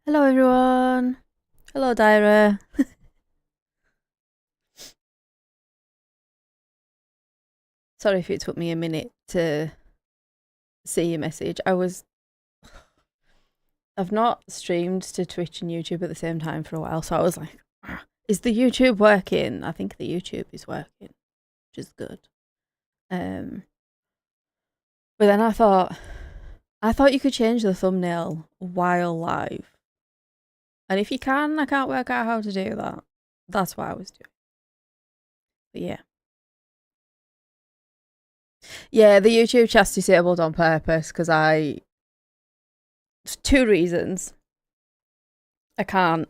Hello everyone. Hello Dyra. Sorry if it took me a minute to see your message. I've not streamed to Twitch and YouTube at the same time for a while, so I was like, is the YouTube working? I think the YouTube is working, which is good. But then I thought you could change the thumbnail while live. And if you can, I can't work out how to do that. That's what I was doing. But yeah. Yeah, the YouTube chat's disabled on purpose because two reasons. I can't.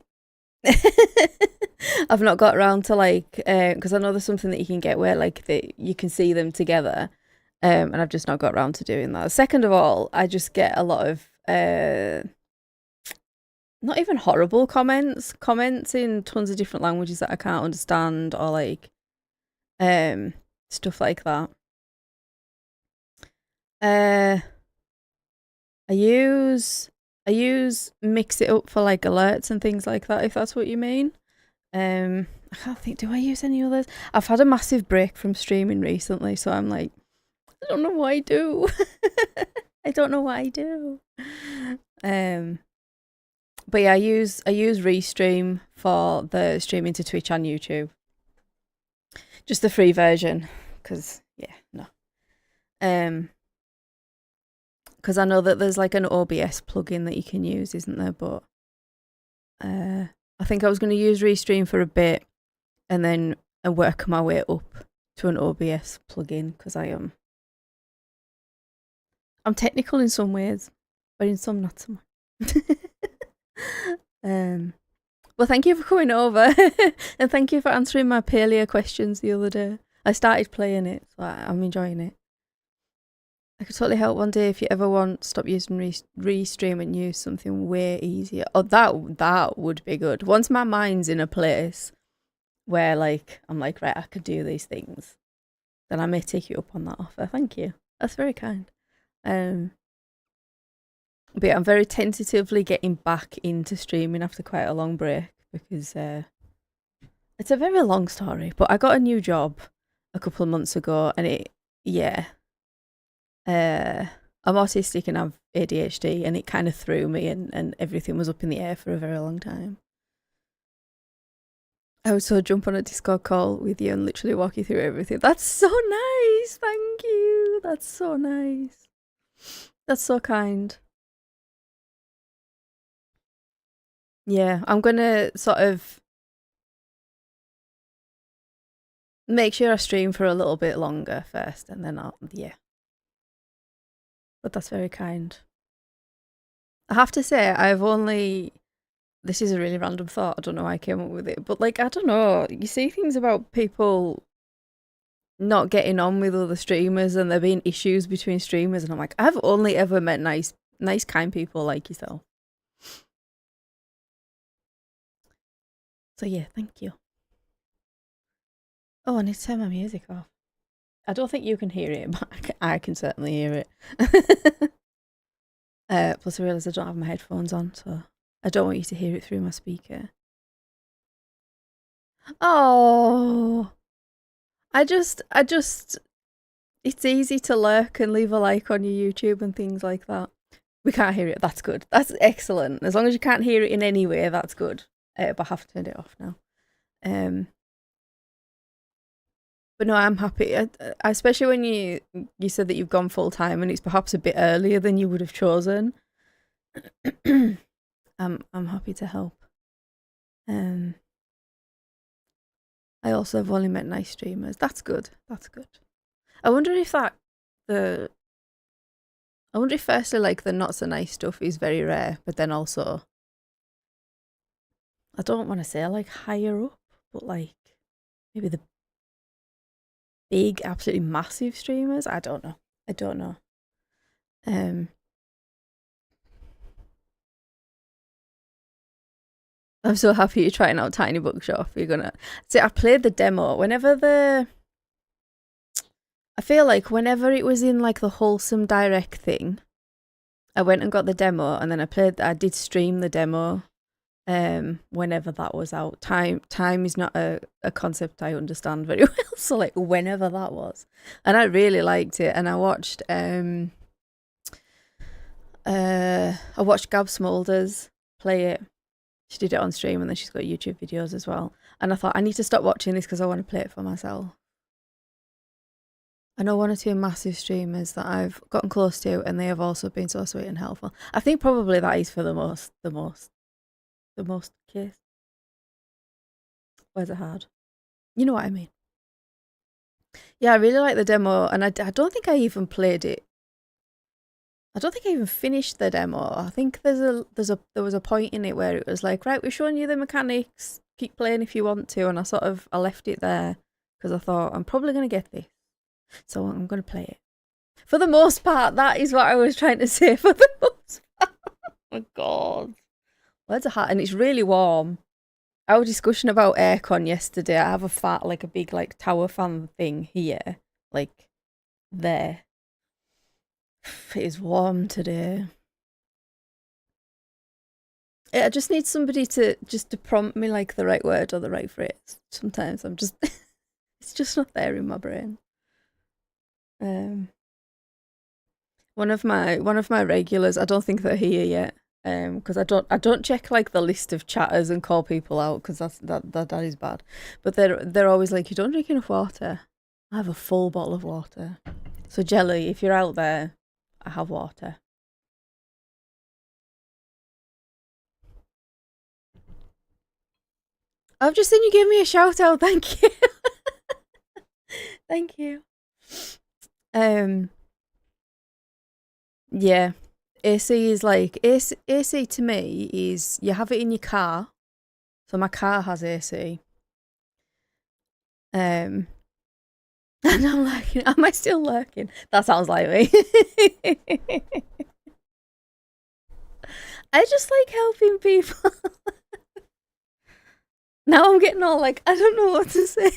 I've not got around to because I know there's something that you can get where you can see them together, and I've just not got around to doing that. Second of all, I just get a lot of not even horrible comments in tons of different languages that I can't understand, or stuff like that. I use Mix It Up for like alerts and things like that, if that's what you mean. I can't think, do I use any others? I've had a massive break from streaming recently, so I'm like, I don't know what I do. I don't know what I do. But yeah, I use Restream for the streaming to Twitch and YouTube. Just the free version, because yeah, no. Because I know that there's like an OBS plugin that you can use, isn't there? But I think I was going to use Restream for a bit and then work my way up to an OBS plugin because I'm technical in some ways, but in some not so much. Well, thank you for coming over and thank you for answering my Paleo questions the other day. I started playing it, so I'm enjoying it. I could totally help one day if you ever want. Stop using Restream and use something way easier. Oh, that would be good. Once my mind's in a place where I'm like, right, I could do these things, then I may take you up on that offer. Thank you. That's very kind. But yeah, I'm very tentatively getting back into streaming after quite a long break because it's a very long story. But I got a new job a couple of months ago, and I'm autistic and have ADHD, and it kind of threw me, and everything was up in the air for a very long time. I would so jump on a Discord call with you and literally walk you through everything. That's so nice. Thank you. That's so nice. That's so kind. Yeah, I'm going to sort of make sure I stream for a little bit longer first, and then yeah. But that's very kind. I have to say, this is a really random thought. I don't know why I came up with it, but I don't know. You see things about people not getting on with other streamers and there being issues between streamers, and I'm like, I've only ever met nice, kind people like yourself. So yeah, thank you. Oh, I need to turn my music off. I don't think you can hear it, but I can certainly hear it. Plus I realise I don't have my headphones on, so I don't want you to hear it through my speaker. Oh, I just, it's easy to lurk and leave a like on your YouTube and things like that. We can't hear it. That's good. That's excellent. As long as you can't hear it in any way, that's good. But I have turned it off now. But no, I'm happy. Especially when you said that you've gone full time and it's perhaps a bit earlier than you would have chosen. I'm happy to help. I also have only met nice streamers. That's good. That's good. I wonder if firstly the not so nice stuff is very rare, but then also I don't want to say higher up, but maybe the big, absolutely massive streamers. I don't know. I'm so happy you're trying out Tiny Bookshop. You're gonna see. I played the demo I feel like whenever it was in the wholesome direct thing, I went and got the demo, and then I did stream the demo whenever that was out. Time is not a concept I understand very well, so like whenever that was. And I really liked it, and I watched Gab Smulders play it. She did it on stream, and then she's got YouTube videos as well. And I thought, I need to stop watching this because I want to play it for myself. I know one or two massive streamers that I've gotten close to, and they have also been so sweet and helpful. I think probably that is for the most case. Where's it hard? You know what I mean? Yeah, I really like the demo, and I don't think I even played it. I don't think I even finished the demo. I think there was a point in it where it was like, right, we're showing you the mechanics. Keep playing if you want to, and I left it there because I thought I'm probably gonna get this, so I'm gonna play it. For the most part, that is what I was trying to say. For the most part, oh my god, words are hot, and it's really warm. Our discussion about aircon yesterday. I have a big tower fan thing here, like there. It is warm today. I just need somebody to prompt me like the right word or the right phrase. Sometimes I'm just it's just not there in my brain. One of my regulars, I don't think they're here yet. Because I don't check like the list of chatters and call people out because that is bad. But they're always like, you don't drink enough water. I have a full bottle of water. So Jelly, if you're out there, I have water. I've just seen you give me a shout out. Thank you. Thank you. Yeah. AC is like AC to me is you have it in your car. So my car has AC. And I'm lurking. Am I still lurking? That sounds like me. I just like helping people. Now I'm getting all like, I don't know what to say.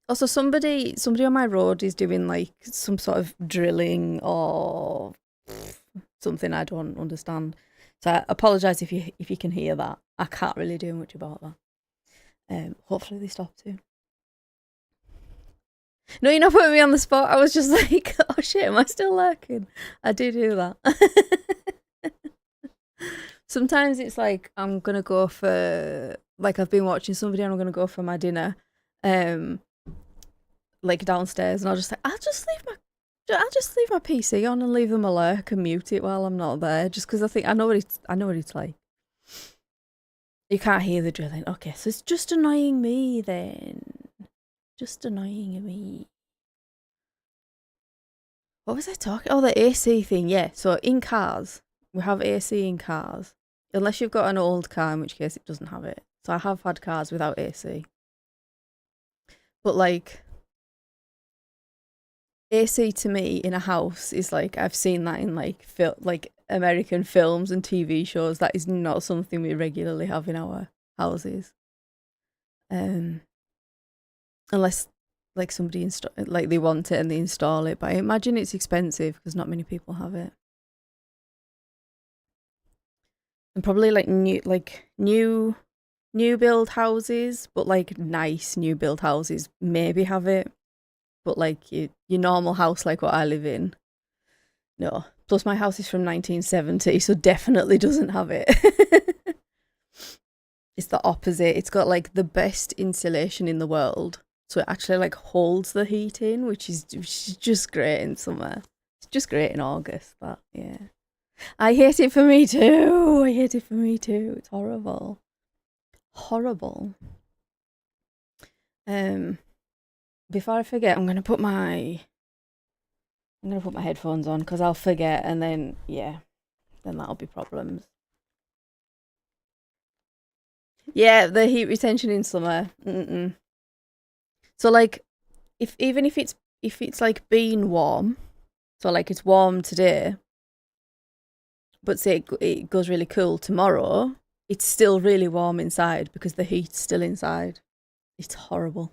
Also, somebody on my road is doing like some sort of drilling or something I don't understand. So I apologise if you can hear that. I can't really do much about that. Hopefully they stop soon. No, you're not putting me on the spot. I was just like, oh shit, am I still lurking? I do that. Sometimes it's like I'm gonna go for like I've been watching somebody and I'm gonna go for my dinner, like downstairs, and I'll just leave my PC on and leave them a lurk and mute it while I'm not there, just because I think I know what it's like. You can't hear the drilling. Okay, so it's just annoying me then. Just annoying me. What was I talking? Oh, the AC thing. Yeah. So in cars, we have AC in cars, unless you've got an old car, in which case it doesn't have it. So I have had cars without AC, but like AC to me in a house is like I've seen that in like American films and TV shows. That is not something we regularly have in our houses. Unless like somebody they want it and they install it, but I imagine it's expensive because not many people have it. And probably like new build houses, but like nice new build houses maybe have it. But like your normal house like what I live in, no. Plus my house is from 1970, so definitely doesn't have it. It's the opposite. It's got like the best insulation in the world. So it actually like holds the heat in, which is just great in summer. It's just great in August, but yeah. I hate it for me too. It's horrible. Horrible. Before I forget, I'm gonna put my headphones on because I'll forget, and then that'll be problems. Yeah, the heat retention in summer. So like, if it's like been warm, so like it's warm today, but say it goes really cool tomorrow, it's still really warm inside because the heat's still inside. It's horrible.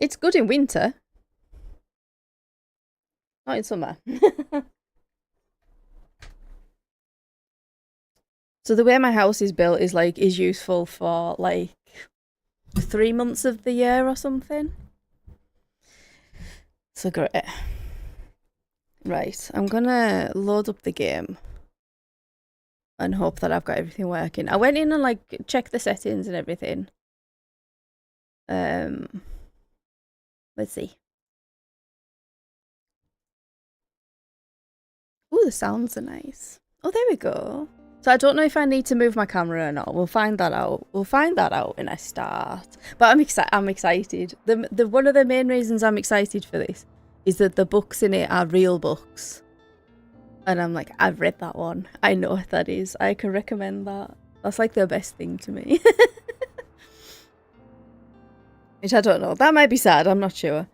It's good in winter. Not in summer. So the way my house is built is useful for like 3 months of the year or something. So great. Right, I'm gonna load up the game and hope that I've got everything working. I went in and like checked the settings and everything. Let's see. Oh, the sounds are nice. Oh, there we go. So I don't know if I need to move my camera or not. We'll find that out. We'll find that out when I start. But I'm excited. The one of the main reasons I'm excited for this is that the books in it are real books. And I'm like, I've read that one. I know what that is. I can recommend that. That's like the best thing to me. Which I don't know. That might be sad. I'm not sure.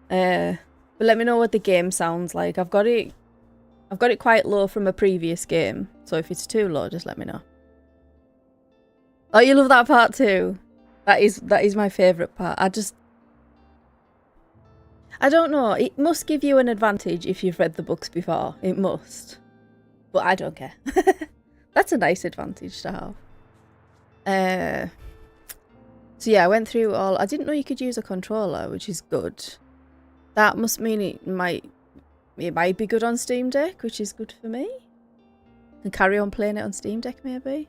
But let me know what the game sounds like. I've got it quite low from a previous game, so if it's too low, just let me know. Oh, you love that part too? That is my favourite part. I don't know. It must give you an advantage if you've read the books before. It must. But I don't care. That's a nice advantage to have. So yeah, I went through all... I didn't know you could use a controller, which is good. That must mean it might be good on Steam Deck, which is good for me. And carry on playing it on Steam Deck, maybe.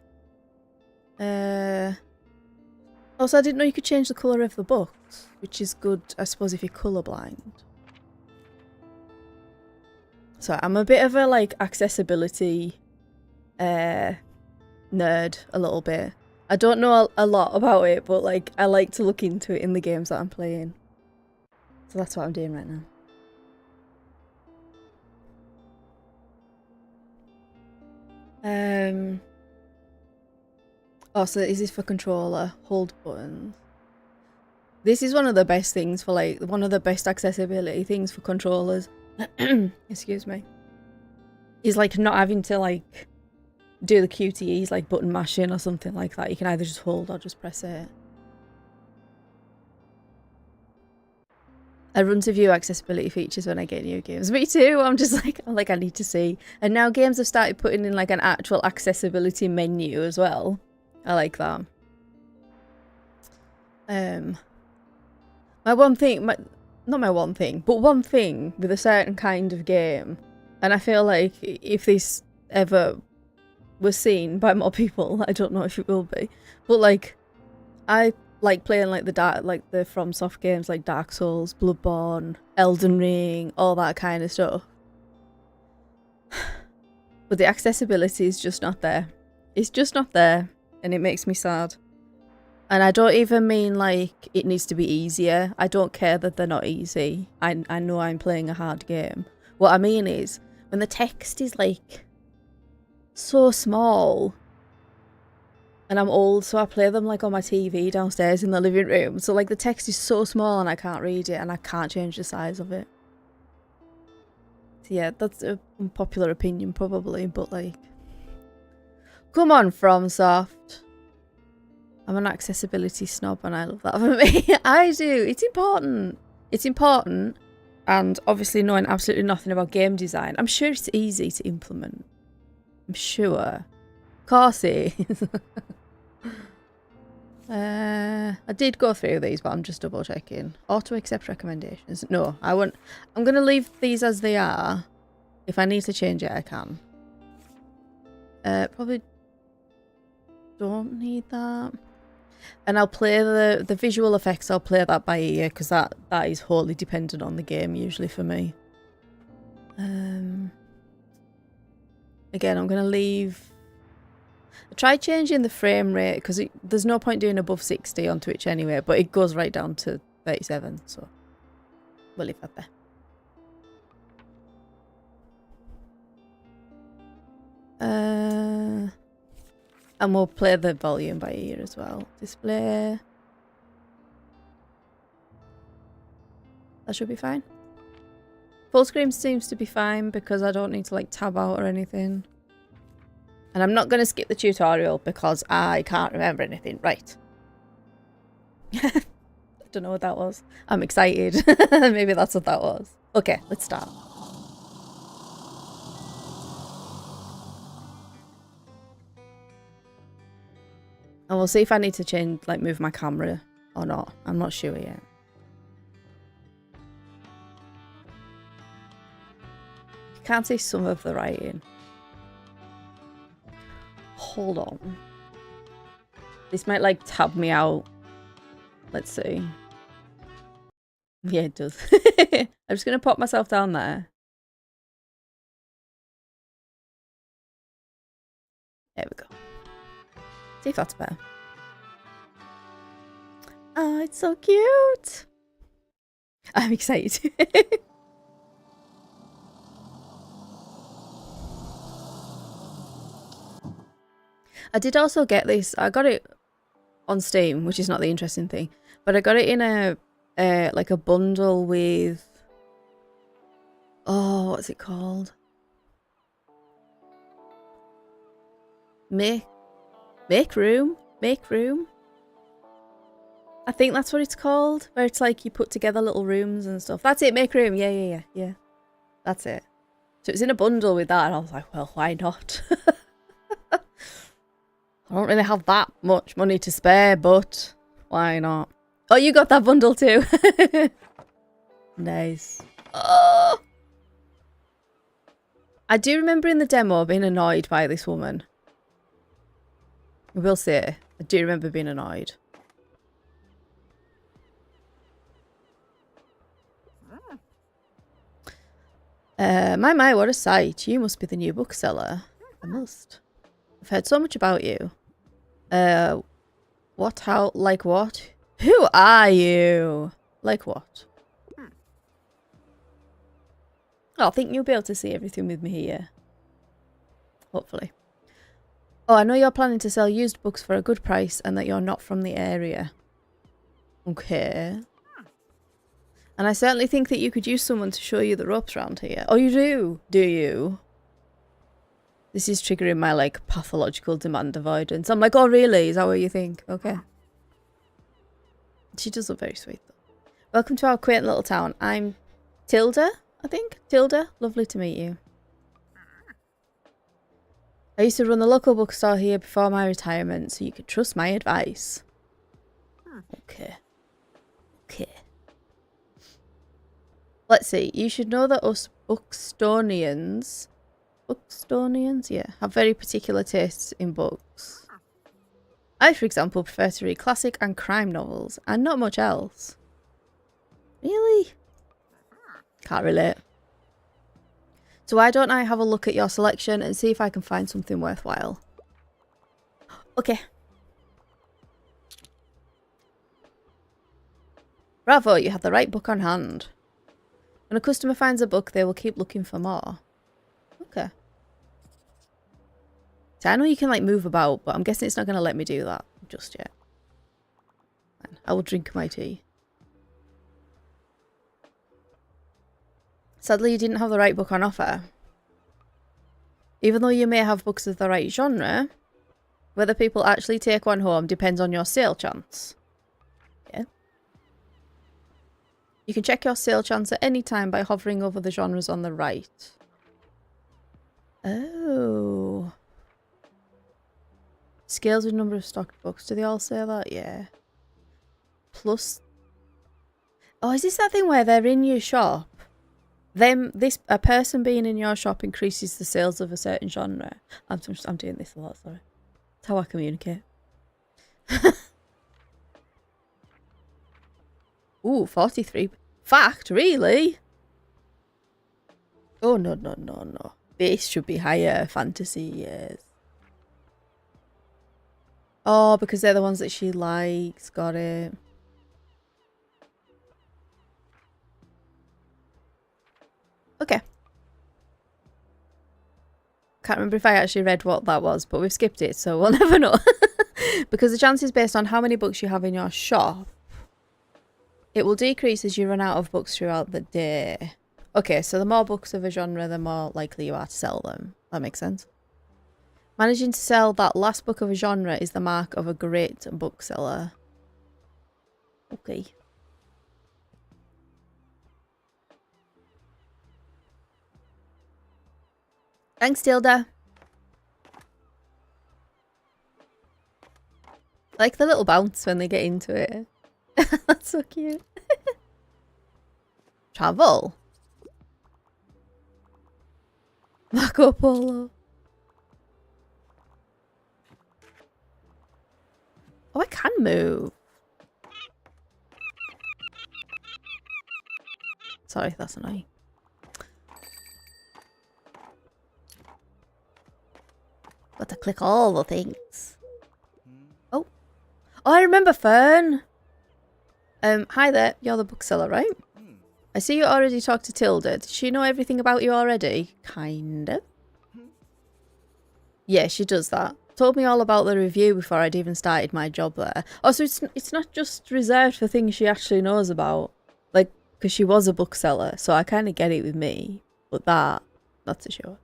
Also, I didn't know you could change the colour of the books, which is good, I suppose, if you're colourblind. So I'm a bit of a, like, accessibility nerd, a little bit. I don't know a lot about it, but, like, I like to look into it in the games that I'm playing. So that's what I'm doing right now. Oh, so is this for controller? Hold buttons. This is one of the best things for, like, one of the best accessibility things for controllers. Excuse me. Is, like, not having to, like, do the QTEs, like button mashing or something like that. You can either just hold or just press it. I run to view accessibility features when I get new games. Me too. I'm like, I need to see. And now games have started putting in like an actual accessibility menu as well. I like that. One thing with a certain kind of game, and I feel like if this ever was seen by more people, I don't know if it will be, but like, I like playing like the FromSoft games like Dark Souls, Bloodborne, Elden Ring, all that kind of stuff. But the accessibility is just not there. It's just not there, and it makes me sad. And I don't even mean like it needs to be easier. I don't care that they're not easy. I know I'm playing a hard game. What I mean is when the text is like so small, and I'm old, so I play them like on my TV downstairs in the living room. So like the text is so small and I can't read it and I can't change the size of it. So yeah, that's an unpopular opinion probably, but like, come on, FromSoft. I'm an accessibility snob and I love that for me. I do. It's important. It's important. And obviously knowing absolutely nothing about game design, I'm sure it's easy to implement. I'm sure. Of course it is. I did go through these, but I'm just double checking. Auto accept recommendations. No, I won't. I'm going to leave these as they are. If I need to change it, I can. Probably don't need that. And I'll play the visual effects, I'll play that by ear, because that is wholly dependent on the game, usually for me. Again, I'm going to leave... Try changing the frame rate, because there's no point doing above 60 on Twitch anyway, but it goes right down to 37, so we'll leave that there. And we'll play the volume by ear as well. Display. That should be fine. Full screen seems to be fine because I don't need to like tab out or anything. And I'm not going to skip the tutorial because I can't remember anything. Right. I don't know what that was. I'm excited. Maybe that's what that was. Okay, let's start. And we'll see if I need to change, like, move my camera or not. I'm not sure yet. You can't see some of the writing. Hold on. This might, like, tab me out. Let's see. Yeah, it does. I'm just going to pop myself down there. There we go. See if that's better. Oh, it's so cute. I'm excited. I did also get this. I got it on Steam, which is not the interesting thing, but I got it in a like a bundle with, oh, what's it called? Make room. I think that's what it's called, where it's like you put together little rooms and stuff. That's it, make room. Yeah. That's it. So it's in a bundle with that, and I was like, well, why not? I don't really have that much money to spare, but why not? Oh, you got that bundle too. Nice. Oh! I do remember in the demo being annoyed by this woman. I will say, I do remember being annoyed. My, what a sight. You must be the new bookseller. I must. I've heard so much about you. What, how, like what? Who are you? Like what? Oh, I think you'll be able to see everything with me here. Hopefully. Oh, I know you're planning to sell used books for a good price and that you're not from the area. Okay. And I certainly think that you could use someone to show you the ropes around here. Oh, you do you? This is triggering my, like, pathological demand avoidance. I'm like, oh, really? Is that what you think? Okay. She does look very sweet, though. Welcome to our quaint little town. I'm Tilda, I think. Tilda, lovely to meet you. I used to run the local bookstore here before my retirement, so you could trust my advice. Okay. Let's see. You should know that us Bookstonians, yeah, have very particular tastes in books. I, for example, prefer to read classic and crime novels, and not much else. Really? Can't relate. So why don't I have a look at your selection and see if I can find something worthwhile? Okay. Bravo, you have the right book on hand. When a customer finds a book, they will keep looking for more. Okay. So I know you can, like, move about, but I'm guessing it's not going to let me do that just yet. Fine. I will drink my tea. Sadly, you didn't have the right book on offer. Even though you may have books of the right genre, whether people actually take one home depends on your sale chance. Yeah. You can check your sale chance at any time by hovering over the genres on the right. Oh. Scales with number of stocked books. Do they all say that? Yeah. Plus. Oh, is this that thing where they're in your shop? A person being in your shop increases the sales of a certain genre. I'm doing this a lot, sorry. That's how I communicate. Ooh, 43. Fact, really? Oh, no. This should be higher. Fantasy, yes. Oh, because they're the ones that she likes. Got it. Okay. Can't remember if I actually read what that was, but we've skipped it, so we'll never know. Because the chance is based on how many books you have in your shop. It will decrease as you run out of books throughout the day. Okay, so the more books of a genre, the more likely you are to sell them. That makes sense. Managing to sell that last book of a genre is the mark of a great bookseller. Okay. Thanks, Tilda. Like the little bounce when they get into it. That's so cute. Travel. Marco Polo. Oh, I can move. Sorry, that's annoying. Got to click all the things. Oh. Oh, I remember Fern. Hi there. You're the bookseller, right? I see you already talked to Tilda. Does she know everything about you already? Kind of. Yeah, she does that. Told me all about the review before I'd even started my job there. Oh, so it's not just reserved for things she actually knows about. Like, because she was a bookseller, so I kind of get it with me. But that, not so sure.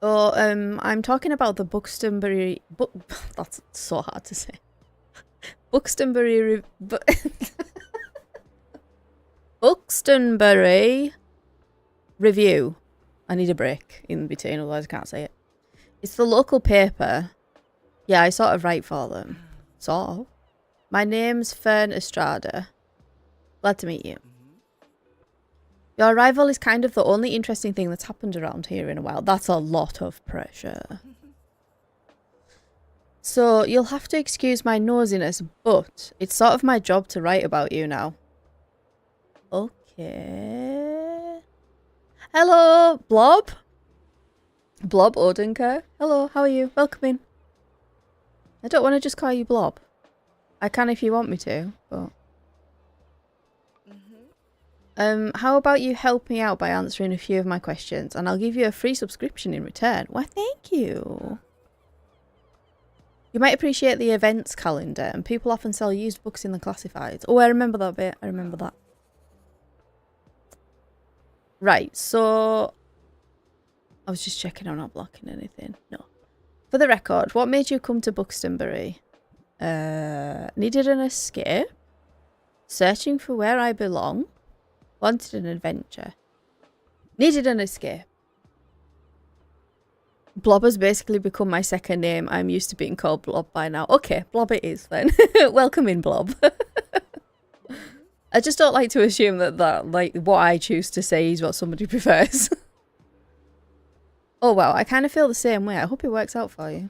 Oh, I'm talking about the Buxtonbury... That's so hard to say. Buxtonbury... Buxtonbury review. I need a break in between, otherwise I can't say it. It's the local paper. Yeah, I sort of write for them. So, my name's Fern Estrada. Glad to meet you. Your arrival is kind of the only interesting thing that's happened around here in a while. That's a lot of pressure. So, you'll have to excuse my nosiness, but it's sort of my job to write about you now. Okay. Hello, Blob. Blob Odenker. Hello, how are you? Welcome in. I don't want to just call you Blob. I can if you want me to, but... how about you help me out by answering a few of my questions, and I'll give you a free subscription in return. Why, thank you. You might appreciate the events calendar, and people often sell used books in the classifieds. Oh, I remember that bit. I remember that. Right, so... I was just checking I'm not blocking anything. No. For the record, what made you come to Buxtonbury? Needed an escape? Searching for where I belong? Wanted an adventure? Needed an escape? Blob has basically become my second name. I'm used to being called Blob by now. Okay, Blob it is then. Welcome in, Blob. I just don't like to assume that like what I choose to say is what somebody prefers. Oh wow, I kind of feel the same way. I hope it works out for you.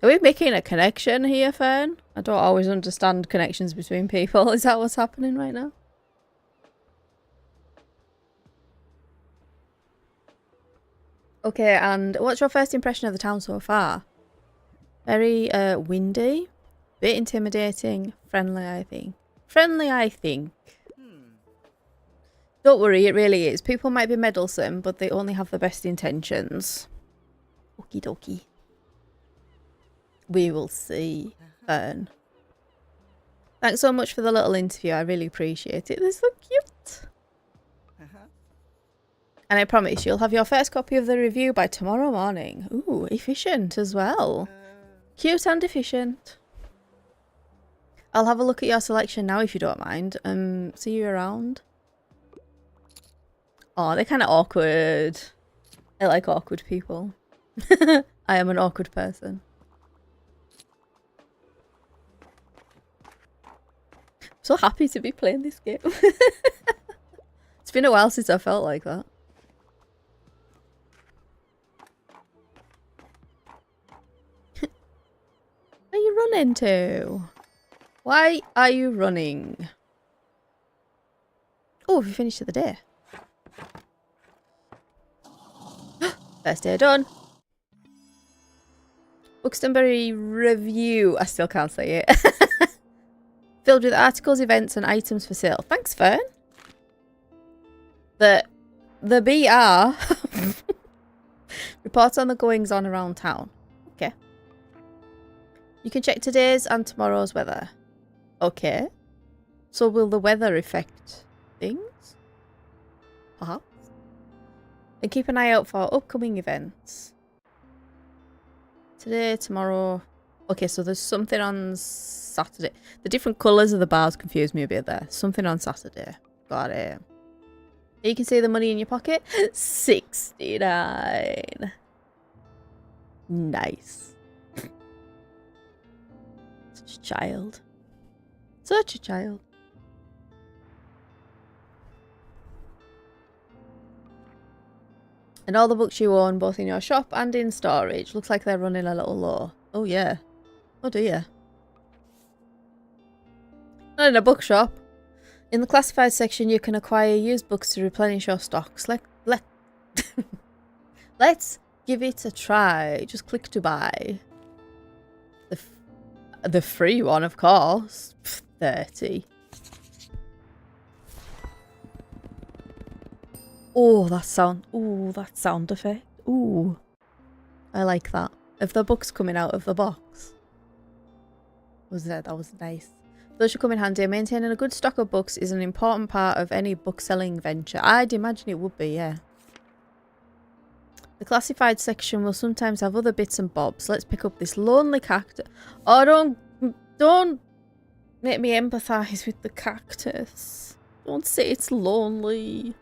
Are we making a connection here, Fern? I don't always understand connections between people. Is that what's happening right now? Okay, and what's your first impression of the town so far? Very windy, bit intimidating, friendly, I think. Friendly, I think. Don't worry, it really is. People might be meddlesome, but they only have the best intentions. Okie dokie. We will see, Fern. Thanks so much for the little interview. I really appreciate it. They're so cute. And I promise you'll have your first copy of the review by tomorrow morning. Ooh, efficient as well. Cute and efficient. I'll have a look at your selection now if you don't mind. See you around. Oh, they're kind of awkward. I like awkward people. I am an awkward person. I'm so happy to be playing this game. It's been a while since I felt like that. Where are you running to? Why are you running? Oh, we finished for the day. First day done. Buxtonbury review. I still can't say it. Filled with articles, events, and items for sale. Thanks, Fern. The BR reports on the goings on around town. Okay. You can check today's and tomorrow's weather. Okay. So will the weather affect things? Perhaps. And keep an eye out for upcoming events. Today, tomorrow. Okay, so there's something on Saturday. The different colours of the bars confuse me a bit there. Something on Saturday. Got it. You can see the money in your pocket. 69. Nice. Such a child. Such a child. And all the books you own, both in your shop and in storage. Looks like they're running a little low. Oh yeah. Oh dear. Not in a bookshop. In the classified section, you can acquire used books to replenish your stocks. Let's give it a try. Just click to buy. The free one, of course. 30. Oh, that sound. Ooh, that sound effect. Ooh. I like that. If the book's coming out of the box. That was nice. Those should come in handy. Maintaining a good stock of books is an important part of any book-selling venture. I'd imagine it would be, yeah. The classified section will sometimes have other bits and bobs. Let's pick up this lonely cactus. Oh, don't make me empathise with the cactus. Don't say it's lonely.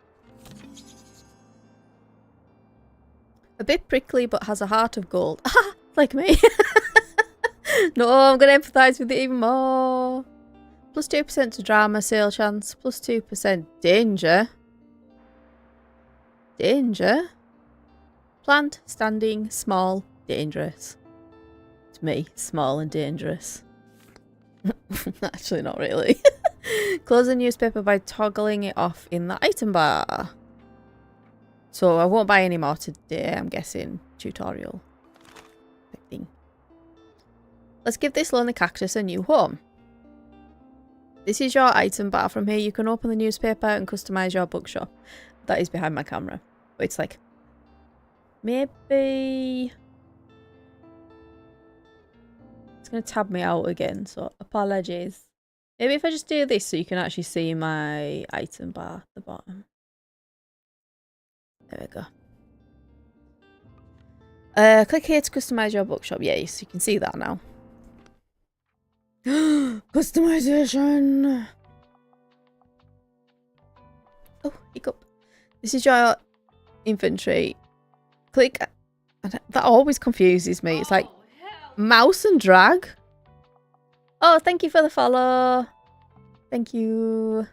A bit prickly, but has a heart of gold. Ah, like me. No, I'm going to empathise with it even more. Plus 2% to drama, sale chance. Plus 2% danger. Danger? Plant, standing, small, dangerous. It's me, small and dangerous. Actually, not really. Close the newspaper by toggling it off in the item bar. So I won't buy any more today, I'm guessing. Tutorial. Thing. Let's give this lonely cactus a new home. This is your item bar. From here you can open the newspaper and customise your bookshop. That is behind my camera. But it's like... Maybe... It's going to tab me out again, so apologies. Maybe if I just do this so you can actually see my item bar at the bottom. There we go. Click here to customise your bookshop. Yes, you can see that now. Customization. Oh, hiccup. This is your inventory. Click. That always confuses me. It's like mouse and drag. Oh, thank you for the follow. Thank you.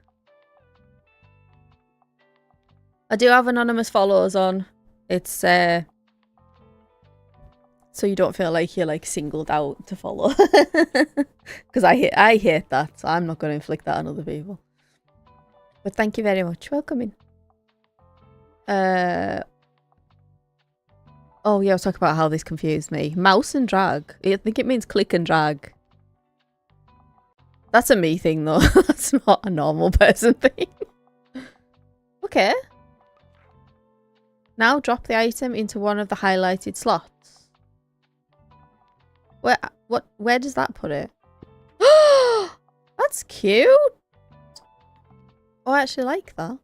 I do have anonymous follows on. It's so you don't feel like you're like singled out to follow. Because I hate that, so I'm not going to inflict that on other people. But thank you very much. Welcome in. Oh yeah, I was talking about how this confused me. Mouse and drag. I think it means click and drag. That's a me thing though. That's not a normal person thing. Okay. Now drop the item into one of the highlighted slots. Where does that put it? That's cute. Oh, I actually like that.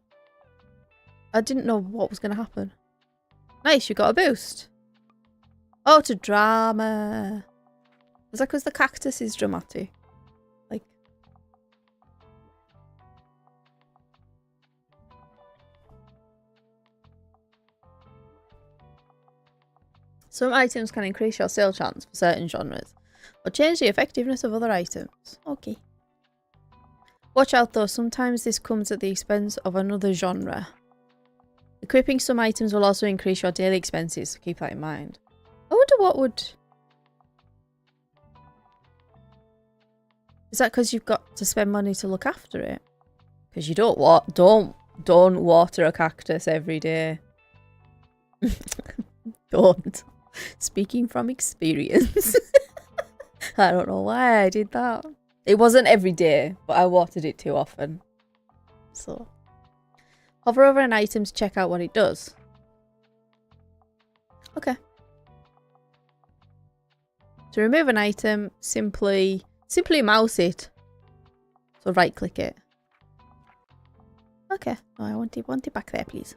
I didn't know what was going to happen. Nice, you got a boost. Oh, to drama. Is that because the cactus is dramatic? Like... Some items can increase your sale chance for certain genres, or change the effectiveness of other items. Okay. Watch out though, sometimes this comes at the expense of another genre. Equipping some items will also increase your daily expenses, so keep that in mind. I wonder what would... Is that because you've got to spend money to look after it? Because you don't water a cactus every day. Don't. Speaking from experience. I don't know why I did that. It wasn't every day, but I watered it too often. So, hover over an item to check out what it does. Okay. To remove an item, simply mouse it. So right click it. Okay. No, I want it back there, please.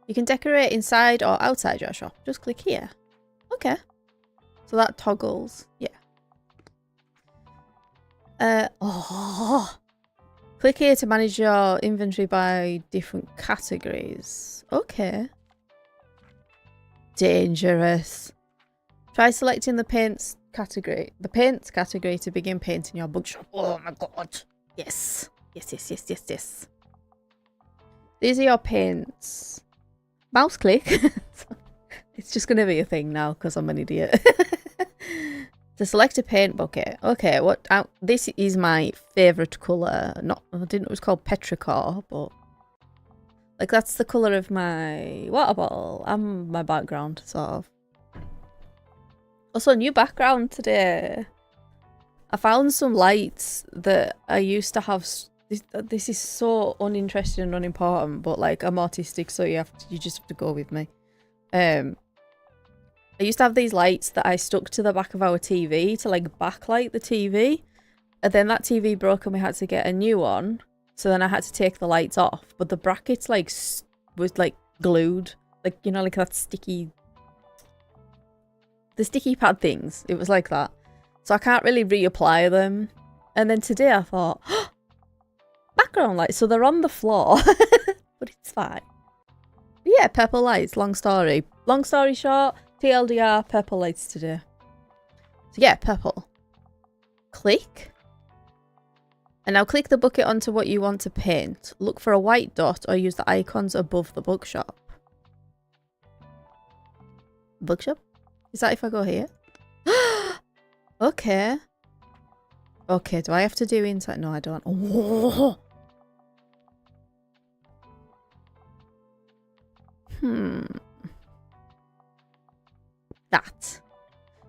You can decorate inside or outside your shop. Just click here. Okay. So that toggles. Yeah. Click here to manage your inventory by different categories. Okay. Dangerous. Try selecting the paints category. The paints category to begin painting your bookshop. Oh my god. Yes. Yes. These are your paints. Mouse click. It's just going to be a thing now because I'm an idiot. To select a paint bucket. Okay, this is my favourite colour. I didn't know it was called petrichor, but like that's the colour of my water bottle and my background, sort of. Also, new background today. I found some lights that I used to have. This is so uninteresting and unimportant, but like I'm autistic, so you just have to go with me. I used to have these lights that I stuck to the back of our TV to like backlight the TV. And then that TV broke and we had to get a new one. So then I had to take the lights off. But the brackets like was like glued. Like, you know, like that sticky... The sticky pad things. It was like that. So I can't really reapply them. And then today I thought, oh, background lights. So they're on the floor. But it's fine. But yeah, purple lights. Long story. Long story short... TLDR, purple lights today. So yeah, purple. Click. And now click the bucket onto what you want to paint. Look for a white dot or use the icons above the bookshop. Bookshop? Is that if I go here? Okay. Okay, do I have to do inside? No, I don't. Oh. That.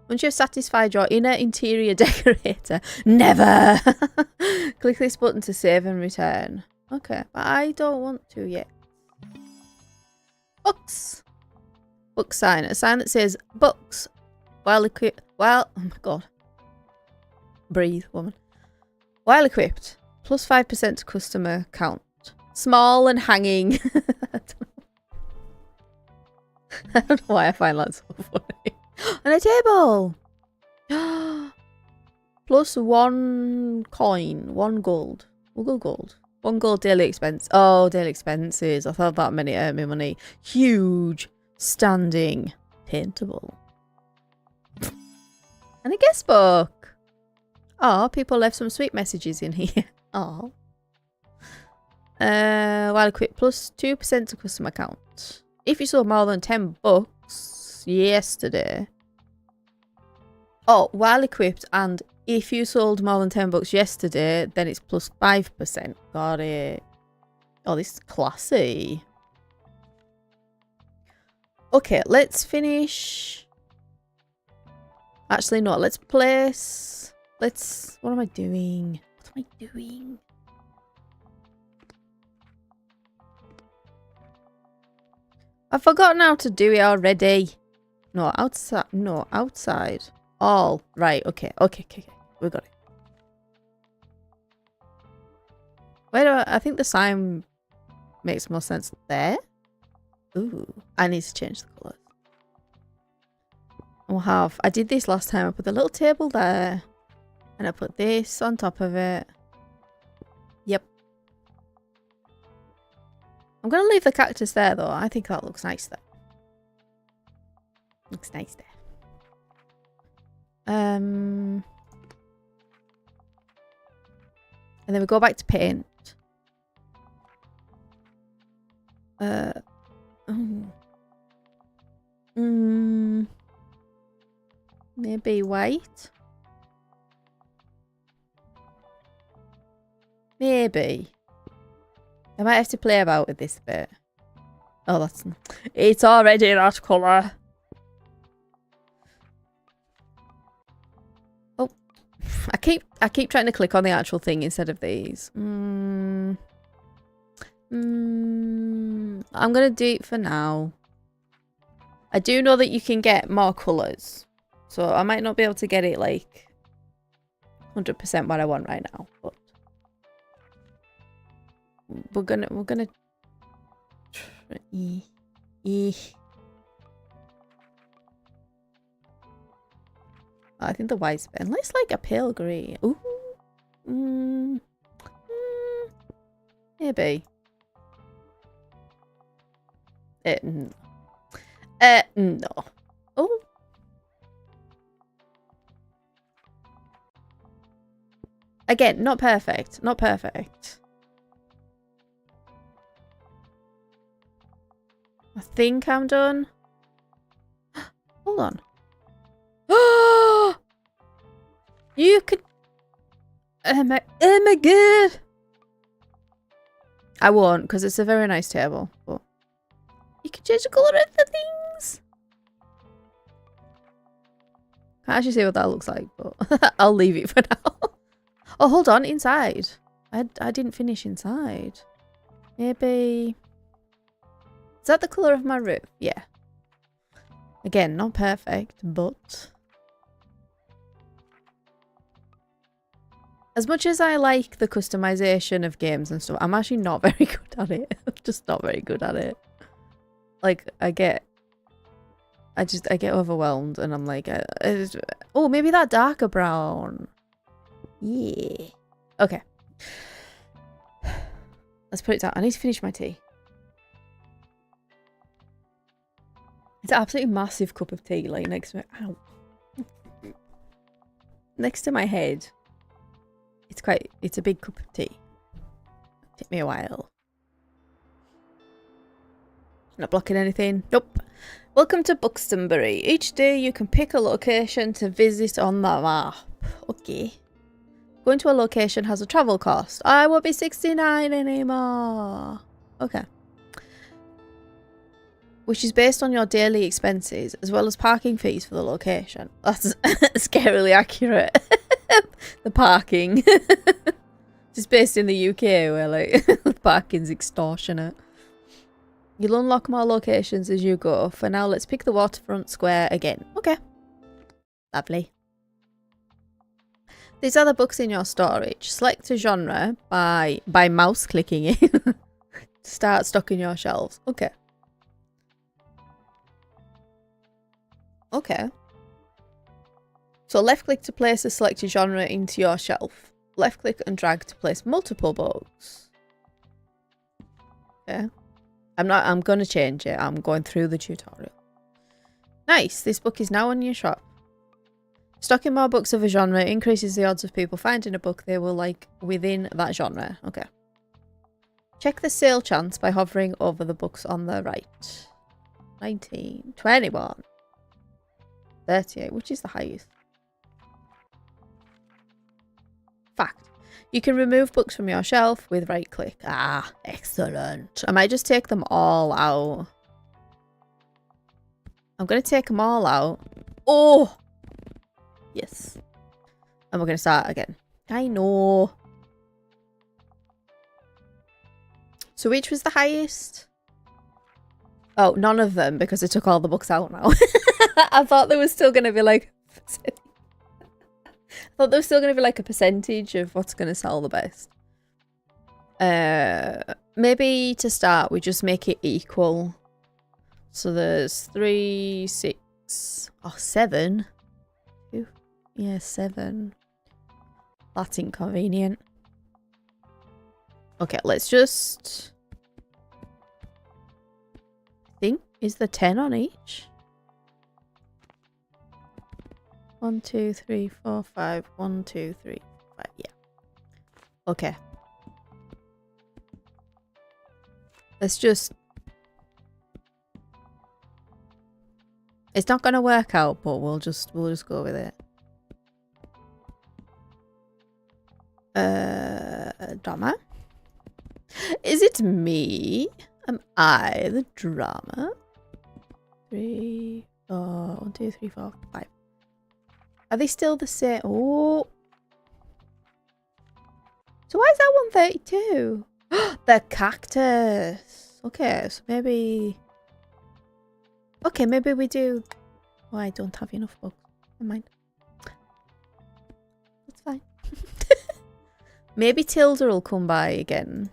Once you've satisfied your inner interior decorator, never! Click this button to save and return. Okay, but I don't want to yet. Books! Book sign. A sign that says books. While equipped. Oh my god. Breathe, woman. While equipped. Plus 5% to customer count. Small and hanging. I don't know why I find that so funny. And a table! Plus 1 coin. 1 gold. We'll go gold. 1 gold daily expense. Oh, daily expenses. I thought that many earn me money. Huge. Standing. Paintable. And a guest book. Oh, people left some sweet messages in here. Oh. While equipped. Plus 2% to customer count. If you sold more than 10 books yesterday. Oh, while equipped and if you sold more than 10 books yesterday, then it's plus 5%. Got it. Oh, this is classy. Okay, let's finish. Actually, no, let's place. What am I doing? What am I doing? I've forgotten how to do it already. No, outside. No, outside. All. Right, okay. Okay. We got it. Where do I think the sign makes more sense there. Ooh, I need to change the colours. We'll have... I did this last time. I put the little table there. And I put this on top of it. Yep. I'm going to leave the cactus there, though. I think that looks nice there. Looks nice there. And then we go back to paint. Maybe white. Maybe. I might have to play about with this bit. Oh, that's... It's already that colour. Oh. I keep trying to click on the actual thing instead of these. I'm gonna do it for now. I do know that you can get more colours. So I might not be able to get it like 100% what I want right now, but we're gonna I think the white's been looks like a pale green. Ooh. Maybe. No. Oh. Again, not perfect. Not perfect. I think I'm done. Hold on. Oh! You could... oh my god! I won't, because it's a very nice table. But you can change the colour of the things. Can't actually see what that looks like, but I'll leave it for now. Oh, hold on, inside. I didn't finish inside. Maybe... is that the colour of my roof? Yeah. Again, not perfect, but... as much as I like the customization of games and stuff, I'm actually not very good at it. I'm just not very good at it. Like, I get overwhelmed and I'm like, oh, maybe that darker brown. Yeah. Okay. Let's put it down. I need to finish my tea. It's an absolutely massive cup of tea, like next to ow. Next to my head. It's a big cup of tea. Took me a while. Not blocking anything. Nope. Welcome to Buxtonbury. Each day you can pick a location to visit on the map. Okay. Going to a location has a travel cost. I won't be 69 anymore. Okay. Which is based on your daily expenses as well as parking fees for the location. That's scarily accurate. The parking. It's based in the UK where like parking's extortionate. You'll unlock more locations as you go. For now, let's pick the waterfront square again. Okay. Lovely. These are the books in your storage. Select a genre by mouse clicking it. Start stocking your shelves. Okay. Okay. So left click to place a selected genre into your shelf. Left click and drag to place multiple books. Okay. I'm gonna change it. I'm going through the tutorial. Nice. This book is now in your shop. Stocking more books of a genre increases the odds of people finding a book they will like within that genre. Okay. Check the sale chance by hovering over the books on the right. 19, 21, 38, which is the highest? Fact. You can remove books from your shelf with right click. Ah, excellent. I might just take them all out. I'm going to take them all out. Oh! Yes. And we're going to start again. I know. So which was the highest? Oh, none of them because I took all the books out now. I thought there was still going to be like... I thought there was still going to be like a percentage of what's going to sell the best. Maybe to start, we just make it equal. So there's 3, 6, oh, 7. Yeah, 7. That's inconvenient. Okay, let's just... I think, is there 10 on each? 1, 2, 3, 4, 5. 1, 2, 3, 5. Yeah. Okay. Let's just... It's not going to work out, but we'll just go with it. Drama. Is it me? Am I the drama? 3, 4, 1, 2, 3, 4, 5. Are they still the same? Oh. So why is that 132? The cactus. Okay, so maybe... Okay, maybe we do... Oh, I don't have enough books. Never mind. That's fine. Maybe Tilda will come by again.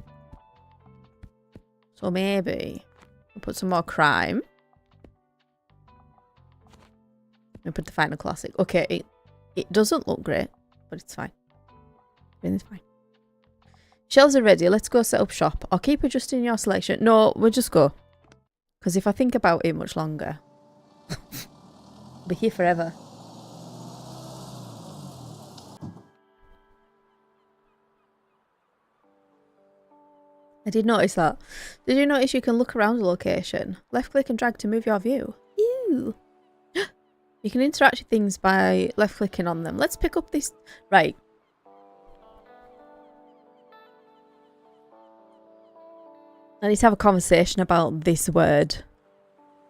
So maybe we'll put some more crime. We'll put the final classic. Okay, it doesn't look great, but it's fine. It's fine. Shelves are ready. Let's go set up shop. Or keep adjusting your selection. No, we'll just go. Because if I think about it much longer, I'll be here forever. I did notice that. Did you notice you can look around a location? Left click and drag to move your view. Ew. You can interact with things by left clicking on them. Let's pick up this. Right. I need to have a conversation about this word.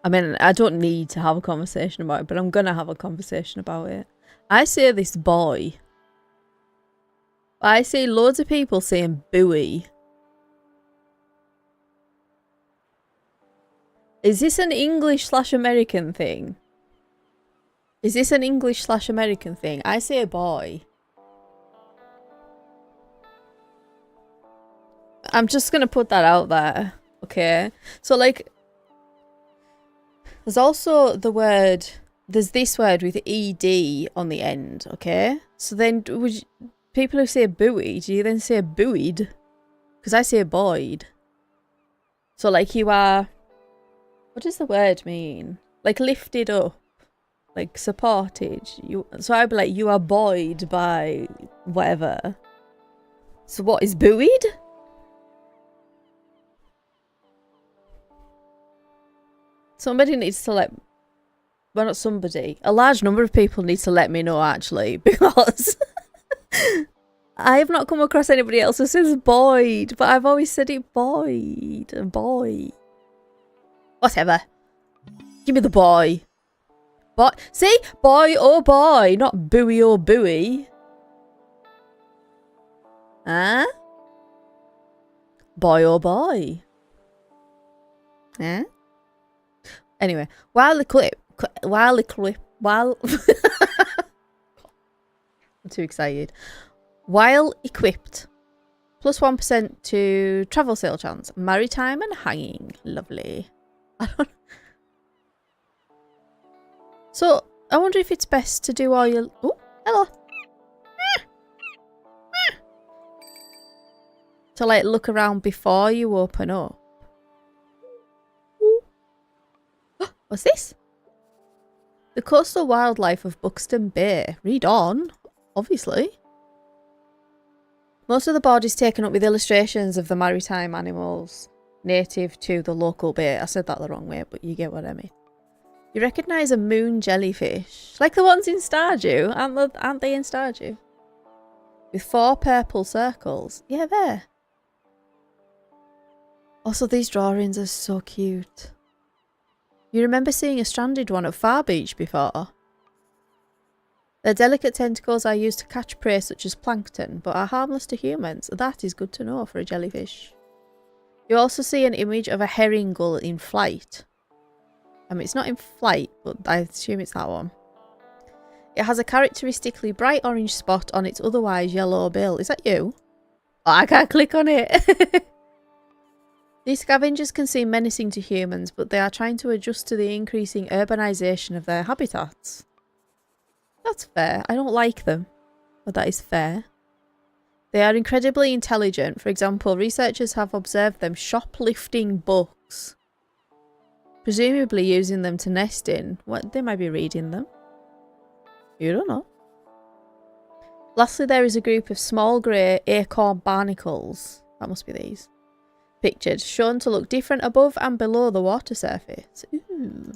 I mean, I don't need to have a conversation about it, but I'm gonna have a conversation about it. I say this boy. I see loads of people saying buoy. Is this an English/American thing? Is this an English/American thing? I say boy. I'm just gonna put that out there. Okay. So like, there's also the word, there's this word with ED on the end. Okay. So then people who say buoy, do you then say buoyed? Because I say buoyed. So like you are, what does the word mean? Like lifted up, like supported. So I'd be like, you are buoyed by whatever. So what is buoyed? Somebody needs to well, not somebody. A large number of people need to let me know, actually, because I have not come across anybody else who says Boyd, but I've always said it Boyd. Boy. Whatever. Give me the boy. Boy. See? Boy or boy, not buoy or buoy. Huh? Boy or boy. Huh? Anyway, while I'm too excited. While equipped, plus 1% to travel sale chance, maritime and hanging. Lovely. So I wonder if it's best to do all your. Oh, hello. To like look around before you open up. What's this? The coastal wildlife of Buxton Bay. Read on, obviously. Most of the board is taken up with illustrations of the maritime animals native to the local bay. I said that the wrong way, but you get what I mean. You recognise a moon jellyfish, like the ones in Stardew, aren't they in Stardew? With 4 purple circles. Yeah, there. Also, these drawings are so cute. You remember seeing a stranded one at Far Beach before? Their delicate tentacles are used to catch prey such as plankton, but are harmless to humans. That is good to know for a jellyfish. You also see an image of a herring gull in flight. I mean, it's not in flight, but I assume it's that one. It has a characteristically bright orange spot on its otherwise yellow bill. Is that you? Oh, I can't click on it. These scavengers can seem menacing to humans, but they are trying to adjust to the increasing urbanisation of their habitats. That's fair. I don't like them, but that is fair. They are incredibly intelligent. For example, researchers have observed them shoplifting books, presumably using them to nest in. What? They might be reading them. You don't know. Lastly, there is a group of small grey acorn barnacles. That must be these. Pictured, shown to look different above and below the water surface. Ooh.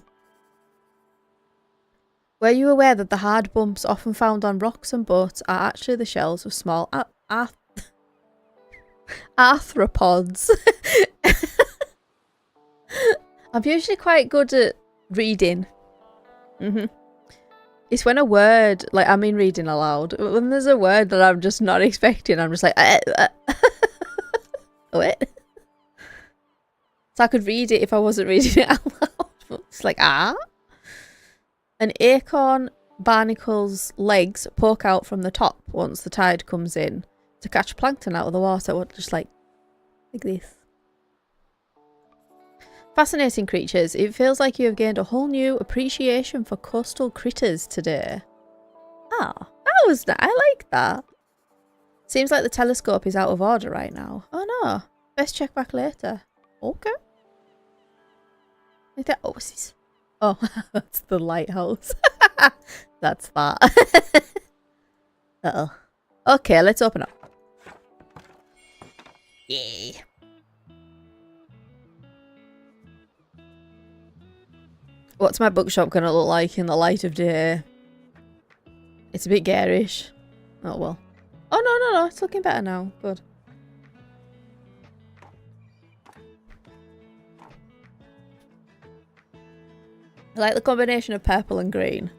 Were you aware that the hard bumps often found on rocks and boats are actually the shells of small arthropods? I'm usually quite good at reading. It's when a word, like I mean reading aloud, when there's a word that I'm just not expecting, I'm just like, wait. So I could read it if I wasn't reading it out loud. It's like, An acorn barnacle's legs poke out from the top once the tide comes in to catch plankton out of the water. Just like this. Fascinating creatures. It feels like you have gained a whole new appreciation for coastal critters today. Ah, that was nice. I like that. Seems like the telescope is out of order right now. Oh no. Best check back later. Okay. Oh, what's this? Oh, that's the lighthouse. That's that. Uh-oh. Okay, let's open up. Yay. What's my bookshop going to look like in the light of day? It's a bit garish. Oh, well. Oh, no. It's looking better now. Good. I like the combination of purple and green.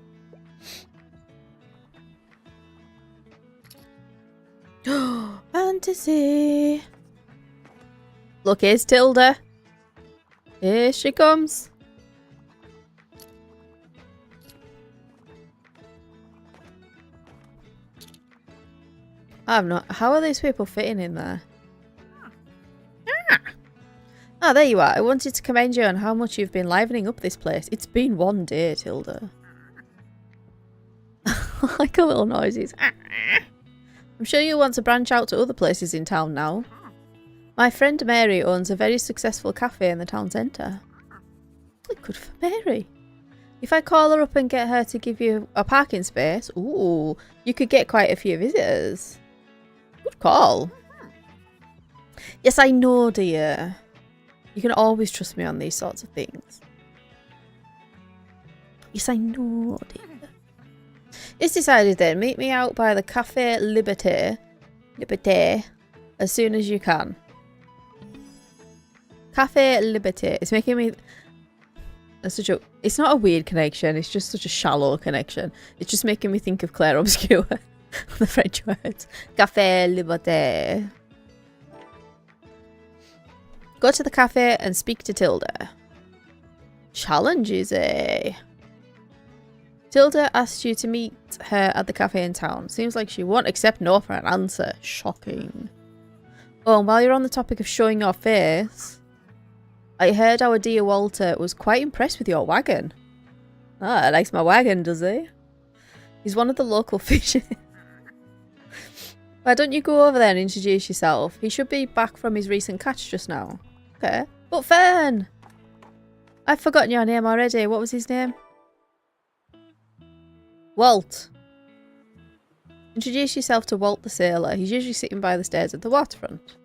Fantasy. Look, here's Tilda. Here she comes. I've not. How are these people fitting in there? Ah, there you are. I wanted to commend you on how much you've been livening up this place. It's been one day, Tilda. I like her little noises. I'm sure you'll want to branch out to other places in town now. My friend Mary owns a very successful cafe in the town centre. Good for Mary. If I call her up and get her to give you a parking space, ooh, you could get quite a few visitors. Good call. Yes, I know, dear. You can always trust me on these sorts of things. Yes, I know, dear. It's decided then. Meet me out by the Café Liberté as soon as you can. Café Liberté. It's making me... That's such a... It's not a weird connection. It's just such a shallow connection. It's just making me think of Claire Obscure. The French words. Café Liberté. Go to the cafe and speak to Tilda. Challenges, eh? Tilda asked you to meet her at the cafe in town. Seems like she won't accept no for an answer. Shocking. Oh, and while you're on the topic of showing your face, I heard our dear Walter was quite impressed with your wagon. Ah, likes my wagon, does he? He's one of the local fishers. Why don't you go over there and introduce yourself? He should be back from his recent catch just now. Okay. But Fern! I've forgotten your name already. What was his name? Walt. Introduce yourself to Walt the sailor. He's usually sitting by the stairs at the waterfront.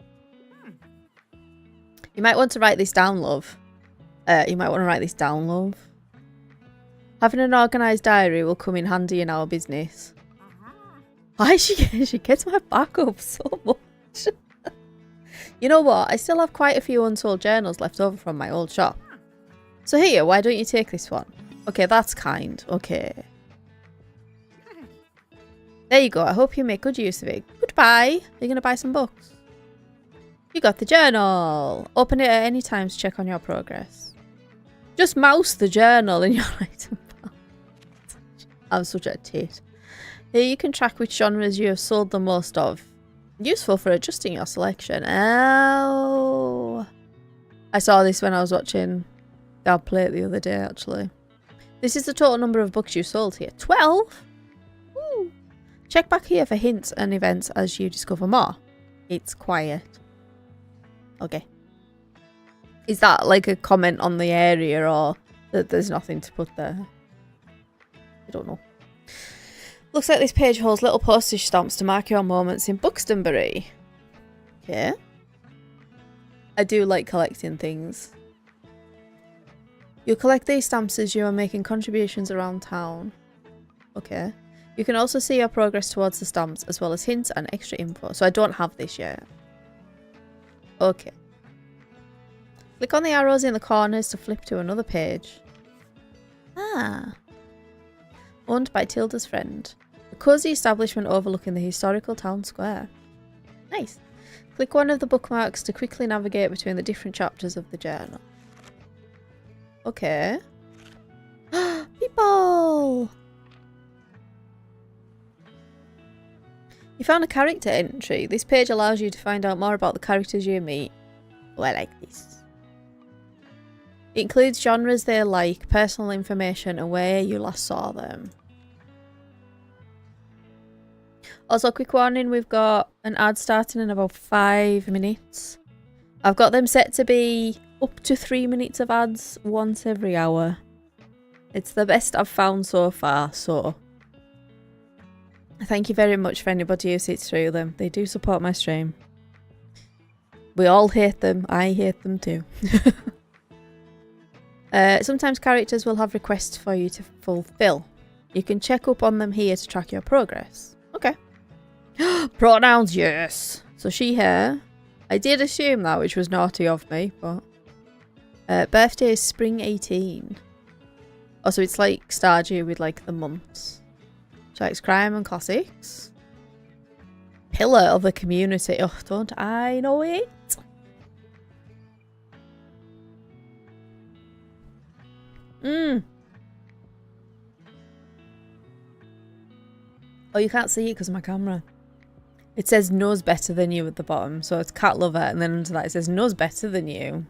You might want to write this down, love. Having an organised diary will come in handy in our business. Why she gets my back up so much. You know what? I still have quite a few unsold journals left over from my old shop. So here, why don't you take this one? Okay, that's kind. Okay. There you go. I hope you make good use of it. Goodbye. Are you going to buy some books? You got the journal. Open it at any time to check on your progress. Just mouse the journal in your item pile. I'm such a tit. Here you can track which genres you have sold the most of. Useful for adjusting your selection. Oh. I saw this when I was watching Gab play it the other day, actually. This is the total number of books you sold here. 12? Woo. Check back here for hints and events as you discover more. It's quiet. Okay. Is that like a comment on the area or that there's nothing to put there? I don't know. Looks like this page holds little postage stamps to mark your moments in Buxtonbury. Okay. I do like collecting things. You'll collect these stamps as you are making contributions around town. Okay. You can also see your progress towards the stamps as well as hints and extra info. So I don't have this yet. Okay. Click on the arrows in the corners to flip to another page. Ah. Owned by Tilda's friend. A cosy establishment overlooking the historical town square. Nice. Click one of the bookmarks to quickly navigate between the different chapters of the journal. Okay. People! You found a character entry. This page allows you to find out more about the characters you meet. Oh, I like this. It includes genres they like, personal information, and where you last saw them. Also, quick warning, we've got an ad starting in about 5 minutes. I've got them set to be up to 3 minutes of ads once every hour. It's the best I've found so far, so thank you very much for anybody who sits through them. They do support my stream. We all hate them. I hate them too. Sometimes characters will have requests for you to fulfill. You can check up on them here to track your progress. Okay. Pronouns, yes. So she, her. I did assume that, which was naughty of me, but... birthday is spring 18. Oh, so it's like Stardew with like the months. She likes crime and classics. Pillar of the community. Oh, don't I know it? Oh, you can't see it because of my camera. It says knows better than you at the bottom. So it's cat lover, and then under that it says knows better than you.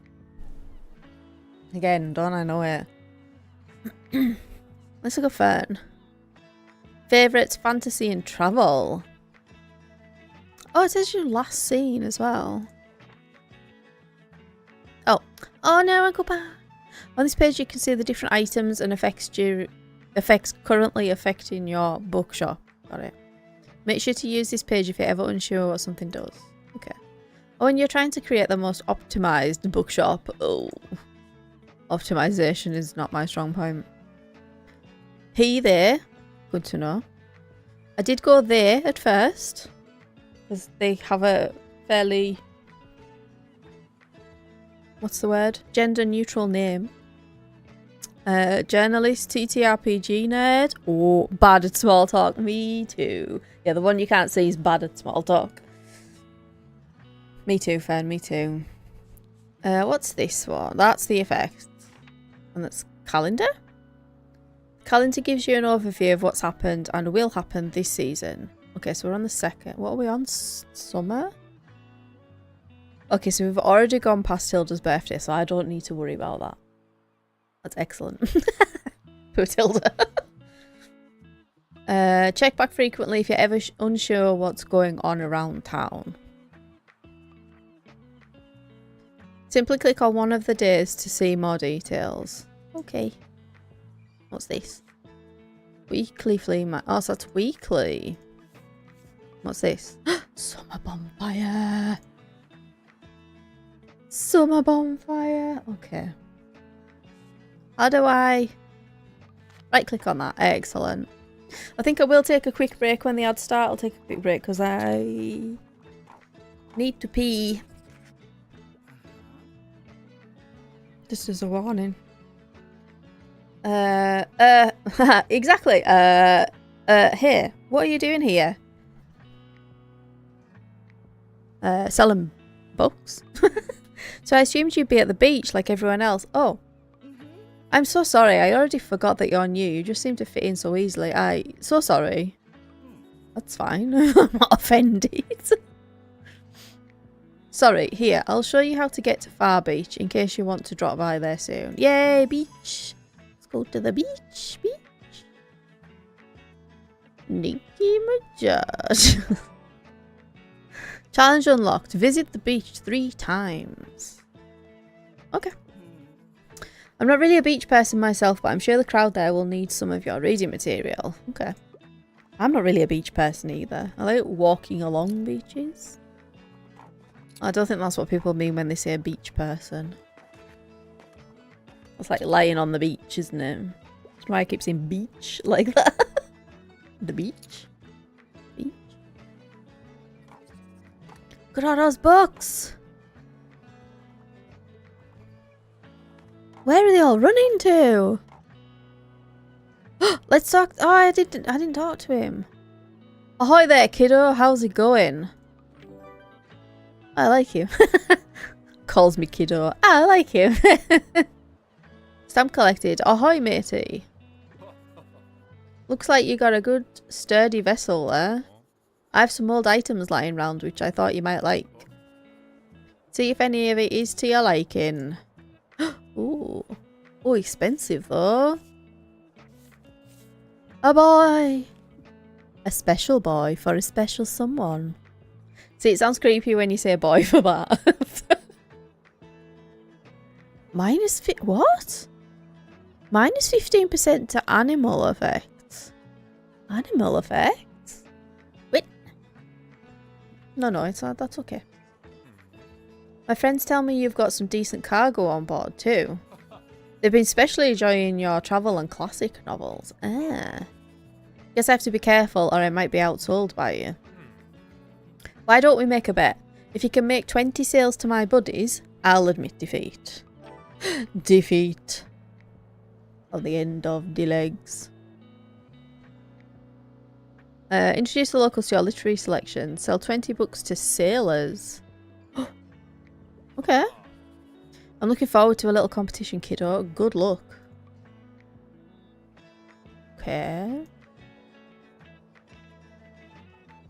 Again, don't I know it? Let's look at fun. Favourites, fantasy and travel. Oh, it says your last scene as well. Oh. Oh no, I go back. On this page you can see the different items and effects currently affecting your bookshop. Got it. Make sure to use this page if you're ever unsure what something does. Okay. Oh, and you're trying to create the most optimised bookshop. Oh. Optimisation is not my strong point. He there. Good to know. I did go there at first. Because they have a fairly... What's the word? Gender neutral name. Journalist, TTRPG nerd. Oh, bad at small talk. Me too. Yeah, the one you can't see is bad at small talk. Me too, Fern. Me too. What's this one? That's the effect. And that's calendar? Calendar gives you an overview of what's happened and will happen this season. Okay, so we're on the 2nd. What are we on? Summer? Okay, so we've already gone past Hilda's birthday, so I don't need to worry about that. That's excellent. Poor Hilda. Check back frequently if you're ever unsure what's going on around town. Simply click on one of the days to see more details. Okay. What's this? Weekly flea market. Oh, so that's weekly. What's this? Summer bonfire. Summer bonfire. Okay. How do I... Right click on that. Excellent. I think I will take a quick break when the ads start. I'll take a quick break because I need to pee. Just as a warning. Exactly. Here. What are you doing here? Selling books. So I assumed you'd be at the beach like everyone else. Oh. I'm so sorry. I already forgot that you're new. You just seem to fit in so easily. So sorry. That's fine. I'm not offended. Sorry, here, I'll show you how to get to Far Beach in case you want to drop by there soon. Yay, beach! Let's go to the beach. Beach. Nicki Minaj. Challenge unlocked. Visit the beach 3 times. Okay. I'm not really a beach person myself, but I'm sure the crowd there will need some of your reading material. Okay. I'm not really a beach person either. I like walking along beaches. I don't think that's what people mean when they say a beach person. It's like lying on the beach, isn't it? That's why I keep saying beach like that. The beach. Beach. Look at all those books. Where are they all running to? Let's talk. Oh, I didn't talk to him. Ahoy there, kiddo. How's it going? I like him. Calls me kiddo. I like him. Stamp collected. Ahoy, matey. Looks like you got a good sturdy vessel there. I have some old items lying around which I thought you might like. See if any of it is to your liking. Ooh. Oh, expensive though. A boy. A special boy for a special someone. See, it sounds creepy when you say a boy for that. What? Minus 15% to animal effects. Animal effects? Wait. No, that's okay. My friends tell me you've got some decent cargo on board too. They've been specially enjoying your travel and classic novels. Ah. Guess I have to be careful or I might be outsold by you. Why don't we make a bet? If you can make 20 sales to my buddies, I'll admit defeat. Defeat. At the end of the legs. Introduce the locals to your literary selection. Sell 20 books to sailors. Okay. I'm looking forward to a little competition, kiddo. Good luck. Okay.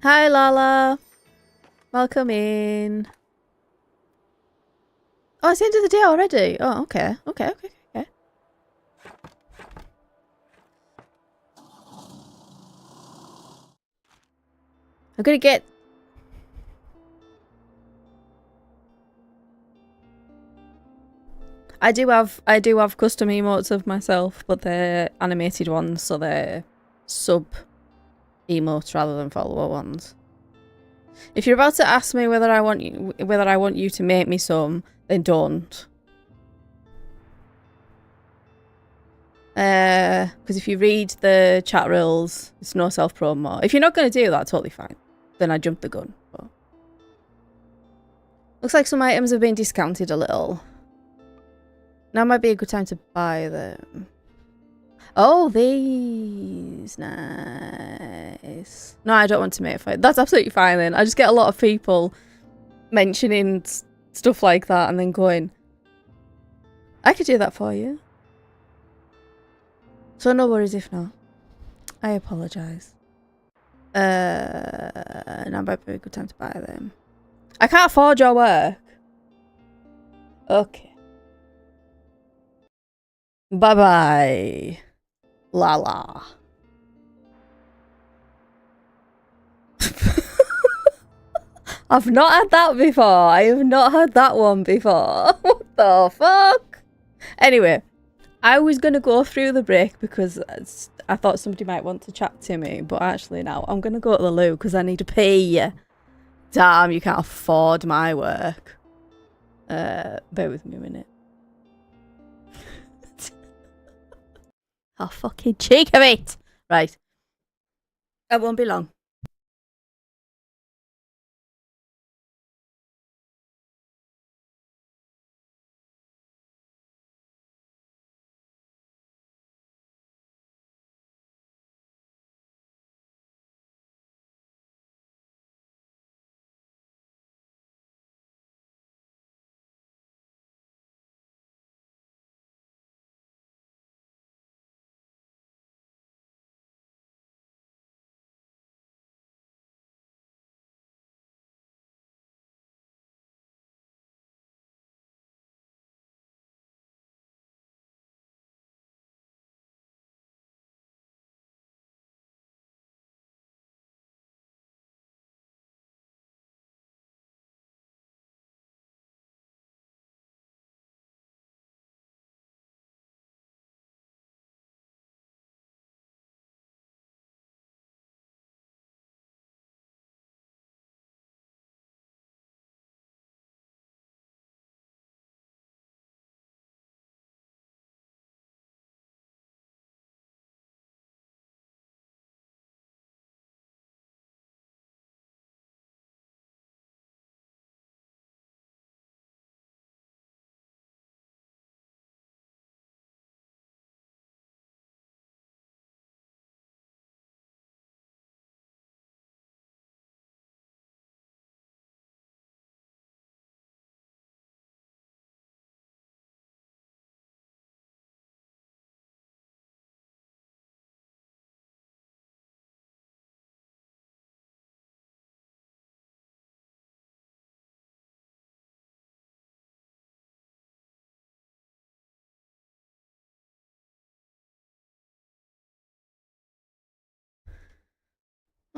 Hi, Lala. Welcome in. Oh, it's the end of the day already. Oh, okay. Okay. I'm gonna get... I do have custom emotes of myself, but they're animated ones, so they're sub emotes rather than follower ones. If you're about to ask me whether I want you to make me some, then don't. Because if you read the chat rules, it's no self-promo. If you're not going to do that, totally fine. Then I jumped the gun. But... looks like some items have been discounted a little. Now might be a good time to buy them. Oh, these. Nice. No, I don't want to make a fight. That's absolutely fine then. I just get a lot of people mentioning stuff like that and then going, I could do that for you. So no worries if not. I apologise. Now might be a good time to buy them. I can't afford your work. Okay. Bye-bye. Lala. I've not had that before. I have not had that one before. What the fuck? Anyway, I was going to go through the break because I thought somebody might want to chat to me, but actually now I'm going to go to the loo because I need to pay. Damn, you can't afford my work. Bear with me a minute. Oh, fucking cheek of it! Right. It won't be long.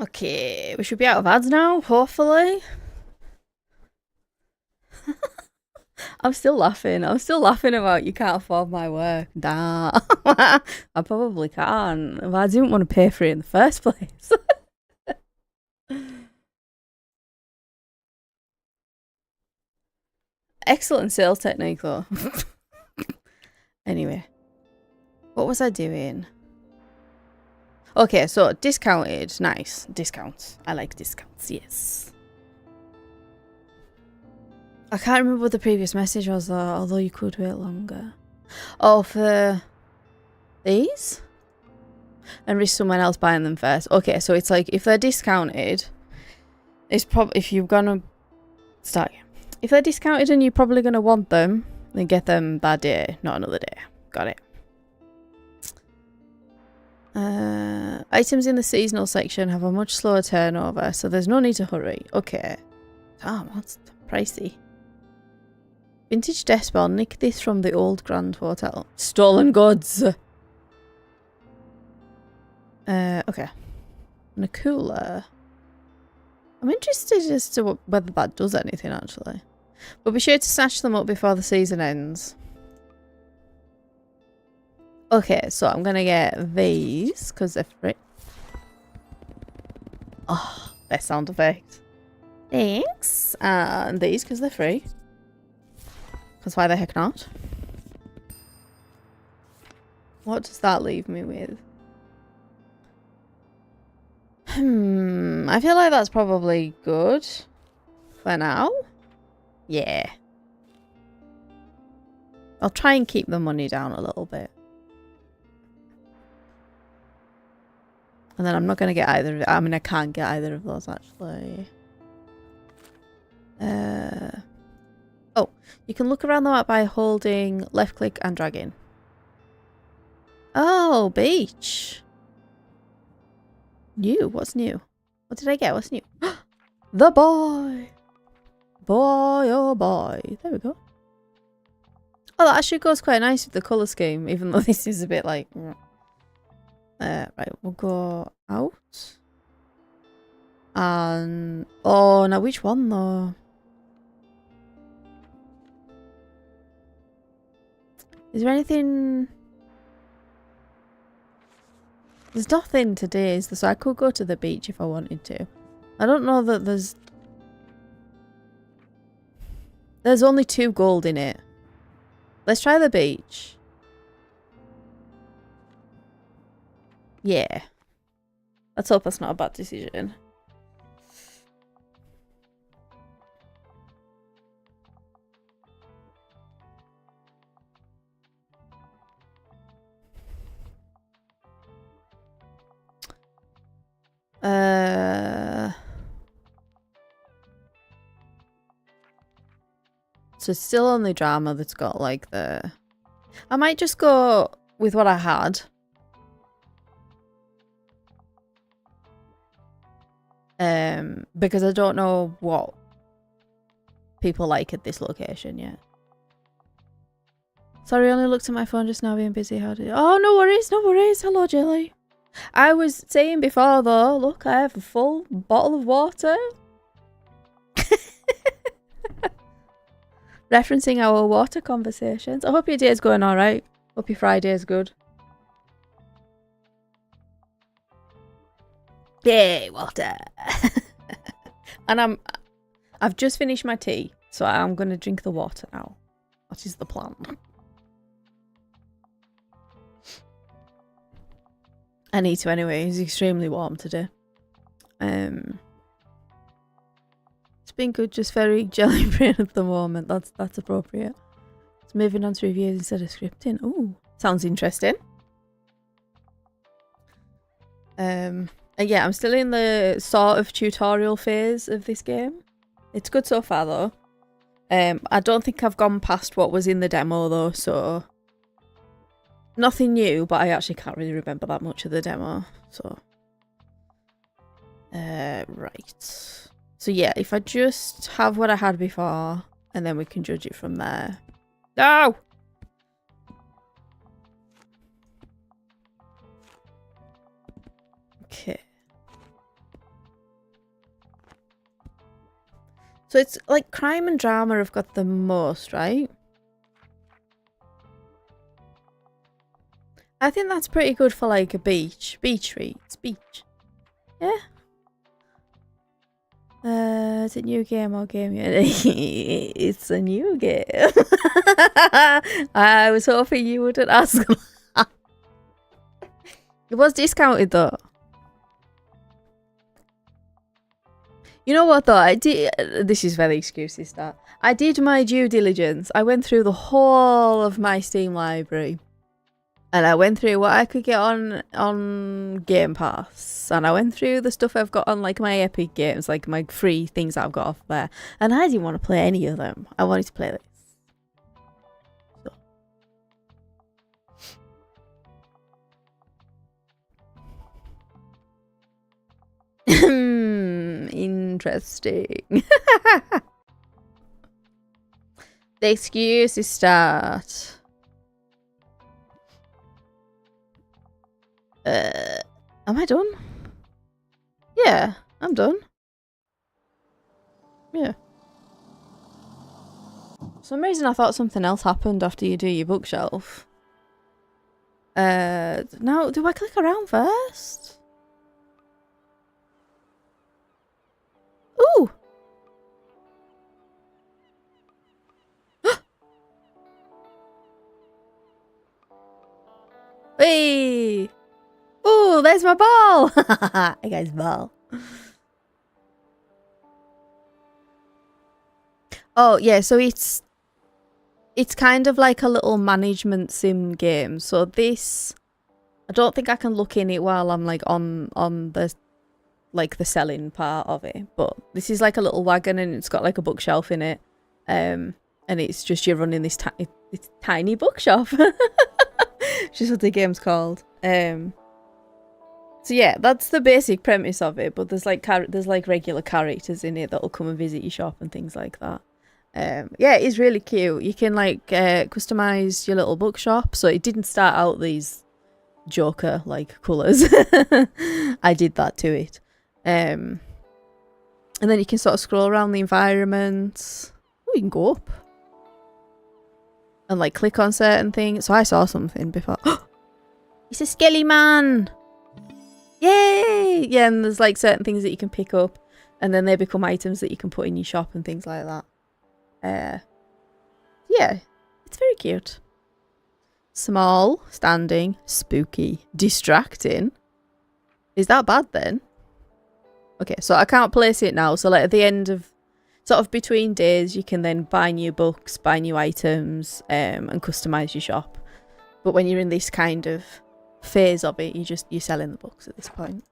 Okay, we should be out of ads now, hopefully. I'm still laughing. I'm still laughing about you can't afford my work. Nah. I probably can, but I didn't want to pay for it in the first place. Excellent sales technique, though. Anyway, what was I doing? Okay, so discounted. Nice. Discounts. I like discounts, yes. I can't remember what the previous message was though, although you could wait longer. Oh, for these? And risk someone else buying them first. Okay, so it's like if they're discounted, it's probably if you're gonna start. If they're discounted and you're probably gonna want them, then get them that day, not another day. Got it. Items in the seasonal section have a much slower turnover, so there's no need to hurry. Okay. Damn, that's pricey. Vintage desk bell. Nick this from the old Grand Hotel. Stolen goods. Okay. And a cooler. I'm interested as to whether that does anything, actually. But be sure to snatch them up before the season ends. Okay, so I'm going to get these, because they're free. Oh, best sound effect. Thanks. And these, because they're free. Because why the heck not? What does that leave me with? I feel like that's probably good for now. Yeah. I'll try and keep the money down a little bit. And then I'm not going to get either of it. I mean, I can't get either of those, actually. Oh, you can look around the map by holding left click and dragging. Oh, beach. New? What's new? What did I get? What's new? The boy! Boy, oh boy. There we go. Oh, that actually goes quite nice with the colour scheme, even though this is a bit like... right, we'll go out. And... oh, now which one though? Is there anything... there's nothing today, is there? So I could go to the beach if I wanted to. I don't know that there's... there's only 2 gold in it. Let's try the beach. Yeah. Let's hope that's not a bad decision. So it's still only drama that's got like the... I might just go with what I had. Because I don't know what people like at this location yet. Sorry, I only looked at my phone just now being busy. How did... oh, no worries, no worries. Hello, Jelly. I was saying before though, look, I have a full bottle of water. Referencing our water conversations. I hope your day's going alright. Hope your Friday's good. Yay, water. And I've just finished my tea, so I'm gonna drink the water now. That is the plan. I need to anyway. It's extremely warm today. It's been good, just very jelly brain at the moment. That's appropriate. It's moving on to reviews instead of scripting. Ooh, sounds interesting. Yeah, I'm still in the sort of tutorial phase of this game. It's good so far though. I don't think I've gone past what was in the demo though, so nothing new, but I actually can't really remember that much of the demo, so right. So yeah, if I just have what I had before, and then we can judge it from there. No! Okay. So it's like crime and drama have got the most, right? I think that's pretty good for like a beach. Beach treats. Beach. Yeah. It's a new game or game? It's a new game. I was hoping you wouldn't ask. It was discounted though. You know what though? I did. This is where the excuses start. I did my due diligence. I went through the whole of my Steam library, and I went through what I could get on Game Pass, and I went through the stuff I've got on like my Epic games, like my free things I've got off there. And I didn't want to play any of them. I wanted to play this. Interesting. The excuses start. Am I done? Yeah, I'm done. Yeah. For some reason I thought something else happened after you do your bookshelf. Now, do I click around first? Ooh! Hey! Ooh, there's my ball! I got his ball. Oh, yeah, so it's kind of like a little management sim game. So this, I don't think I can look in it while I'm like on the the selling part of it, but this is like a little wagon and it's got like a bookshelf in it, and it's just you're running this tiny bookshop, which is what the game's called. So yeah, that's the basic premise of it, but there's like regular characters in it that'll come and visit your shop and things like that. Yeah, it's really cute. You can like customize your little bookshop, so it didn't start out these Joker like colours. I did that to it. And then you can sort of scroll around the environment. Oh, you can go up and like click on certain things. So I saw something before. It's a skelly man! Yay! Yeah, and there's like certain things that you can pick up, and then they become items that you can put in your shop and things like that. Yeah, it's very cute. Small, standing, spooky, distracting. Is that bad then? Okay, so I can't place it now. So like at the end of, sort of between days, you can then buy new books, buy new items, and customize your shop. But when you're in this kind of phase of it, you're selling the books at this point.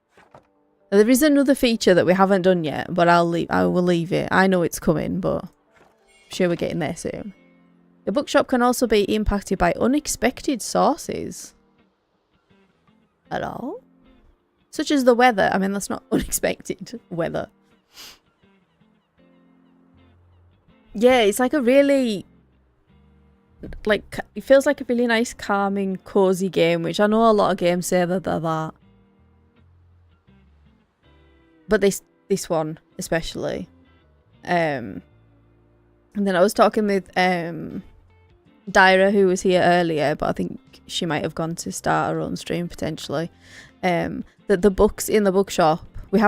Now, there is another feature that we haven't done yet, but I will leave it. I know it's coming, but I'm sure we're getting there soon. The bookshop can also be impacted by unexpected sources. Hello? Such as the weather. I mean, that's not unexpected weather. Yeah, it's like a really... like, it feels like a really nice, calming, cozy game, which I know a lot of games say that they're that. But this one, especially. And then I was talking with Dyra, who was here earlier, but I think she might have gone to start her own stream, potentially. That the books in the bookshop, we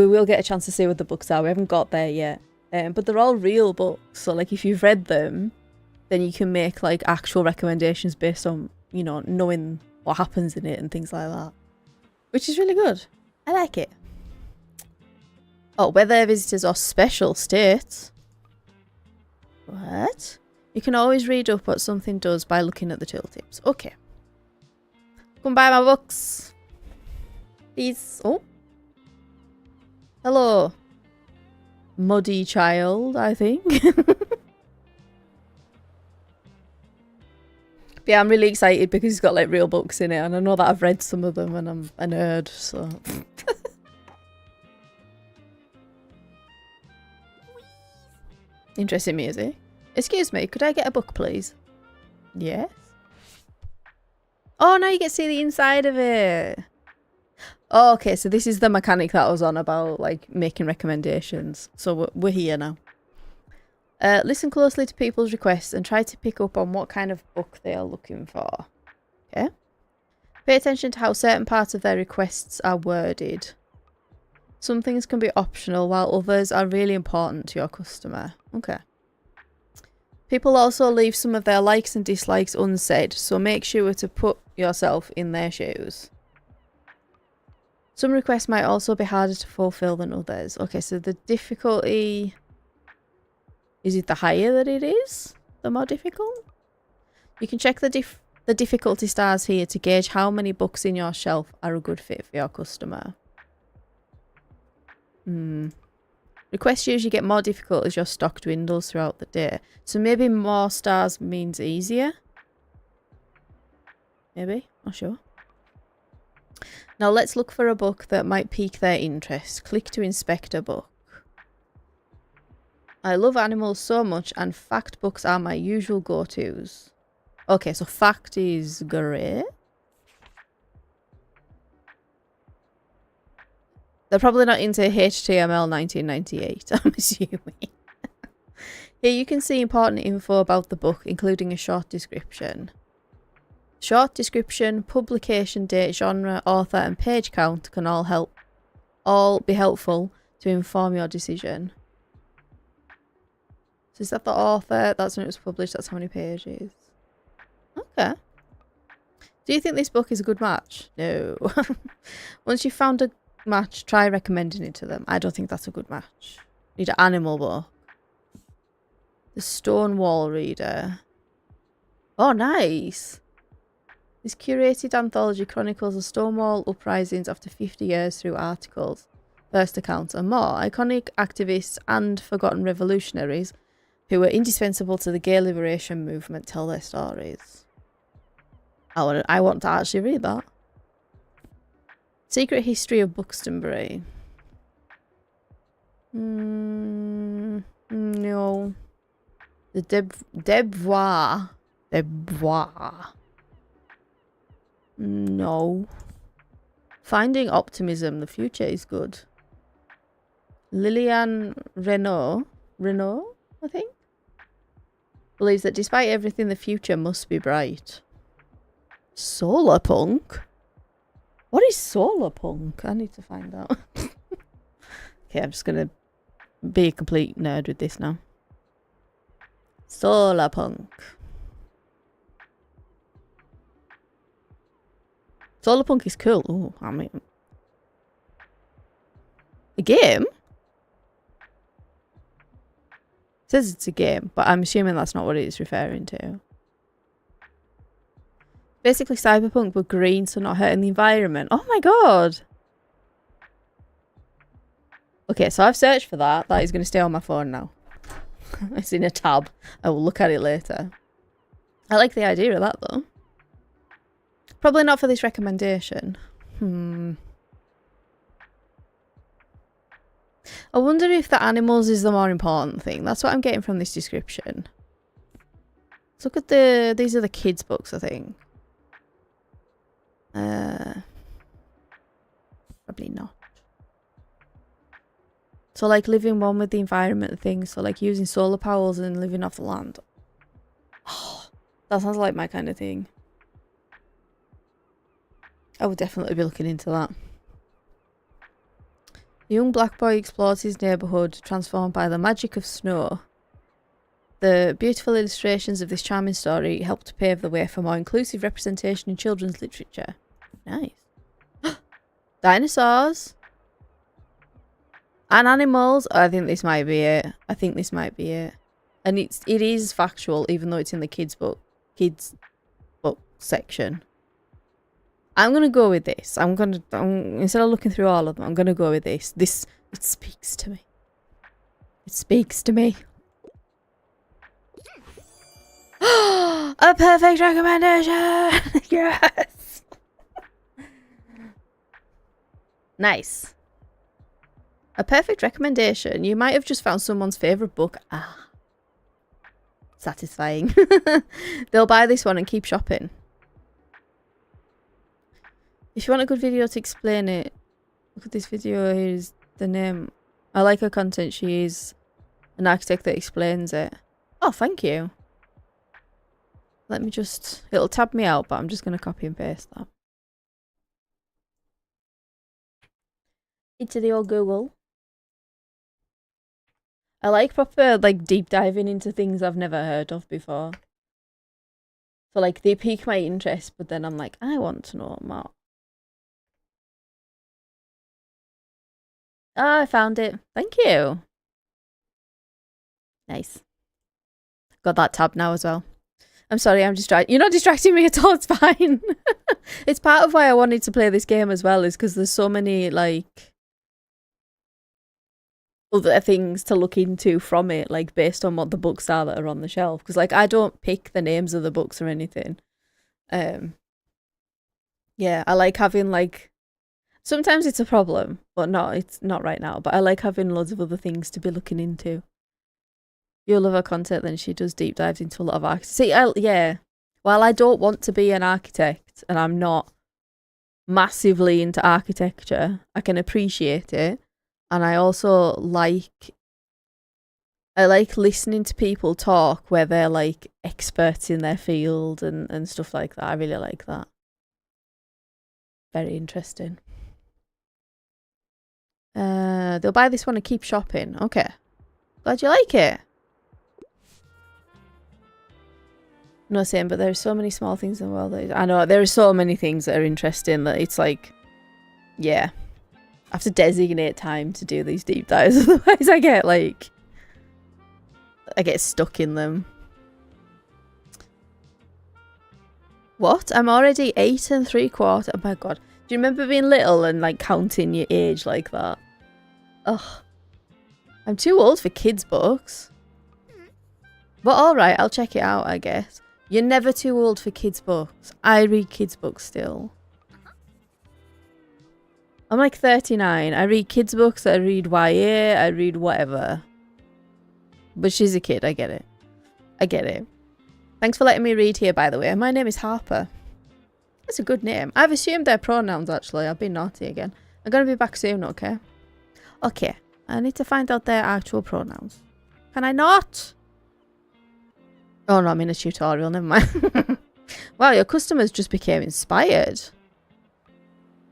will get a chance to see what the books are. We haven't got there yet. But they're all real books. So, like, if you've read them, then you can make, like, actual recommendations based on, you know, knowing what happens in it and things like that. Which is really good. I like it. Oh, whether visitors or special states. What? You can always read up what something does by looking at the tooltips. Okay. Come buy my books. Please. Oh. Hello. Muddy child, I think. But yeah, I'm really excited because it's got like real books in it, and I know that I've read some of them and I'm a nerd, so... Interesting music. Excuse me, could I get a book, please? Yes. Oh, now you get to see the inside of it. Oh, okay, so this is the mechanic that I was on about, like, making recommendations. So we're here now. Listen closely to people's requests and try to pick up on what kind of book they are looking for. Okay? Pay attention to how certain parts of their requests are worded. Some things can be optional while others are really important to your customer. Okay. People also leave some of their likes and dislikes unsaid, so make sure to put yourself in their shoes. Some requests might also be harder to fulfill than others. Okay, so the difficulty... Is it the higher that it is? The more difficult? You can check the difficulty stars here to gauge how many books in your shelf are a good fit for your customer. Requests usually get more difficult as your stock dwindles throughout the day. So maybe more stars means easier? Maybe? Not sure. Now let's look for a book that might pique their interest. Click to inspect a book. I love animals so much and fact books are my usual go-tos. Okay, so fact is great. They're probably not into HTML 1998, I'm assuming. Here you can see important info about the book, including a short description. Short description, publication date, genre, author, and page count can all be helpful to inform your decision. So is that the author? That's when it was published. That's how many pages. Okay. Do you think this book is a good match? No. Once you've found a match, try recommending it to them. I don't think that's a good match. Need an animal book. The Stonewall Reader. Oh, nice. This curated anthology chronicles the Stonewall uprisings after 50 years through articles, first accounts, and more. Iconic activists and forgotten revolutionaries who were indispensable to the gay liberation movement tell their stories. I want to actually read that. Secret History of Buxtonbury. No. The Devoir. No. Finding Optimism. The future is good. Lillian Renault, I think, believes that despite everything, the future must be bright. Solar punk? What is solar punk? I need to find out. Okay, I'm just going to be a complete nerd with this now. Solar punk. Solar punk is cool. Ooh, I mean... A game? It says it's a game, but I'm assuming that's not what it is referring to. Basically cyberpunk, but green, so not hurting the environment. Oh my god! Okay, so I've searched for that. That is going to stay on my phone now. It's in a tab. I will look at it later. I like the idea of that, though. Probably not for this recommendation. I wonder if the animals is the more important thing. That's what I'm getting from this description. Let's look at the... These are the kids' books, I think. Probably not. So like living one with the environment and things. So like using solar powers and living off the land. Oh, that sounds like my kind of thing. I would definitely be looking into that. The young black boy explores his neighbourhood, transformed by the magic of snow. The beautiful illustrations of this charming story help to pave the way for more inclusive representation in children's literature. Nice. Dinosaurs. And animals. I think this might be it. And it is factual, even though it's in the kids book section. I'm gonna go with this. Instead of looking through all of them, I'm gonna go with this. It speaks to me. It speaks to me. A perfect recommendation! Yes! Nice. A perfect recommendation. You might have just found someone's favourite book. Ah. Satisfying. They'll buy this one and keep shopping. If you want a good video to explain it, look at this video. Here's the name. I like her content. She is an architect that explains it. Oh, thank you. Let me just... It'll tab me out, but I'm just going to copy and paste that. into the old Google. I like proper like deep diving into things I've never heard of before. So like they pique my interest, but then I'm like, I want to know more. Ah, I found it. Thank you. Nice. Got that tab now as well. I'm sorry, I'm distracted. You're not distracting me at all, it's fine. It's part of why I wanted to play this game as well, is because there's so many, like, other things to look into from it, like, based on what the books are that are on the shelf. Because, like, I don't pick the names of the books or anything. Yeah, I like having, like, sometimes it's a problem, but no, it's not right now. But I like having loads of other things to be looking into. You'll love her content, then she does deep dives into a lot of architecture. See, yeah. While I don't want to be an architect, and I'm not massively into architecture, I can appreciate it. And I also like listening to people talk where they're like experts in their field and stuff like that. I really like that. Very interesting. They'll buy this one and keep shopping. Okay. Glad you like it. No, same, but there's so many small things in the world. I know, there are so many things that are interesting that it's like, yeah. I have to designate time to do these deep dives, otherwise I get stuck in them. What? I'm already 8 3/4. Oh my god. Do you remember being little and like counting your age like that? Ugh. I'm too old for kids' books. But alright, I'll check it out, I guess. You're never too old for kids' books. I read kids' books still. I'm like 39. I read kids' books, I read YA, I read whatever. But she's a kid, I get it. I get it. Thanks for letting me read here, by the way. My name is Harper. That's a good name. I've assumed they're pronouns, actually. I've been naughty again. I'm going to be back soon, okay? Okay. I need to find out their actual pronouns. Can I not? Oh no, I'm in a tutorial, never mind. Wow, your customers just became inspired.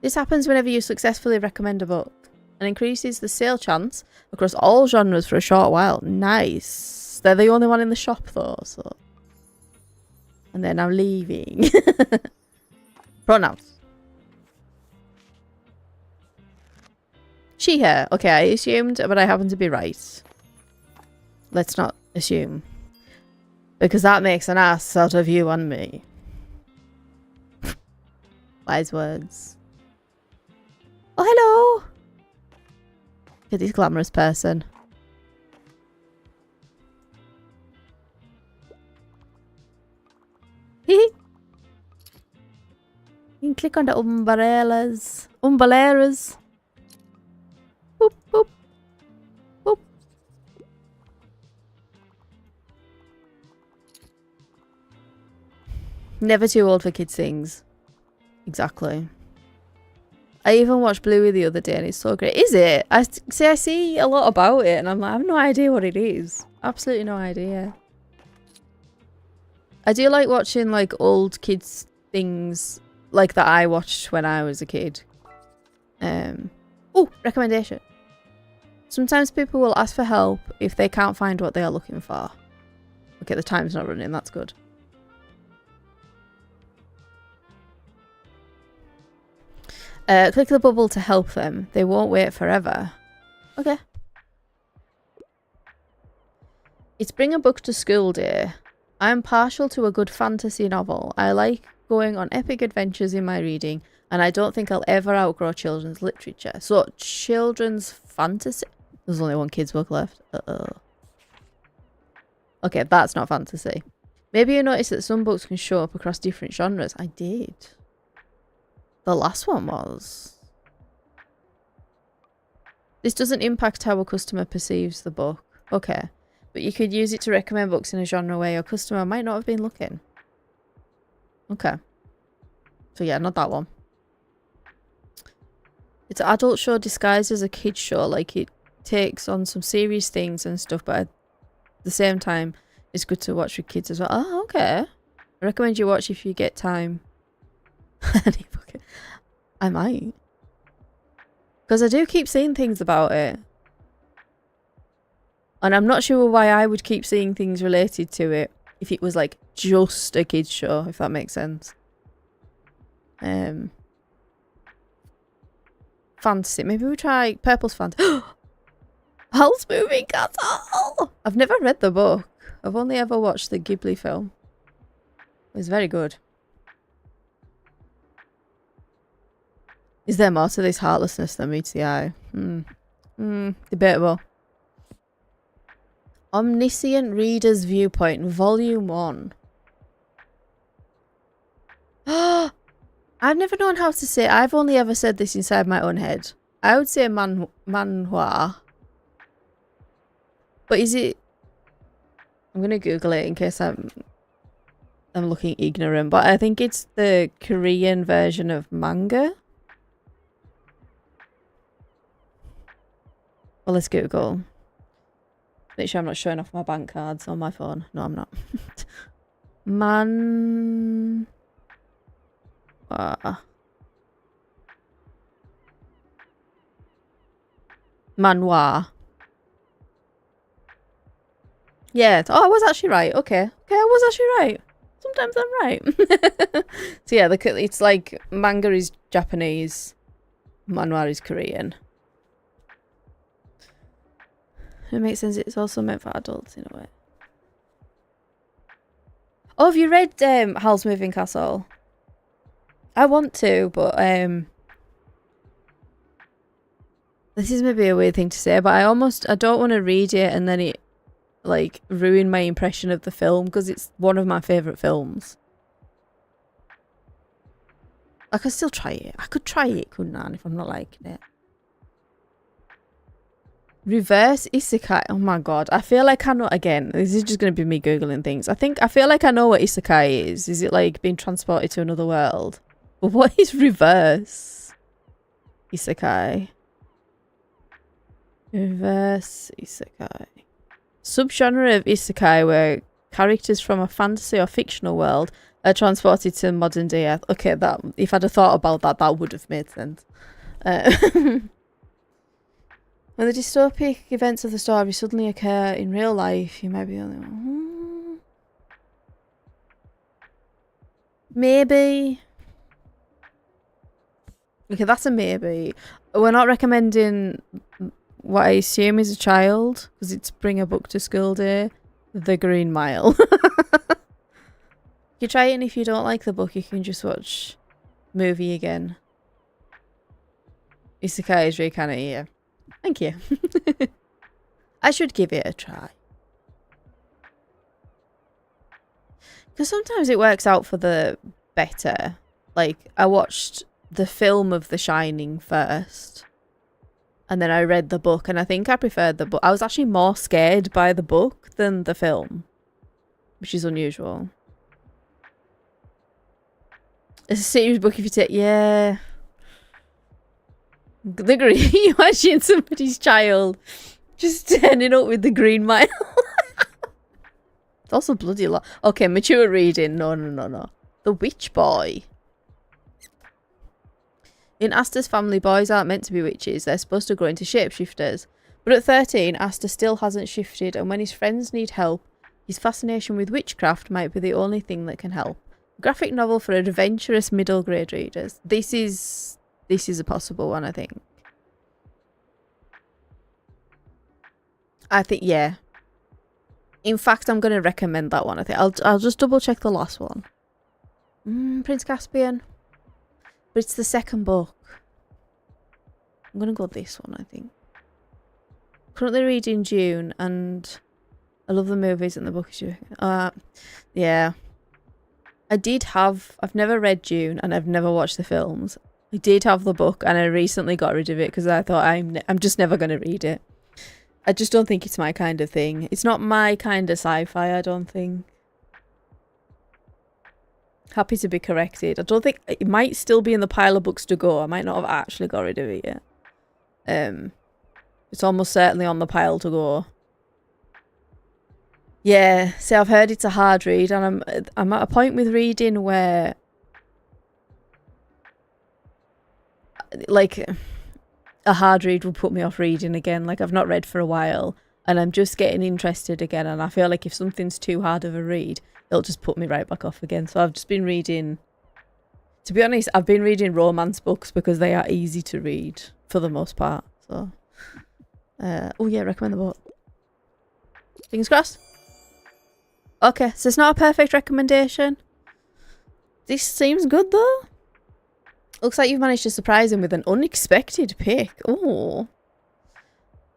This happens whenever you successfully recommend a book and increases the sale chance across all genres for a short while. Nice. They're the only one in the shop though, so. And they're now leaving. Pronouns. She, her. Okay, I assumed, but I happen to be right. Let's not assume. Because that makes an ass out of you and me. Wise words. Oh, hello! Look at this glamorous person. You can click on the umbrellas. Umbrellas. Boop, boop. Boop. Never too old for kids things. Exactly. I even watched Bluey the other day and it's so great. Is it? I see a lot about it and I'm like, I have no idea what it is. Absolutely no idea. I do like watching like old kids things like that I watched when I was a kid. Oh, recommendation. Sometimes people will ask for help if they can't find what they are looking for. Okay, the time's not running, that's good. Click the bubble to help them. They won't wait forever. Okay. It's bring a book to school day. I am partial to a good fantasy novel. I like going on epic adventures in my reading, and I don't think I'll ever outgrow children's literature. So, children's fantasy? There's only one kid's book left. Uh-oh. Okay, that's not fantasy. Maybe you noticed that some books can show up across different genres. I did. The last one was. This doesn't impact how a customer perceives the book. Okay. But you could use it to recommend books in a genre where your customer might not have been looking. Okay. So yeah, not that one. It's an adult show disguised as a kid's show. Like, it takes on some serious things and stuff, but at the same time, it's good to watch with kids as well. Oh, okay. I recommend you watch if you get time. I might. Because I do keep seeing things about it. And I'm not sure why I would keep seeing things related to it if it was like just a kids show, if that makes sense. Fantasy. Maybe we try Purple's Fantasy. Howl's Moving Castle! I've never read the book. I've only ever watched the Ghibli film. It was very good. Is there more to this heartlessness than meets the eye? Debatable. Omniscient Reader's Viewpoint, Volume 1. I've never known how to say it. I've only ever said this inside my own head. I would say manhwa. But is it... I'm going to Google it in case I'm looking ignorant. But I think it's the Korean version of manga. Well, let's Google. Make sure I'm not showing off my bank cards on my phone. No, I'm not. Manhwa. Yeah. Oh, I was actually right. Okay. Okay, I was actually right. Sometimes I'm right. So yeah, it's like manga is Japanese, manhwa is Korean. It makes sense. It's also meant for adults in a way. Oh, have you read Howl's Moving Castle? I want to, but this is maybe a weird thing to say, but I don't want to read it and then it like ruin my impression of the film because it's one of my favourite films. I could still try it. I could try it, couldn't I, if I'm not liking it. Reverse isekai. Oh my god. I feel like I know, again, this is just going to be me Googling things. I feel like I know what isekai is. Is it like being transported to another world? But what is reverse isekai? Reverse isekai. Subgenre of isekai where characters from a fantasy or fictional world are transported to modern day Earth. Okay, that if I'd have thought about that, that would have made sense. When the dystopic events of the story suddenly occur in real life, you might be the only one. Maybe. Okay, that's a maybe. We're not recommending what I assume is a child, because it's Bring a Book to School Day. The Green Mile. You try it, and if you don't like the book, you can just watch movie again. Isekai is really kind of, yeah. Thank you. I should give it a try. Because sometimes it works out for the better. Like, I watched the film of The Shining first. And then I read the book, and I think I preferred the book. I was actually more scared by the book than the film. Which is unusual. It's a serious book if you take... Yeah... The green, you imagine somebody's child just turning up with the Green Mile. It's also bloody lot. Okay, mature reading. No. The Witch Boy. In Asta's family, boys aren't meant to be witches. They're supposed to grow into shapeshifters. But at 13, Asta still hasn't shifted, and when his friends need help, his fascination with witchcraft might be the only thing that can help. A graphic novel for adventurous middle grade readers. This is a possible one, I think. Yeah. In fact, I'm going to recommend that one, I think. I'll just double check the last one. Prince Caspian. But it's the second book. I'm going to go with this one, I think. Currently reading June, and I love the movies and the book is yeah. I've never read June, and I've never watched the films. I did have the book, and I recently got rid of it because I thought I'm just never going to read it. I just don't think it's my kind of thing. It's not my kind of sci-fi, I don't think. Happy to be corrected. I don't think... It might still be in the pile of books to go. I might not have actually got rid of it yet. It's almost certainly on the pile to go. Yeah, see, I've heard it's a hard read, and I'm at a point with reading where... Like, a hard read will put me off reading again. Like, I've not read for a while and I'm just getting interested again, and I feel like if something's too hard of a read, it'll just put me right back off again. So I've just been reading, to be honest, I've been reading romance books because they are easy to read for the most part. So oh yeah, recommend the book. Fingers crossed. Okay, so it's not a perfect recommendation. This seems good though. Looks like you've managed to surprise him with an unexpected pick. Oh,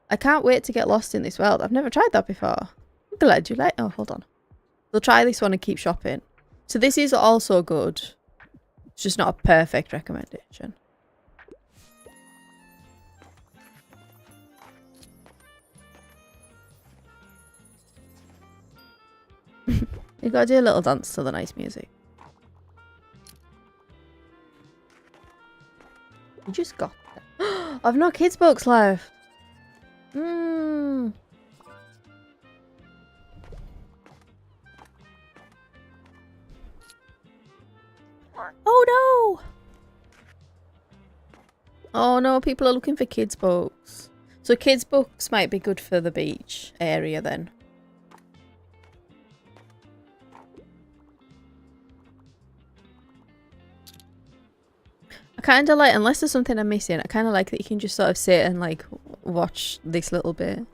I can't wait to get lost in this world. I've never tried that before. I'm glad you like. Oh, hold on. We'll try this one and keep shopping. So this is also good. It's just not a perfect recommendation. You gotta do a little dance to the nice music. You just got that. I've no kids' books left. Oh no! Oh no, people are looking for kids' books. So kids' books might be good for the beach area then. I kind of like, unless there's something I'm missing, I kind of like that you can just sort of sit and like watch this little bit.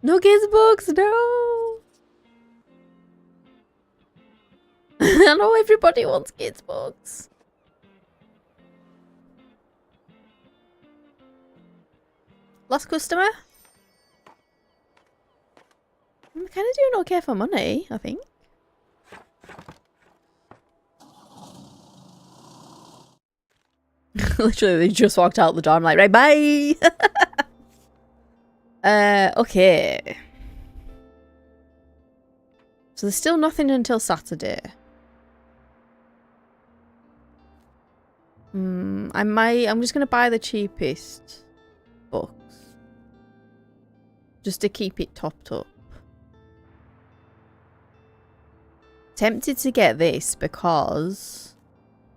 No kids' books, no! I know everybody wants kids' books. Last customer? I'm kind of doing okay for money, I think. Literally, they just walked out the door. I'm like, right, bye! Okay. So there's still nothing until Saturday. I'm just gonna buy the cheapest books. Just to keep it topped up. Tempted to get this because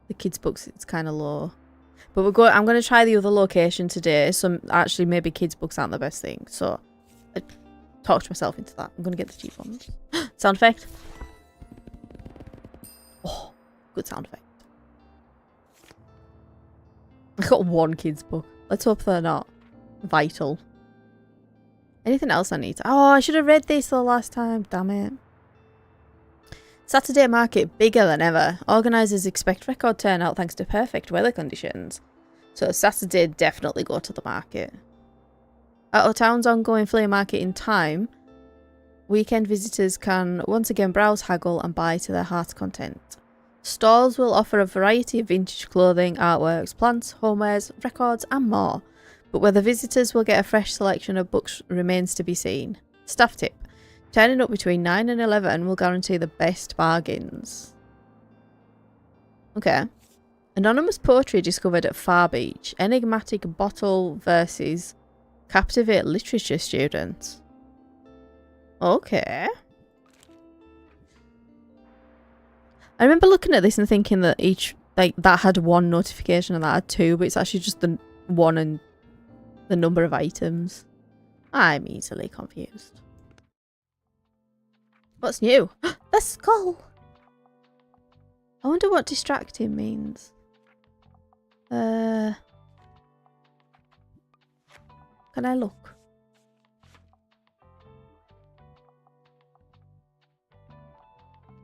the kids' books, it's kind of low. But I'm going to try the other location today. So actually maybe kids' books aren't the best thing. So I talked myself into that. I'm going to get the cheap ones. Sound effect. Oh, good sound effect. I got one kids' book. Let's hope they're not vital. Anything else I need? Oh, I should have read this the last time. Damn it. Saturday market bigger than ever. Organisers expect record turnout thanks to perfect weather conditions. So Saturday, definitely go to the market. At our town's ongoing flea market in time, weekend visitors can once again browse, haggle and buy to their heart's content. Stalls will offer a variety of vintage clothing, artworks, plants, homewares, records and more. But whether visitors will get a fresh selection of books remains to be seen. Staff tip. Turning up between 9 and 11 will guarantee the best bargains. Okay. Anonymous poetry discovered at Far Beach. Enigmatic bottle verses captivate literature students. Okay. I remember looking at this and thinking that each, like, that had one notification and that had two, but it's actually just the one and the number of items. I'm easily confused. What's new? The skull! I wonder what distracting means. Can I look?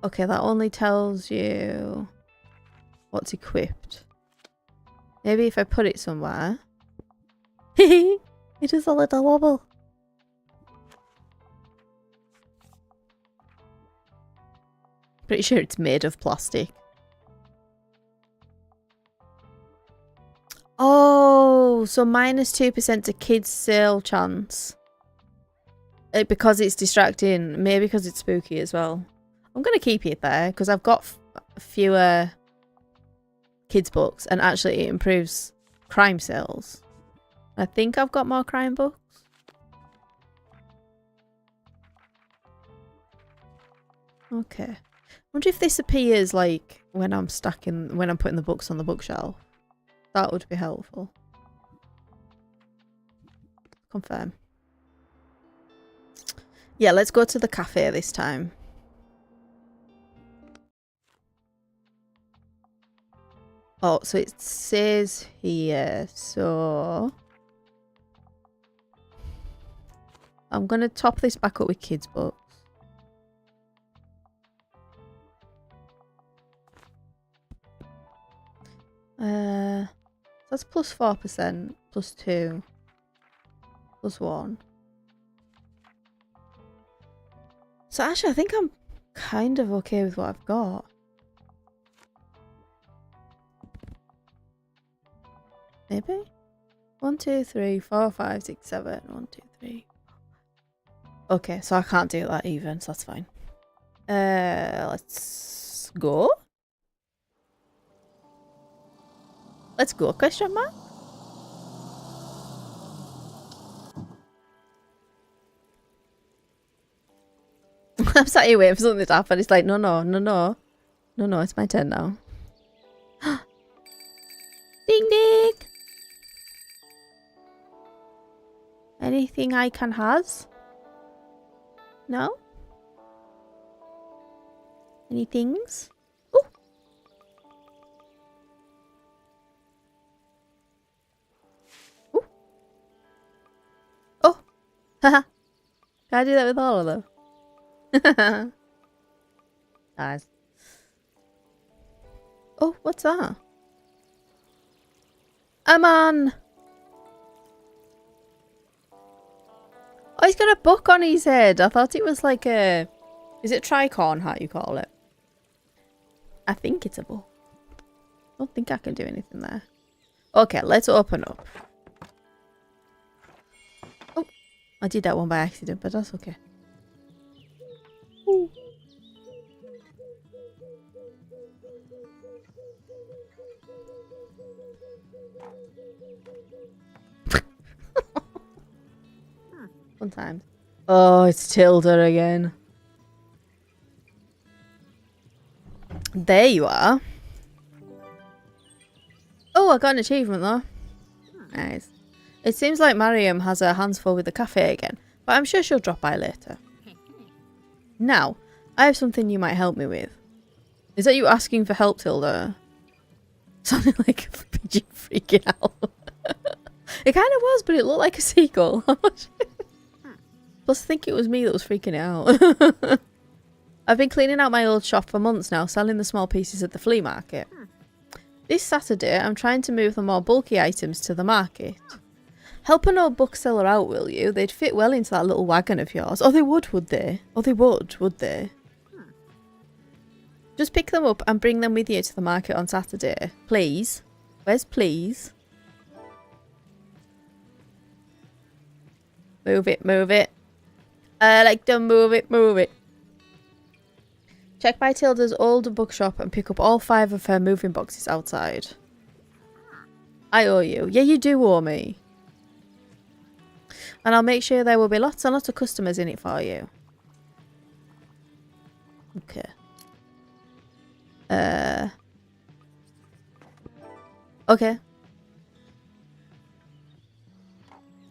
Okay, that only tells you what's equipped. Maybe if I put it somewhere. It is a little wobble. Pretty sure it's made of plastic. Oh, so minus 2% to kids sale chance. Because it's distracting. Maybe because it's spooky as well. I'm going to keep it there because I've got fewer kids books and actually it improves crime sales. I think I've got more crime books. Okay. Wonder if this appears like when I'm putting the books on the bookshelf. That would be helpful. Confirm. Yeah, let's go to the cafe this time. Oh, so it says here, so I'm gonna top this back up with kids' books. That's plus 4%, plus 2, plus 1. So actually, I think I'm kind of okay with what I've got. Maybe? 1, 2, 3, 4, 5, 6, 7. 1, 2, 3. Okay, so I can't do that even, so that's fine. Let's go. Let's go, question mark? I'm sat here waiting for something to happen. It's like, no, no, no, no. No, no, it's my turn now. Ding, ding! Anything I can has? No? Any things? Oh! Ooh. Oh! Haha! Can I do that with all of them? Nice. Oh, what's that? A man! Oh, he's got a book on his head. I thought it was like a... Is it tricorn hat you call it? I think it's a book. I don't think I can do anything there. Okay, let's open up. Oh, I did that one by accident, but that's okay. Ooh. Fun times. Oh, it's Tilda again. There you are. Oh, I got an achievement though. Nice. It seems like Mariam has her hands full with the cafe again, but I'm sure she'll drop by later. Now, I have something you might help me with. Is that you asking for help, Tilda? Sounded like a pigeon freaking out. It kind of was, but it looked like a seagull. Plus, I think it was me that was freaking out. I've been cleaning out my old shop for months now, selling the small pieces at the flea market. This Saturday, I'm trying to move the more bulky items to the market. Help an old bookseller out, will you? They'd fit well into that little wagon of yours. Oh, they would they? Oh, they would they? Just pick them up and bring them with you to the market on Saturday. Please. Where's please? Move it, move it. I like to move it, move it. Check by Tilda's old bookshop and pick up all 5 of her moving boxes outside. I owe you. Yeah, you do owe me. And I'll make sure there will be lots and lots of customers in it for you. Okay. Okay.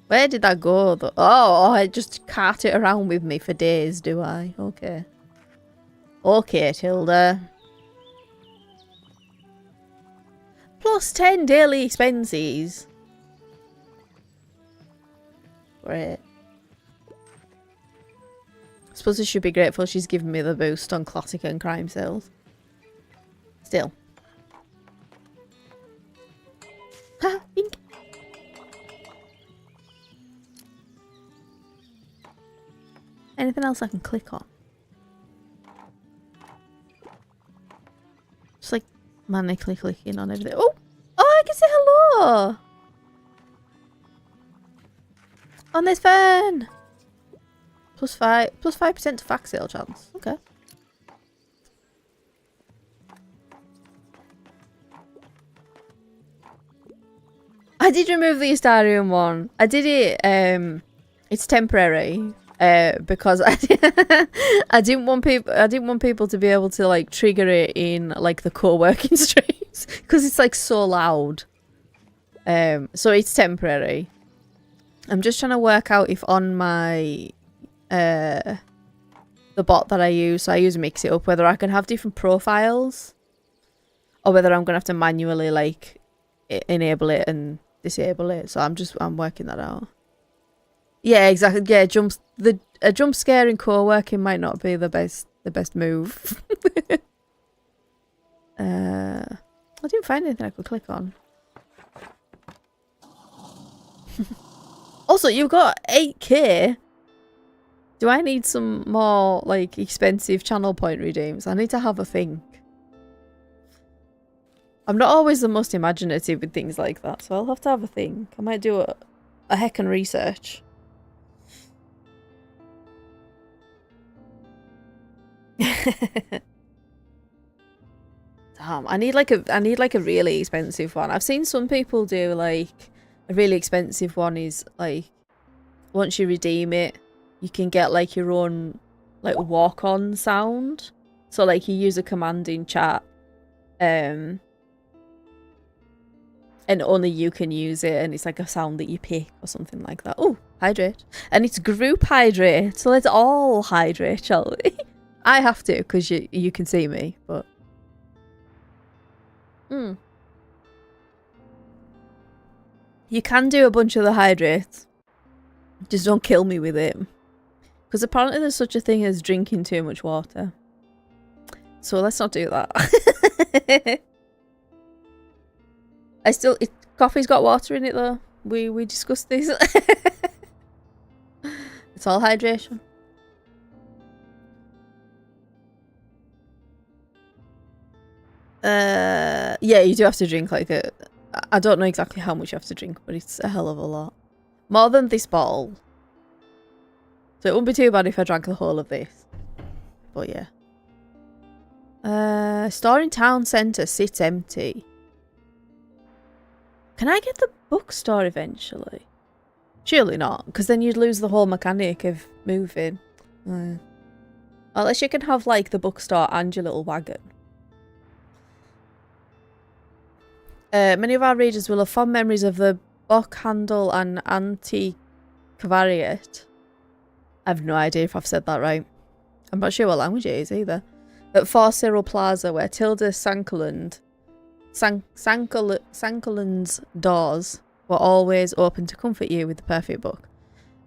Where did that go though? Oh, I just cart it around with me for days, do I? Okay. Okay, Tilda. Plus 10 daily expenses. Great. I suppose I should be grateful she's given me the boost on classic and crime sales. Still. Ha! Bink. Anything else I can click on? Just like manically clicking on everything. Oh! Oh, I can say hello! On this phone! Plus 5% to fax sale chance. Okay. I did remove the Astarian one. I did it, it's temporary. Because I didn't want people to be able to like trigger it in like the co-working streams because it's like so loud. So it's temporary. I'm just trying to work out if on my the bot that I use, so I use Mix It Up, whether I can have different profiles or whether I'm gonna have to manually like enable it and disable it. So I'm working that out. Yeah, exactly. Yeah, a jump scare in co-working might not be the best move. I didn't find anything I could click on. Also, you've got 8k. Do I need some more like expensive channel point redeems? I need to have a think. I'm not always the most imaginative with things like that, so I'll have to have a think. I might do a heckin' research. Damn, I need like a really expensive one. I've seen some people do like a really expensive one is like once you redeem it, you can get like your own like walk-on sound. So like you use a command in chat, and only you can use it, and it's like a sound that you pick or something like that. Oh, hydrate. And it's group hydrate, so let's all hydrate, shall we? I have to, because you can see me, but... You can do a bunch of the hydrates. Just don't kill me with it. Because apparently there's such a thing as drinking too much water. So let's not do that. Coffee's got water in it though. We discussed this. It's all hydration. Yeah, you do have to drink like I don't know exactly how much you have to drink, but it's a hell of a lot. More than this bottle. So it wouldn't be too bad if I drank the whole of this. But yeah. Store in town centre sits empty. Can I get the bookstore eventually? Surely not, because then you'd lose the whole mechanic of moving. Unless you can have like the bookstore and your little wagon. Many of our readers will have fond memories of the Bockhandel and Antiquariat. I have no idea if I've said that right. I'm not sure what language it is either. At 4 Cyril Plaza, where Tilda Sankeland's doors were always open to comfort you with the perfect book.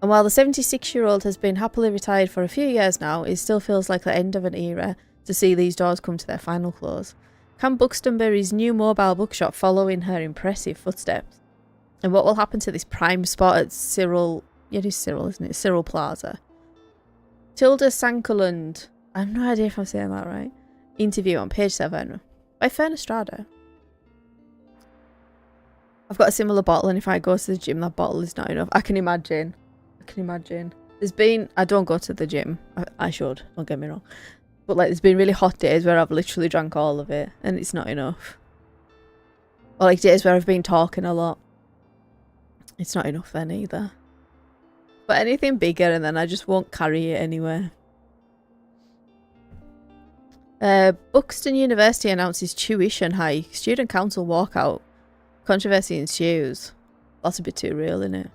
And while the 76-year-old has been happily retired for a few years now, it still feels like the end of an era to see these doors come to their final close. Can Buxtonbury's new mobile bookshop follow in her impressive footsteps? And what will happen to this prime spot at Cyril... Yeah, it is Cyril, isn't it? Cyril Plaza. Tilda Sankeland. I have no idea if I'm saying that right. Interview on page 7 by Fern Estrada. I've got a similar bottle, and if I go to the gym, that bottle is not enough. I can imagine. There's been... I don't go to the gym. I should. Don't get me wrong. But like, there's been really hot days where I've literally drank all of it, and it's not enough. Or like days where I've been talking a lot. It's not enough then either. But anything bigger, and then I just won't carry it anywhere. Buxton University announces tuition hike. Student council walkout. Controversy ensues. That's a bit too real, isn't it?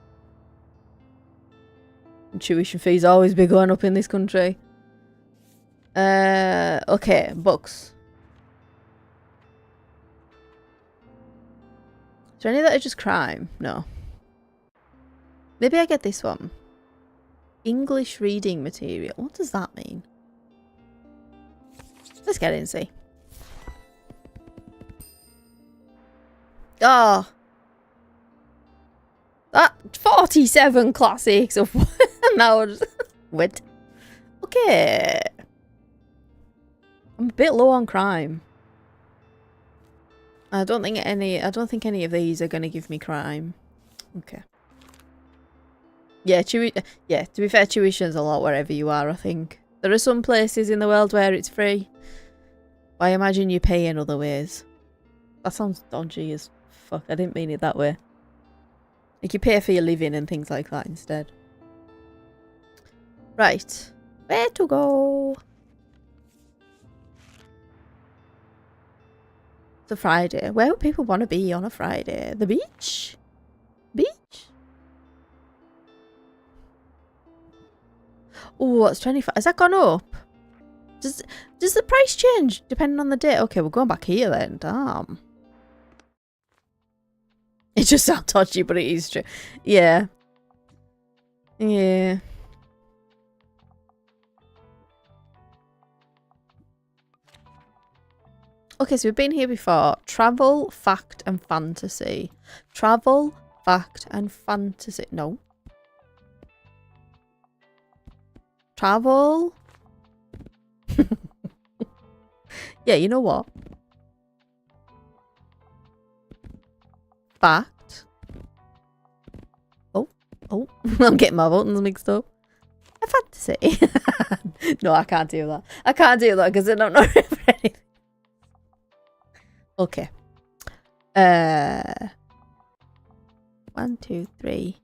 And tuition fees always be going up in this country. Okay, books. Is there any that are just crime? No. Maybe I get this one. English reading material. What does that mean? Let's get it and see. Oh. That 47 classics of now what? Okay. I'm a bit low on crime. I don't think any of these are gonna give me crime. Okay. Yeah, to be fair, tuition's a lot wherever you are, I think. There are some places in the world where it's free. I imagine you pay in other ways. That sounds dodgy as fuck. I didn't mean it that way. Like you pay for your living and things like that instead. Right. Where to go? It's a Friday. Where would people want to be on a Friday? The beach? Beach? Oh, it's 25. Has that gone up? Does the price change depending on the day? Okay, we're going back here then. Damn. It just sounds dodgy, but it is true. Yeah. Yeah. Okay, so we've been here before. Travel, fact, and fantasy. Travel, fact, and fantasy. No. Travel. Yeah, you know what? Fact. Oh. I'm getting my buttons mixed up. A fantasy. No, I can't do that. I can't do that because I don't know anything. Okay. 1, 2, 3.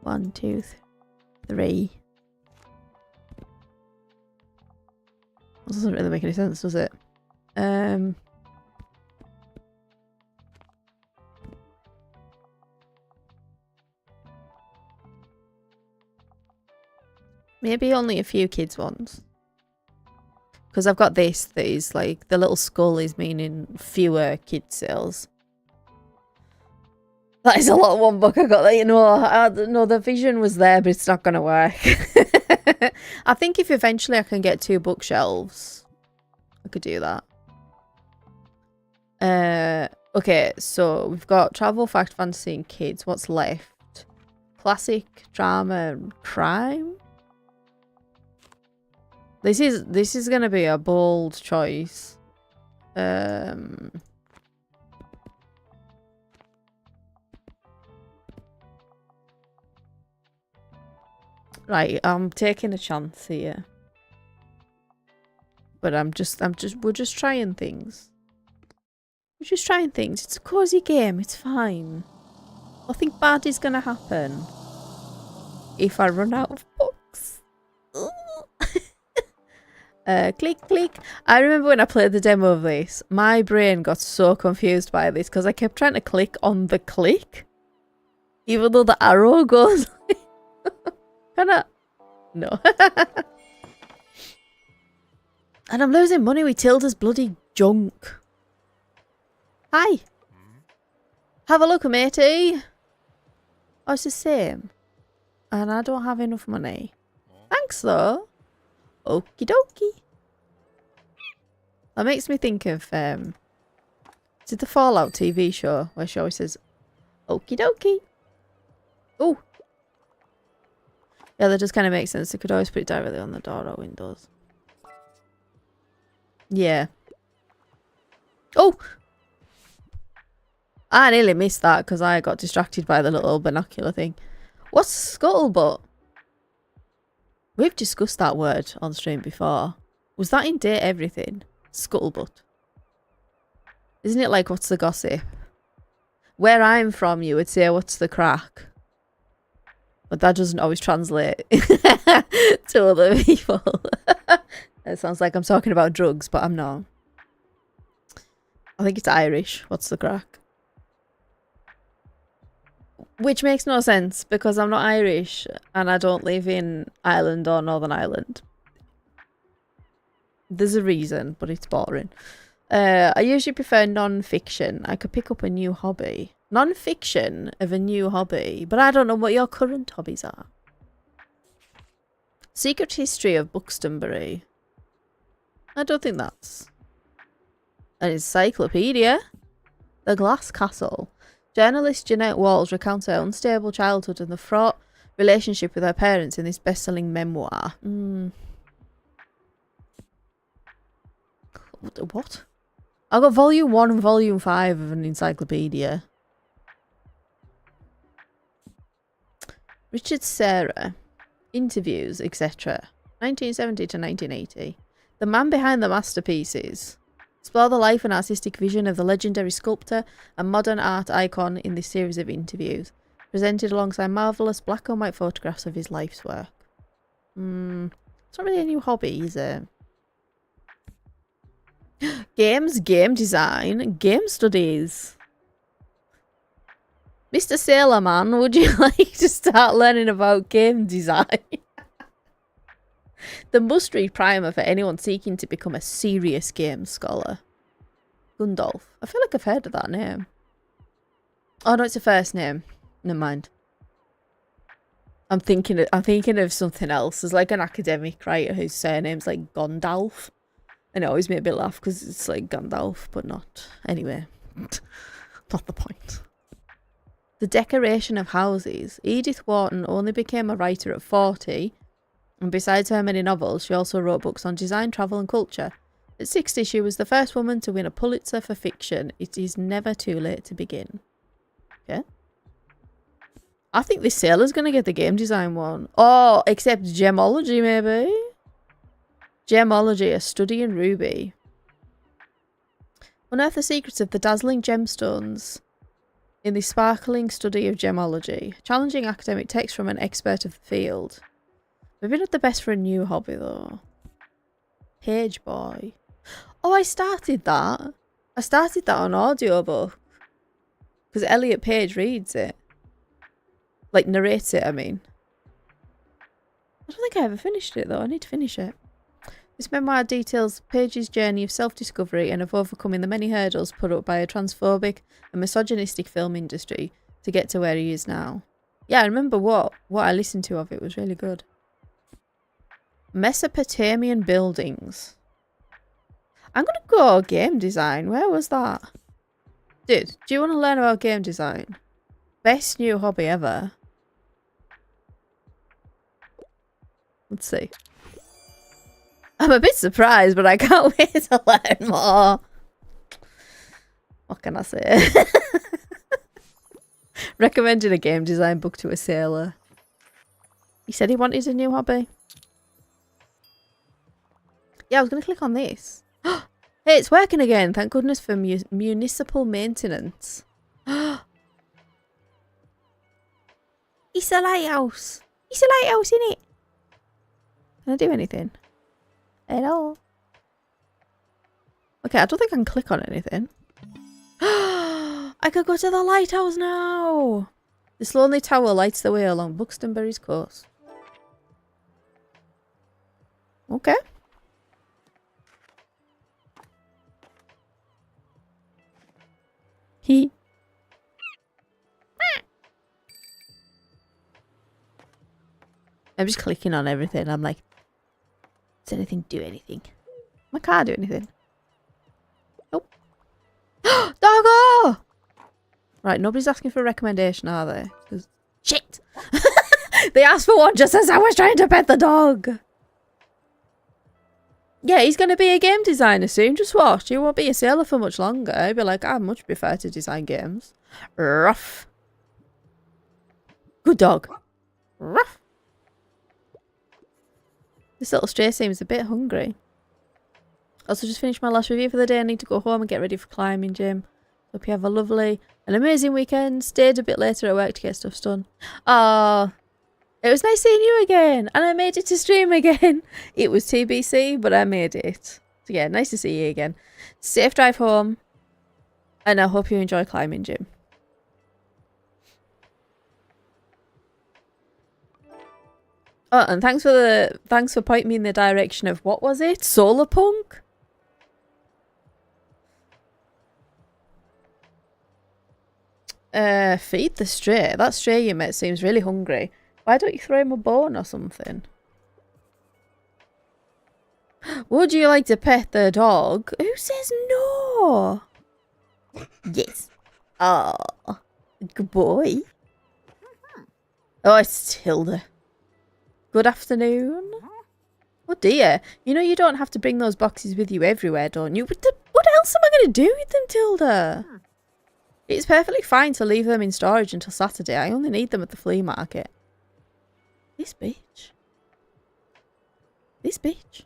1, 2, 3. That doesn't really make any sense, does it? Maybe only a few kids ones. Because I've got this that is like the little skull is meaning fewer kid sales. That is a lot of one book I got that, you know. No, the vision was there, but it's not going to work. I think if eventually I can get 2 bookshelves, I could do that. Okay, so we've got travel, fact, fantasy, and kids. What's left? Classic, drama, and crime? This is going to be a bold choice. Right, I'm taking a chance here. But we're just trying things. We're just trying things. It's a cozy game. It's fine. Nothing bad is going to happen. If I run out of books. Click, click. I remember when I played the demo of this, my brain got so confused by this because I kept trying to click on the click. Even though the arrow goes... Kinda... No. And I'm losing money with Tilda's bloody junk. Hi. Have a look, matey. Oh, it's the same. And I don't have enough money. Thanks, though. Okie dokie. That makes me think of, is it the Fallout TV show where she always says, okie dokie. Oh. Yeah, that just kind of makes sense. They could always put it directly on the door or windows. Yeah. Oh! I nearly missed that because I got distracted by the little binocular thing. What's scuttlebutt? We've discussed that word on stream before. Was that in Date Everything? Scuttlebutt. Isn't it like, what's the gossip? Where I'm from, you would say, what's the crack? But that doesn't always translate to other people. It sounds like I'm talking about drugs, but I'm not. I think it's Irish. What's the crack? Which makes no sense because I'm not Irish and I don't live in Ireland or Northern Ireland. There's a reason, but it's boring. I usually prefer non-fiction. I could pick up a new hobby. Non-fiction of a new hobby, but I don't know what your current hobbies are. Secret History of Buxtonbury. I don't think that's an encyclopedia. The Glass Castle. Journalist Jeanette Walls recounts her unstable childhood and the fraught relationship with her parents in this best-selling memoir. What? I got volume 1 and volume 5 of an encyclopedia. Richard Serra. Interviews, etc. 1970 to 1980. The man behind the masterpieces. Explore the life and artistic vision of the legendary sculptor and modern art icon in this series of interviews, presented alongside marvellous black and white photographs of his life's work. It's not really a new hobby, is it? Games, game design, game studies. Mr. Sailorman, would you like to start learning about game design? The must-read primer for anyone seeking to become a serious game scholar. Gundolf. I feel like I've heard of that name. Oh no, it's a first name. Never mind. I'm thinking of something else. There's like an academic writer whose surname's like Gondalf. And it always made me laugh because it's like Gandalf, but not. Anyway. Not the point. The decoration of houses. Edith Wharton only became a writer at 40. And besides her many novels, she also wrote books on design, travel and culture. At 60, she was the first woman to win a Pulitzer for fiction. It is never too late to begin. Okay. I think this sailor's going to get the game design one. Oh, except gemology, maybe? Gemology, a study in ruby. Unearth the secrets of the dazzling gemstones in the sparkling study of gemology. Challenging academic text from an expert of the field. Maybe not the best for a new hobby, though. Page Boy. Oh, I started that. I started that on audiobook. Because Elliot Page reads it. Like, narrates it, I mean. I don't think I ever finished it, though. I need to finish it. This memoir details Page's journey of self-discovery and of overcoming the many hurdles put up by a transphobic and misogynistic film industry to get to where he is now. Yeah, I remember what I listened to of it was really good. Mesopotamian buildings. I'm going to go game design. Where was that? Dude, do you want to learn about game design? Best new hobby ever. Let's see. I'm a bit surprised, but I can't wait to learn more. What can I say? Recommended a game design book to a sailor. He said he wanted a new hobby. Yeah, I was going to click on this. Hey, it's working again. Thank goodness for municipal maintenance. It's a lighthouse. It's a lighthouse, innit? Can I do anything? Hello? Okay, I don't think I can click on anything. I could go to the lighthouse now. This lonely tower lights the way along Buxtonbury's coast. Okay. He. I'm just clicking on everything. I'm like, does anything do anything? My car do anything? Nope. Doggo! Right, nobody's asking for a recommendation, are they? 'Cause shit! They asked for one just as I was trying to pet the dog. Yeah, he's going to be a game designer soon. Just watch. He won't be a sailor for much longer. He'll be like, I much prefer to design games. Ruff. Good dog. Ruff. This little stray seems a bit hungry. Also just finished my last review for the day. I need to go home and get ready for climbing gym. Hope you have a lovely and amazing weekend. Stayed a bit later at work to get stuff done. Oh, it was nice seeing you again. And I made it to stream again. It was TBC, but I made it. So yeah, nice to see you again. Safe drive home. And I hope you enjoy climbing gym. Oh, and thanks for pointing me in the direction of, what was it? Solar Punk? Feed the stray. That stray you met seems really hungry. Why don't you throw him a bone or something? Would you like to pet the dog? Who says no? Yes. Oh, good boy. Oh, it's Tilda. Good afternoon. Oh dear. You know you don't have to bring those boxes with you everywhere, don't you? What else am I going to do with them, Tilda? It's perfectly fine to leave them in storage until Saturday. I only need them at the flea market. This bitch. This bitch.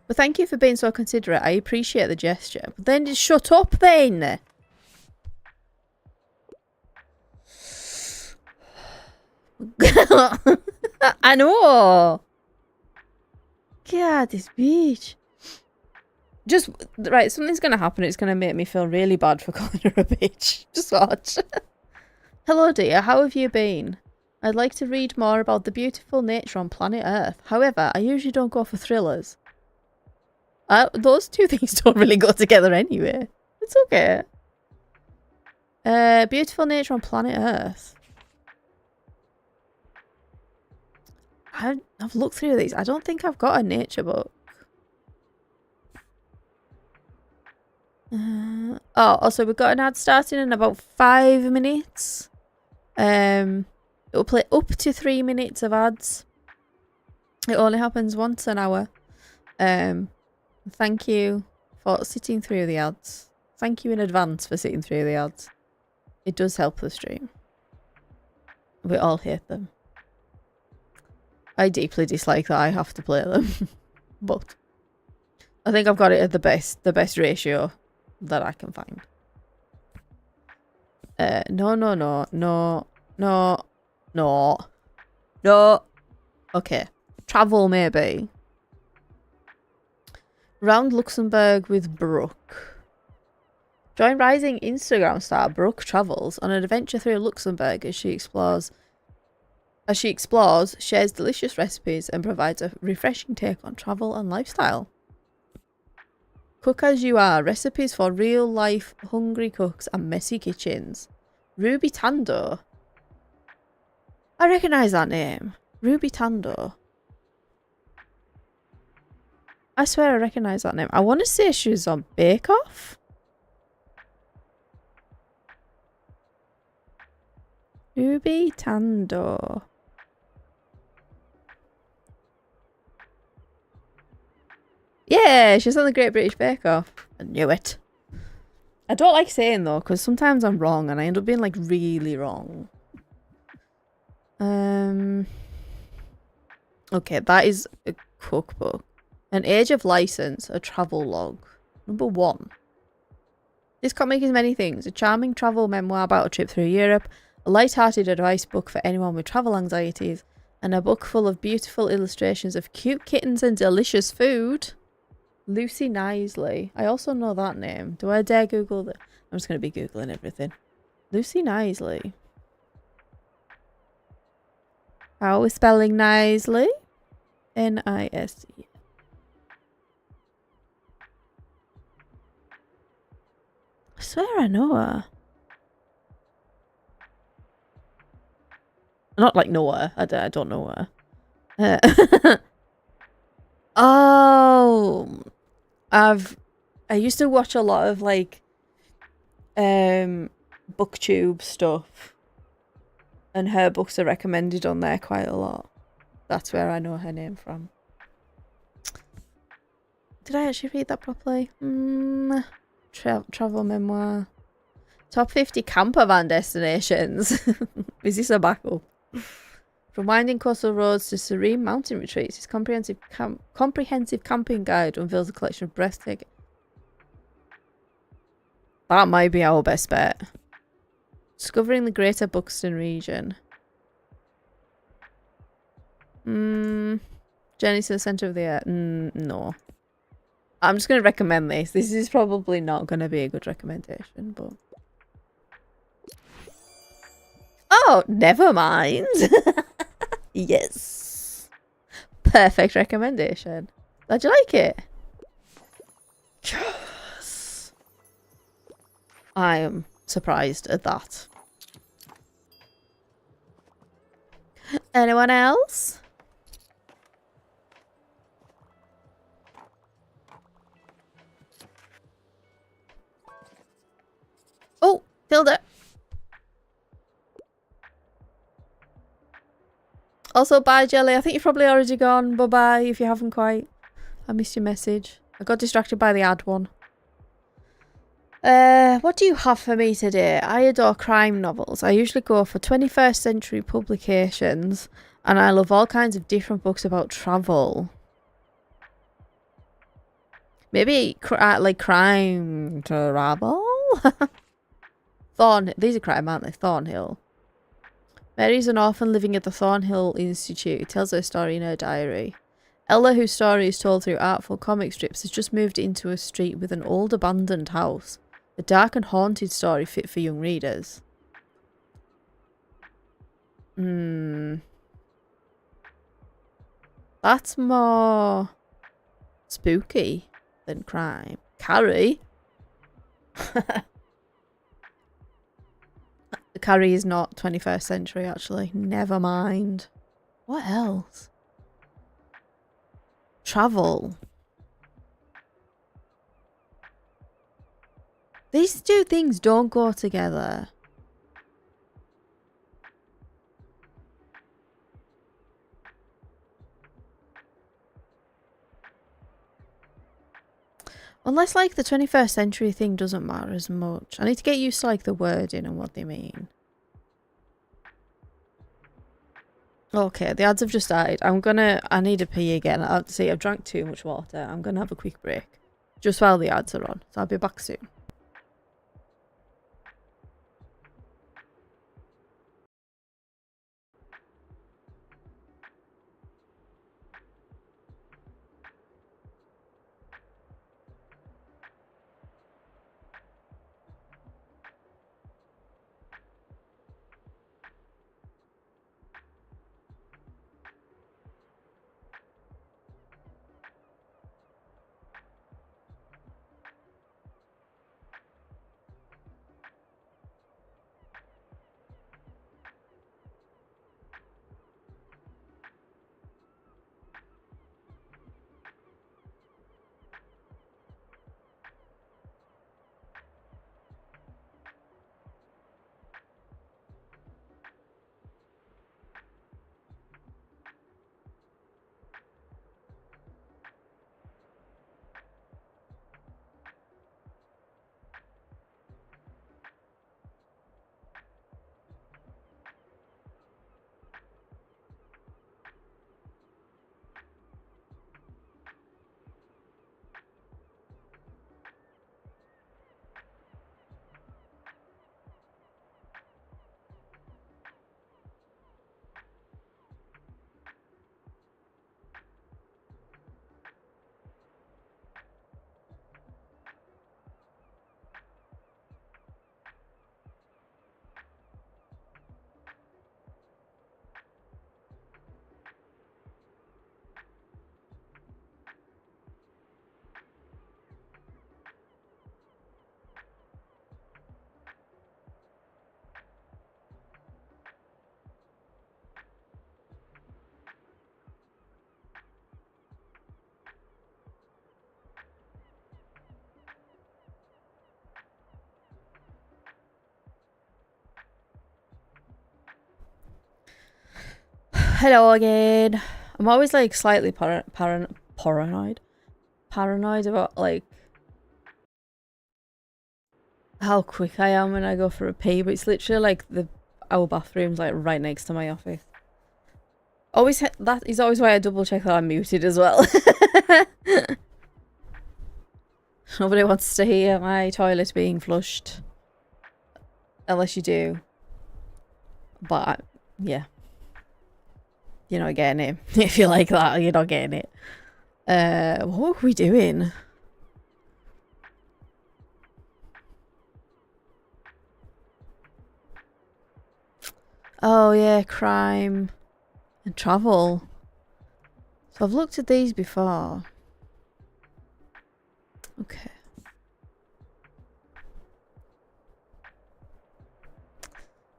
But thank you for being so considerate. I appreciate the gesture. But then just shut up then. I know. God, this bitch. Just, right, something's going to happen. It's going to make me feel really bad for calling her a bitch. Just watch. Hello, dear. How have you been? I'd like to read more about the beautiful nature on planet Earth. However, I usually don't go for thrillers. Those two things don't really go together anyway. It's okay. Beautiful nature on planet Earth. I've looked through these. I don't think I've got a nature book. Also we've got an ad starting in about 5 minutes. It'll play up to 3 minutes of ads. It only happens once an hour. Thank you for sitting through the ads. Thank you in advance for sitting through the ads. It does help the stream. We all hate them. I deeply dislike that I have to play them. But I think I've got it at the best ratio that I can find. No. Okay. Travel maybe. Round Luxembourg with Brooke. Join rising Instagram star Brooke Travels on an adventure through Luxembourg as she explores, shares delicious recipes and provides a refreshing take on travel and lifestyle. Cook as you are, recipes for real-life hungry cooks and messy kitchens. Ruby Tando. I recognise that name. Ruby Tando. I swear I recognise that name. I want to say she was on Bake Off. Ruby Tando. Yeah, she's on the Great British Bake Off. I knew it. I don't like saying though, because sometimes I'm wrong and I end up being like really wrong. Okay, that is a cookbook. An Age of License, a travel log. Number 1. This comic is many things. A charming travel memoir about a trip through Europe, a light-hearted advice book for anyone with travel anxieties, and a book full of beautiful illustrations of cute kittens and delicious food. Lucy Knisley. I also know that name. Do I dare Google that? I'm just going to be Googling everything. Lucy Knisley. How are we spelling Knisley? N-I-S-E. I swear I know her. Not like know her. I don't know her. Oh, I used to watch a lot of like booktube stuff, and her books are recommended on there quite a lot. That's where I know her name from. Did I actually read that properly? Travel memoir. Top 50 camper van destinations. Is this a backup? From winding coastal roads to serene mountain retreats, his comprehensive camping guide unveils a collection of breathtaking... That might be our best bet. Discovering the Greater Buxton region. Journey to the centre of the earth. No. I'm just going to recommend this. This is probably not going to be a good recommendation, but... Oh, never mind. Yes. Perfect recommendation. Glad you like it. Yes. I am surprised at that. Anyone else? Oh, Tilda. Also, bye, Jelly. I think you've probably already gone. Bye-bye if you haven't quite. I missed your message. I got distracted by the ad one. What do you have for me today? I adore crime novels. I usually go for 21st century publications, and I love all kinds of different books about travel. Maybe like crime travel? These are crime, aren't they? Thornhill. Mary's an orphan living at the Thornhill Institute. It tells her story in her diary. Ella, whose story is told through artful comic strips, has just moved into a street with an old abandoned house. A dark and haunted story fit for young readers. That's more spooky than crime. Carrie? Carrie is not 21st century, actually. Never mind. What else? Travel. These two things don't go together. Unless, like, the 21st century thing doesn't matter as much. I need to get used to, like, the wording and what they mean. Okay, the ads have just started. I need to pee again. I've drank too much water. I'm gonna have a quick break. Just while the ads are on. So I'll be back soon. Hello again. I'm always like slightly paranoid about like how quick I am when I go for a pee, but it's literally like our bathroom's like right next to my office. That is always why I double check that I'm muted as well. Nobody wants to hear my toilet being flushed. Unless you do. But yeah. You're not getting it. If you like that, you're not getting it. What are we doing? Oh yeah, crime and travel. So I've looked at these before. Okay.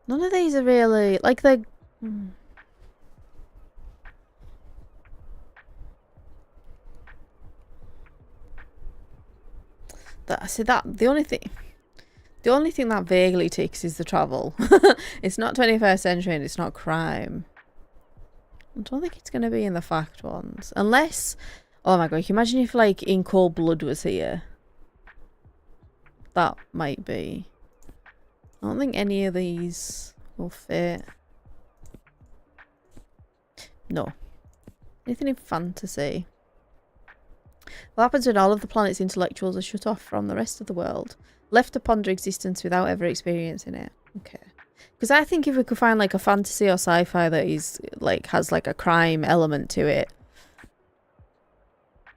None of these are really like they're. The only thing that vaguely ticks is the travel. It's not 21st century and it's not crime. I don't think it's going to be in the fact ones. Unless, oh my god, can you imagine if like In Cold Blood was here? That might be. I don't think any of these will fit. No. Anything in fantasy? What happens when all of the planet's intellectuals are shut off from the rest of the world? Left to ponder existence without ever experiencing it. Okay. Because I think if we could find like a fantasy or sci-fi that is like has like a crime element to it,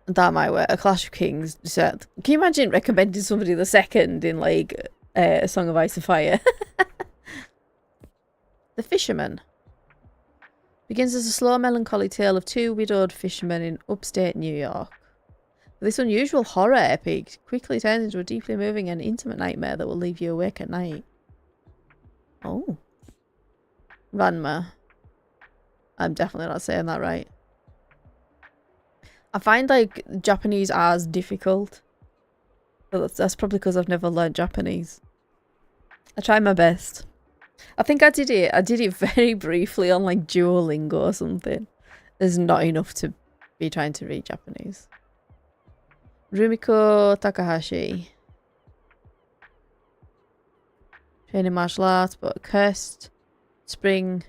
that might work. A Clash of Kings. Can you imagine recommending somebody the second in like A Song of Ice and Fire? The Fisherman. Begins as a slow, melancholy tale of two widowed fishermen in upstate New York. This unusual horror epic quickly turns into a deeply moving and intimate nightmare that will leave you awake at night. Oh. Ranma. I'm definitely not saying that right. I find like Japanese R's difficult. But that's probably because I've never learned Japanese. I try my best. I think I did it very briefly on like Duolingo or something. There's not enough to be trying to read Japanese. Rumiko Takahashi. Training martial arts, but cursed spring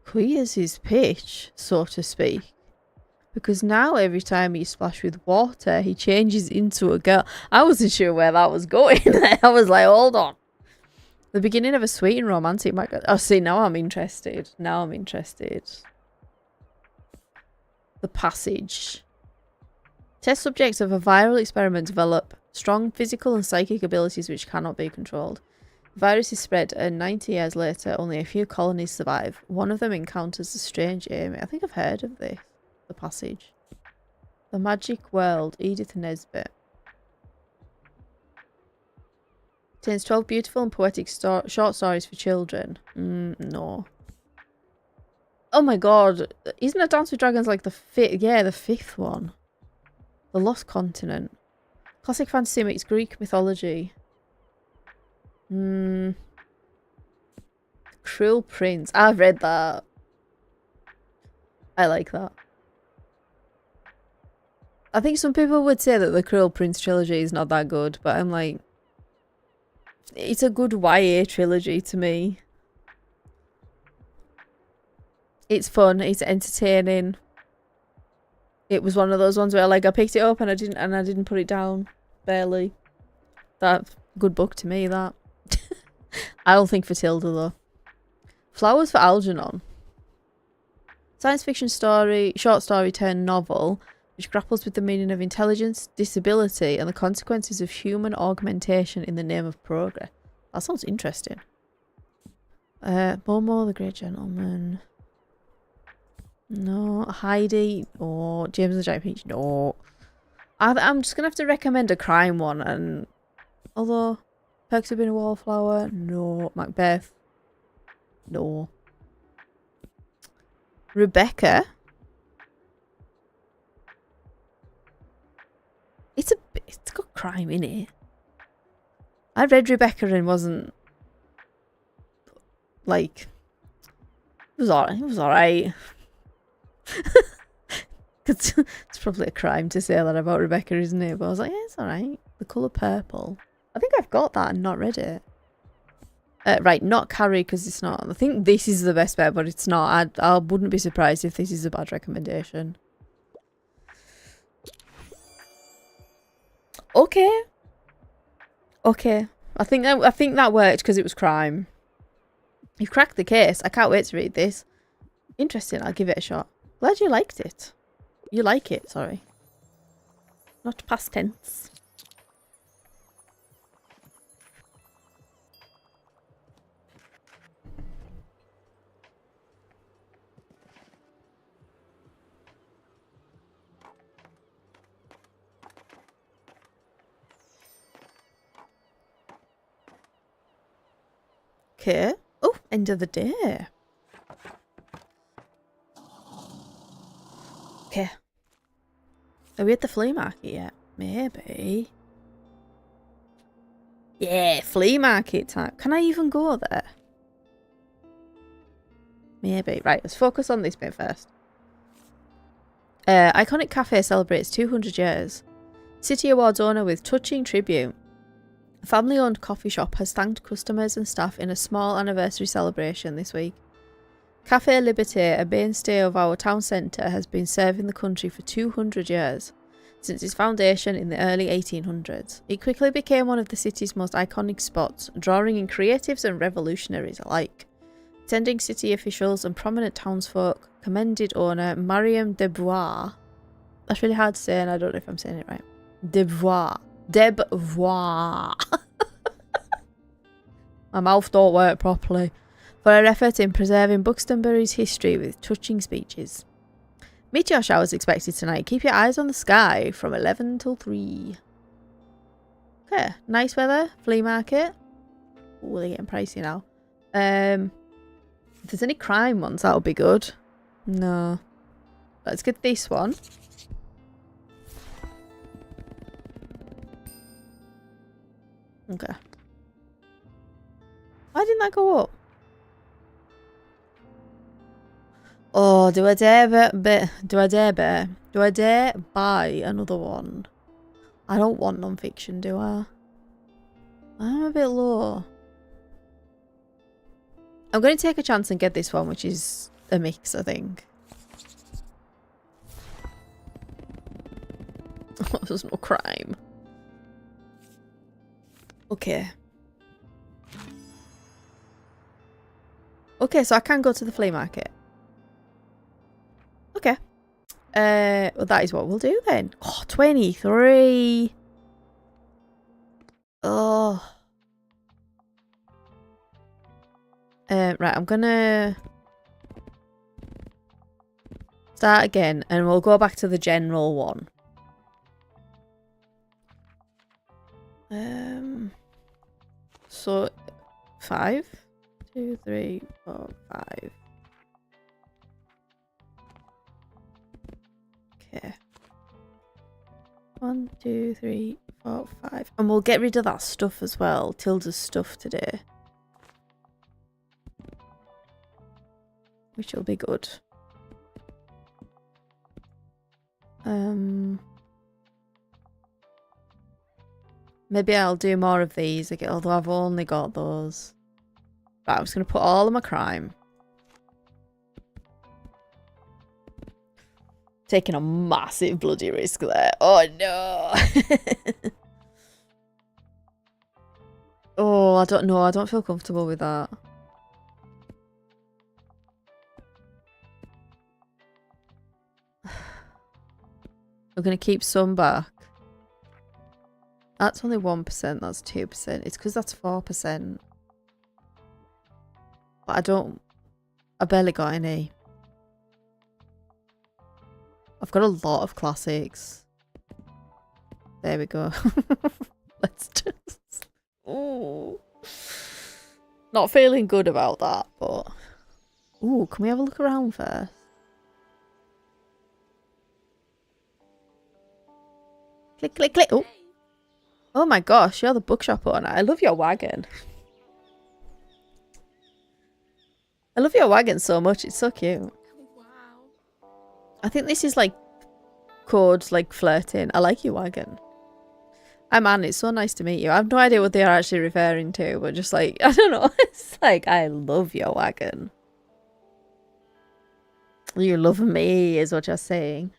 queers his pitch, so to speak. Because now every time he splash with water, he changes into a girl. I wasn't sure where that was going. I was like, hold on. The beginning of a sweet and romantic... Oh, see, now I'm interested. Now I'm interested. The passage. Test subjects of a viral experiment develop strong physical and psychic abilities which cannot be controlled. The virus is spread and 90 years later, only a few colonies survive. One of them encounters a strange ailment. I think I've heard of this. The passage. The Magic World, Edith Nesbit. Contains 12 beautiful and poetic short stories for children. No. Oh my god. Isn't A Dance with Dragons like the fifth? Yeah, the fifth one. The Lost Continent. Classic fantasy meets Greek mythology. Cruel Prince. I've read that. I like that. I think some people would say that the Cruel Prince trilogy is not that good, but I'm like... It's a good YA trilogy to me. It's fun, it's entertaining. It was one of those ones where like I picked it up and I didn't put it down. Barely. That good book to me, that. I don't think for Tilda though. Flowers for Algernon. Science fiction story, short story turned novel, which grapples with the meaning of intelligence, disability, and the consequences of human augmentation in the name of progress. That sounds interesting. Momo, the Great Gentleman. No. Heidi. No. James and the Giant Peach. No. I'm just going to have to recommend a crime one. And although Perks of Being a Wallflower. No. Macbeth. No. Rebecca. It's got crime in it. I read Rebecca and wasn't like it was alright. It was alright. It's probably a crime to say that about Rebecca, isn't it? But I was like, yeah, it's alright. The Colour Purple. I think I've got that and not read it. Right, not Carrie because it's not. I think this is the best bet, but it's not. I wouldn't be surprised if this is a bad recommendation. Okay. Okay. I think that worked because it was crime. You've cracked the case. I can't wait to read this. Interesting. I'll give it a shot. Glad you liked it. You like it, sorry. Not past tense. Okay. Oh, end of the day. Okay. Are we at the flea market yet? Maybe. Yeah, flea market time. Can I even go there? Maybe. Right, let's focus on this bit first. Iconic Cafe celebrates 200 years. City Awards owner with touching tribute. A family-owned coffee shop has thanked customers and staff in a small anniversary celebration this week. Café Liberté, a mainstay of our town centre, has been serving the country for 200 years, since its foundation in the early 1800s. It quickly became one of the city's most iconic spots, drawing in creatives and revolutionaries alike. Attending city officials and prominent townsfolk commended owner Mariam Debois. That's really hard to say and I don't know if I'm saying it right. Debois. My mouth don't work properly. for her effort in preserving Buxtonbury's history with touching speeches. Meteor showers expected tonight. Keep your eyes on the sky from 11 till 3. Okay, nice weather. Flea market. Ooh, they're getting pricey now. If there's any crime ones, that would be good. No. Let's get this one. Okay. Why didn't that go up? Oh, do I dare buy another one? I don't want non-fiction, do I? I'm a bit low. I'm going to take a chance and get this one, which is a mix, I think. There's no crime. Okay. Okay, so I can go to the flea market. Okay. Well, that is what we'll do then. Oh, 23. Oh. Right, I'm gonna start again and we'll go back to the general one. So 5, 2, 3, 4, 5. Okay. 1, 2, 3, 4, 5. And we'll get rid of that stuff as well. Tilda's stuff today. Which will be good. Maybe I'll do more of these again, although I've only got those. Right, I'm just going to put all of my crime. Taking a massive bloody risk there. Oh no! Oh, I don't know. I don't feel comfortable with that. I'm going to keep some back. That's only 1%. That's 2%. It's because that's 4%. But I barely got any. I've got a lot of classics. There we go. Let's just... Ooh. Not feeling good about that, but... Ooh, can we have a look around first? Click, click, click. Oh. Oh my gosh, you're the bookshop owner. I love your wagon. I love your wagon so much. It's so cute. Wow. I think this is like code like flirting. I like your wagon. Hi man, it's so nice to meet you. I have no idea what they are actually referring to, but just like, I don't know. It's like, I love your wagon. You love me is what you're saying.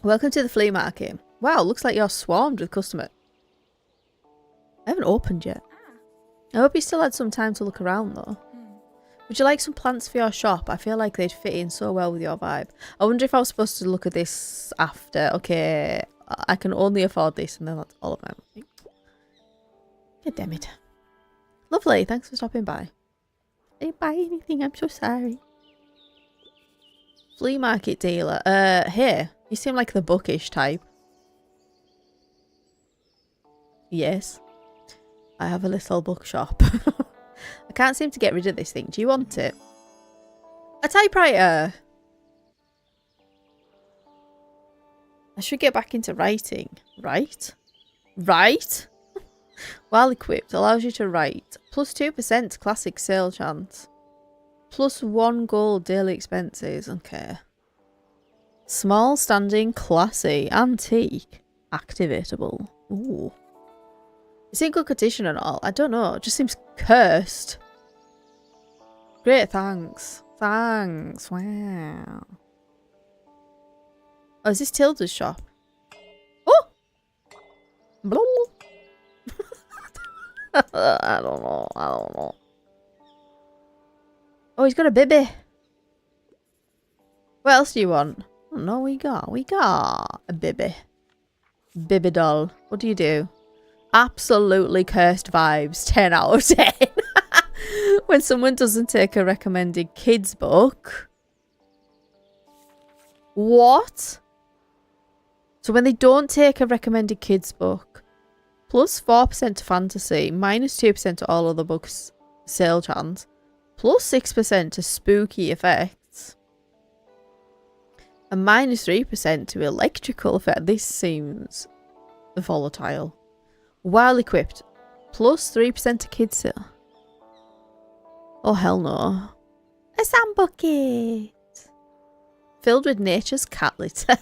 Welcome to the flea market. Wow, looks like you're swarmed with customers. I haven't opened yet. I hope you still had some time to look around though. Would you like some plants for your shop? I feel like they'd fit in so well with your vibe. I wonder if I was supposed to look at this after. Okay, I can only afford this and then that's all of my money. God damn it. Lovely, thanks for stopping by. I didn't buy anything, I'm so sorry. Flea market dealer. Here. You seem like the bookish type. Yes. I have a little bookshop. I can't seem to get rid of this thing. Do you want it? A typewriter! I should get back into writing. Right? Right? While equipped, allows you to write. Plus 2% classic sale chance. Plus 1 gold daily expenses. Okay. Small, standing, classy, antique, activatable. Ooh. It's in good condition and all. I don't know. It just seems cursed. Great, thanks. Thanks. Wow. Oh, is this Tilda's shop? Oh! I don't know. I don't know. Oh, he's got a baby. What else do you want? Oh, no, we got a baby. Baby doll. What do you do? Absolutely cursed vibes. 10 out of 10. When someone doesn't take a recommended kids book. What? So when they don't take a recommended kids book, plus 4% to fantasy, minus 2% to all other books sale chance, plus 6% to spooky effects, and minus 3% to electrical effect. This seems volatile. While equipped, plus 3% to kids sale. Oh hell no. A sand bucket filled with nature's cat litter.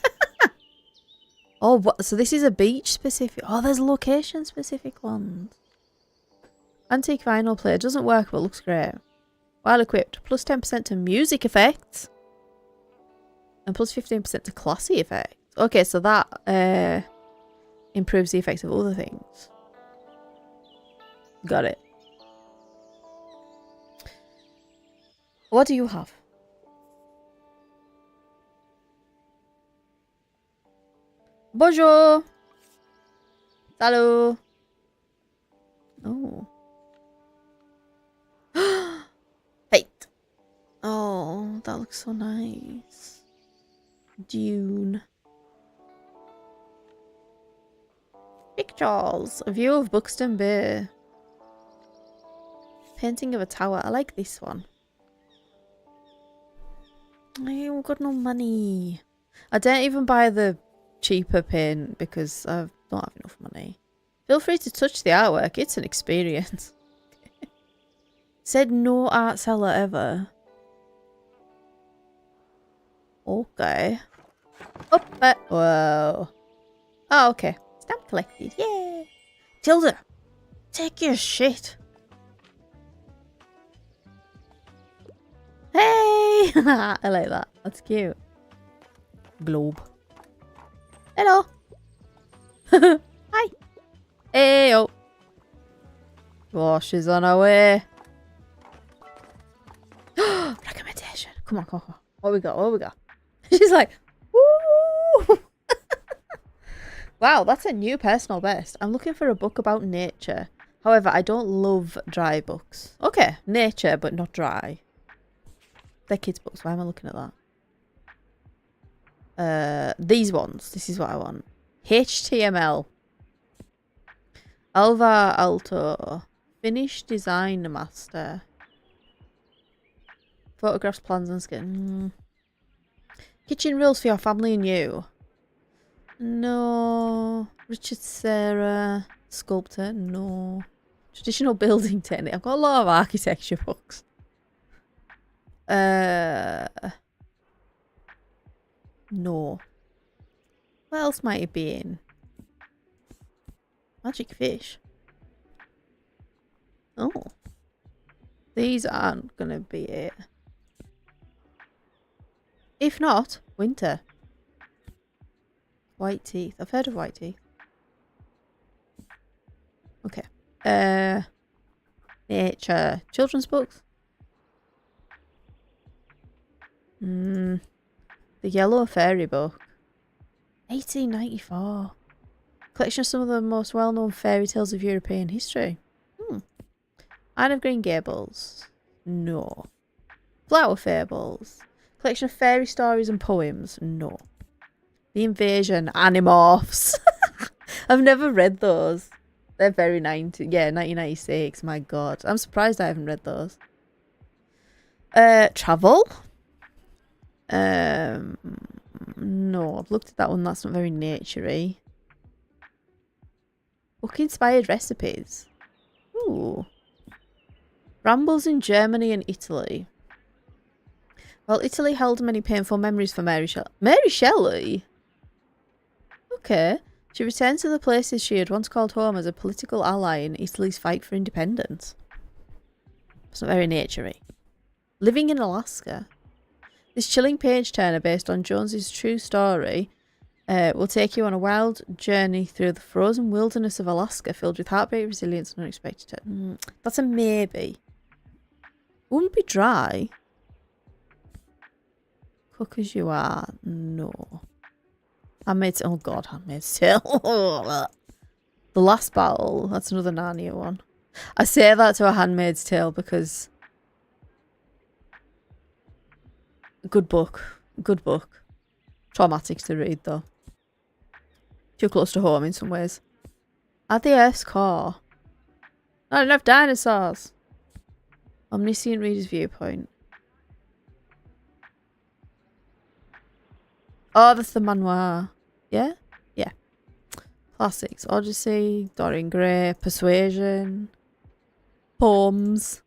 Oh, what? So this is a beach specific. Oh, there's location specific ones. Antique vinyl player doesn't work but looks great. While equipped, plus 10% to music effects. And plus 15% to classy effects. Okay, so that improves the effects of other things. Got it. What do you have? Bonjour. Salut. Oh. Fate. Oh, that looks so nice. Dune. Pictures. A view of Buxton Bay. Painting of a tower. I like this one. I ain't got no money. I don't even buy the cheaper paint because I don't have enough money. Feel free to touch the artwork. It's an experience. Said no art seller ever. Okay. Up there. Whoa. Oh, okay. Stamp collected. Yay. Tilda, take your shit. Hey! I like that. That's cute. Globe. Hello. Hi. Hey, oh. Oh, she's on her way. Recommendation. Come on, come on. What we got? What we got? She's like, woo! Wow, that's a new personal best. I'm looking for a book about nature. However, I don't love dry books. Okay, nature, but not dry. They're kids' books. Why am I looking at that? These ones. This is what I want. HTML. Alvar Alto. Finnish Design Master. Photographs, plans and skin. Kitchen rules for your family and you. No. Richard Serra. Sculptor. No. Traditional building technique. I've got a lot of architecture books. No. What else might it be in? Magic fish. Oh. These aren't gonna be it. If not, winter. White teeth. I've heard of white teeth. Okay. Nature. Children's books. The Yellow Fairy Book. 1894. Collection of some of the most well-known fairy tales of European history. Anne of Green Gables. No. Flower Fables. Collection of fairy stories and poems. No. The Invasion. Animorphs. I've never read those. They're very 1996. My god. I'm surprised I haven't read those. Travel. No, I've looked at that one. That's not very naturey. Book inspired recipes. Ooh. Rambles in Germany and Italy. Well, Italy held many painful memories for Mary Shelley. Mary Shelley? Okay. She returned to the places she had once called home as a political ally in Italy's fight for independence. It's not very naturey. Living in Alaska. This chilling page turner based on Jones's true story will take you on a wild journey through the frozen wilderness of Alaska filled with heartbreak, resilience and unexpected. That's a maybe. Wouldn't be dry. Cook as you are. No. Handmaid's... Oh god, Handmaid's Tale. The Last Battle. That's another Narnia one. I say that to A Handmaid's Tale because... Good book. Good book. Traumatic to read, though. Too close to home in some ways. At the Earth's core. Not enough dinosaurs. Omniscient reader's viewpoint. Oh, that's the manoir. Yeah? Yeah. Classics. Odyssey, Dorian Gray, Persuasion, Poems.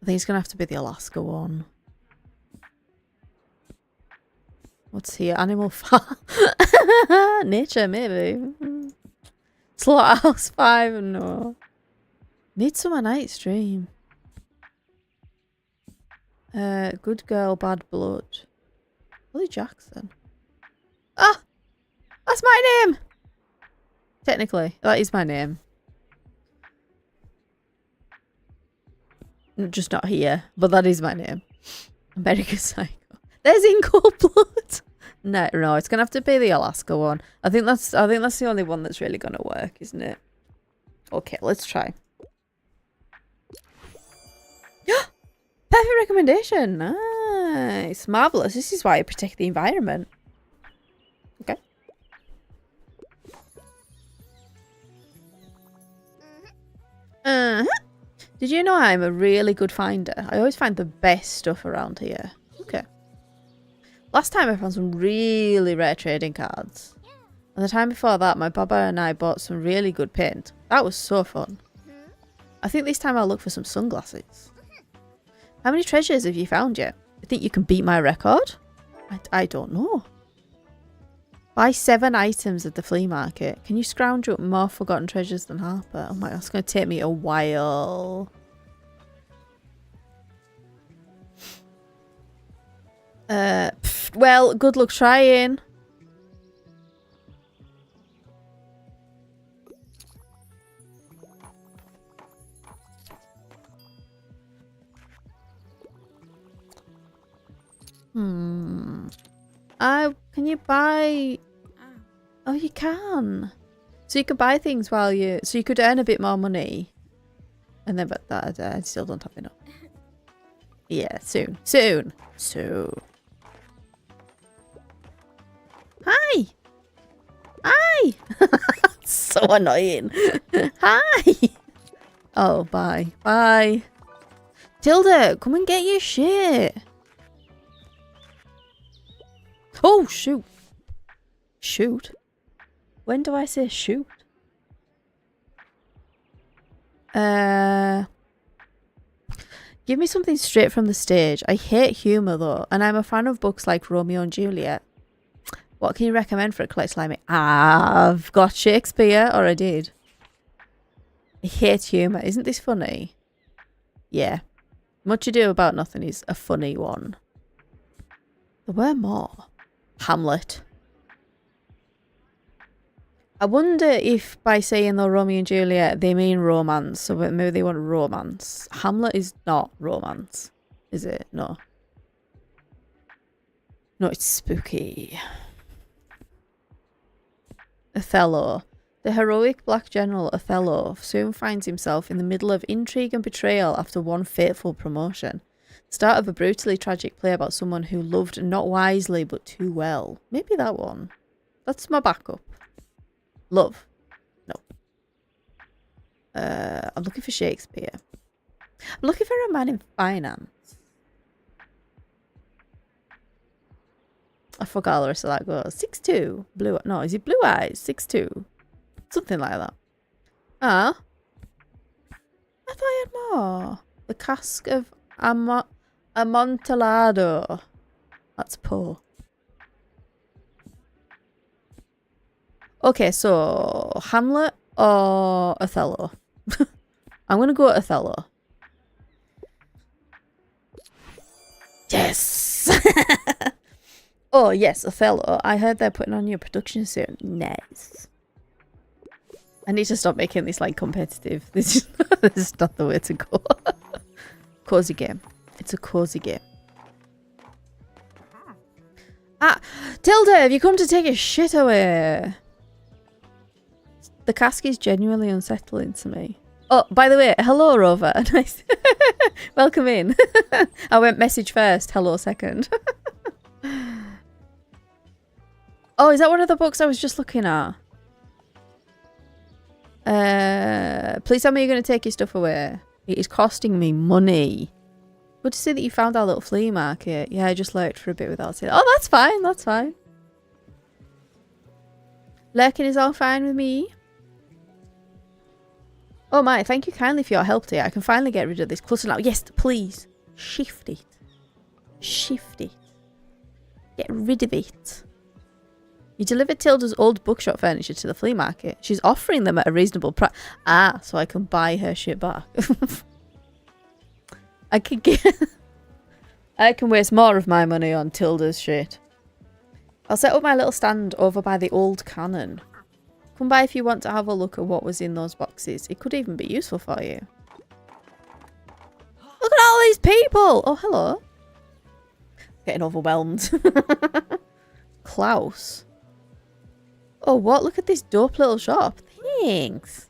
I think it's going to have to be the Alaska one. What's here? Animal Farm. Nature, maybe. Slaughterhouse 5, no. Midsummer Night's Dream. Good Girl, Bad Blood. Willie Jackson. Ah! That's my name! Technically, that is my name. Just not here, but that is my name. American Psycho. There's In Cold Blood. No, it's gonna have to be the Alaska one. I think that's the only one that's really gonna work, isn't it? Okay, let's try. Perfect recommendation. Nice. Marvellous. This is why I protect the environment. Okay. Did you know I'm a really good finder? I always find the best stuff around here. Okay. Last time I found some really rare trading cards. And the time before that, my baba and I bought some really good paint. That was so fun. I think this time I'll look for some sunglasses. How many treasures have you found yet? I think you can beat my record? I don't know. Buy 7 items at the flea market. Can you scrounge up more forgotten treasures than Harper? Oh my god, it's going to take me a while. Well, good luck trying. Can you buy... Oh, you can. So you could buy things while you... So you could earn a bit more money. And then, but that I still don't have enough. Yeah, soon. Soon. Hi! Hi! So annoying. Hi! Oh, bye. Bye. Tilda, come and get your shit. Oh, shoot. Shoot? When do I say shoot? Give me something straight from the stage. I hate humour though, and I'm a fan of books like Romeo and Juliet. What can you recommend for a collection like me? I've got Shakespeare, or I did. I hate humour. Isn't this funny? Yeah. Much Ado About Nothing is a funny one. There were more. Hamlet. I wonder if by saying though Romeo and Juliet they mean romance, so maybe they want romance. Hamlet is not romance, is it? No. No, it's spooky. Othello. The heroic black general Othello soon finds himself in the middle of intrigue and betrayal after one fateful promotion. Start of a brutally tragic play about someone who loved not wisely but too well. Maybe that one. That's my backup. Love. No. I'm looking for Shakespeare. I'm looking for a man in finance. I forgot how the rest of that goes. 6'2". Blue. No, is it blue eyes? 6'2". Something like that. Ah. I thought I had more. The cask of Amontillado. That's Poe. Okay, so Hamlet or Othello? I'm going to go Othello. Yes! Oh, yes, Othello. I heard they're putting on your production soon. Nice. I need to stop making this, like, competitive. This is not the way to go. Cozy game. It's a cozy game. Ah! Tilda, have you come to take a shit away? The cask is genuinely unsettling to me. Oh, by the way, hello, Rover. Nice. Welcome in. I went message first, hello second. Oh, is that one of the books I was just looking at? Please tell me you're going to take your stuff away. It is costing me money. Good to see that you found our little flea market. Yeah, I just lurked for a bit without it. Oh, that's fine. That's fine. Lurking is all fine with me. Oh my, thank you kindly for your help today. I can finally get rid of this clutter now. Yes, please. Shift it. Shift it. Get rid of it. You delivered Tilda's old bookshop furniture to the flea market. She's offering them at a reasonable price. Ah, so I can buy her shit back. I can waste more of my money on Tilda's shit. I'll set up my little stand over by the old cannon. Come by if you want to have a look at what was in those boxes. It could even be useful for you. Look at all these people! Oh, hello. Getting overwhelmed. Klaus. Oh, what? Look at this dope little shop. Thanks.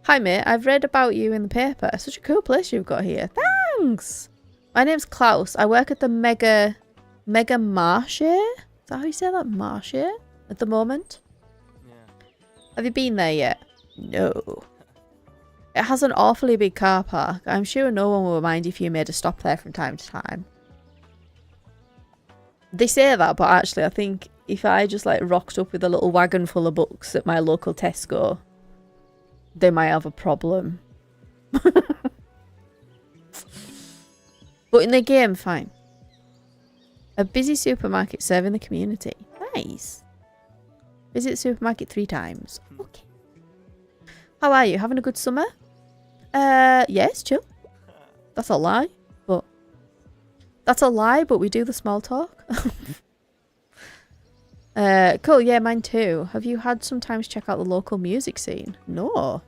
Hi, mate. I've read about you in the paper. Such a cool place you've got here. Thanks. My name's Klaus. I work at the Mega Marché. Is that how you say that? Marché? At the moment? Yeah. Have you been there yet? No. It has an awfully big car park. I'm sure no one will mind if you made a stop there from time to time. They say that, but actually I think if I just like rocked up with a little wagon full of books at my local Tesco, they might have a problem. But in the game, fine. A busy supermarket serving the community. Nice. Visit the supermarket 3 times. Okay. How are you? Having a good summer? Yes, chill. That's a lie, but... That's a lie, but we do the small talk. Cool, yeah, mine too. Have you had some time to check out the local music scene? No.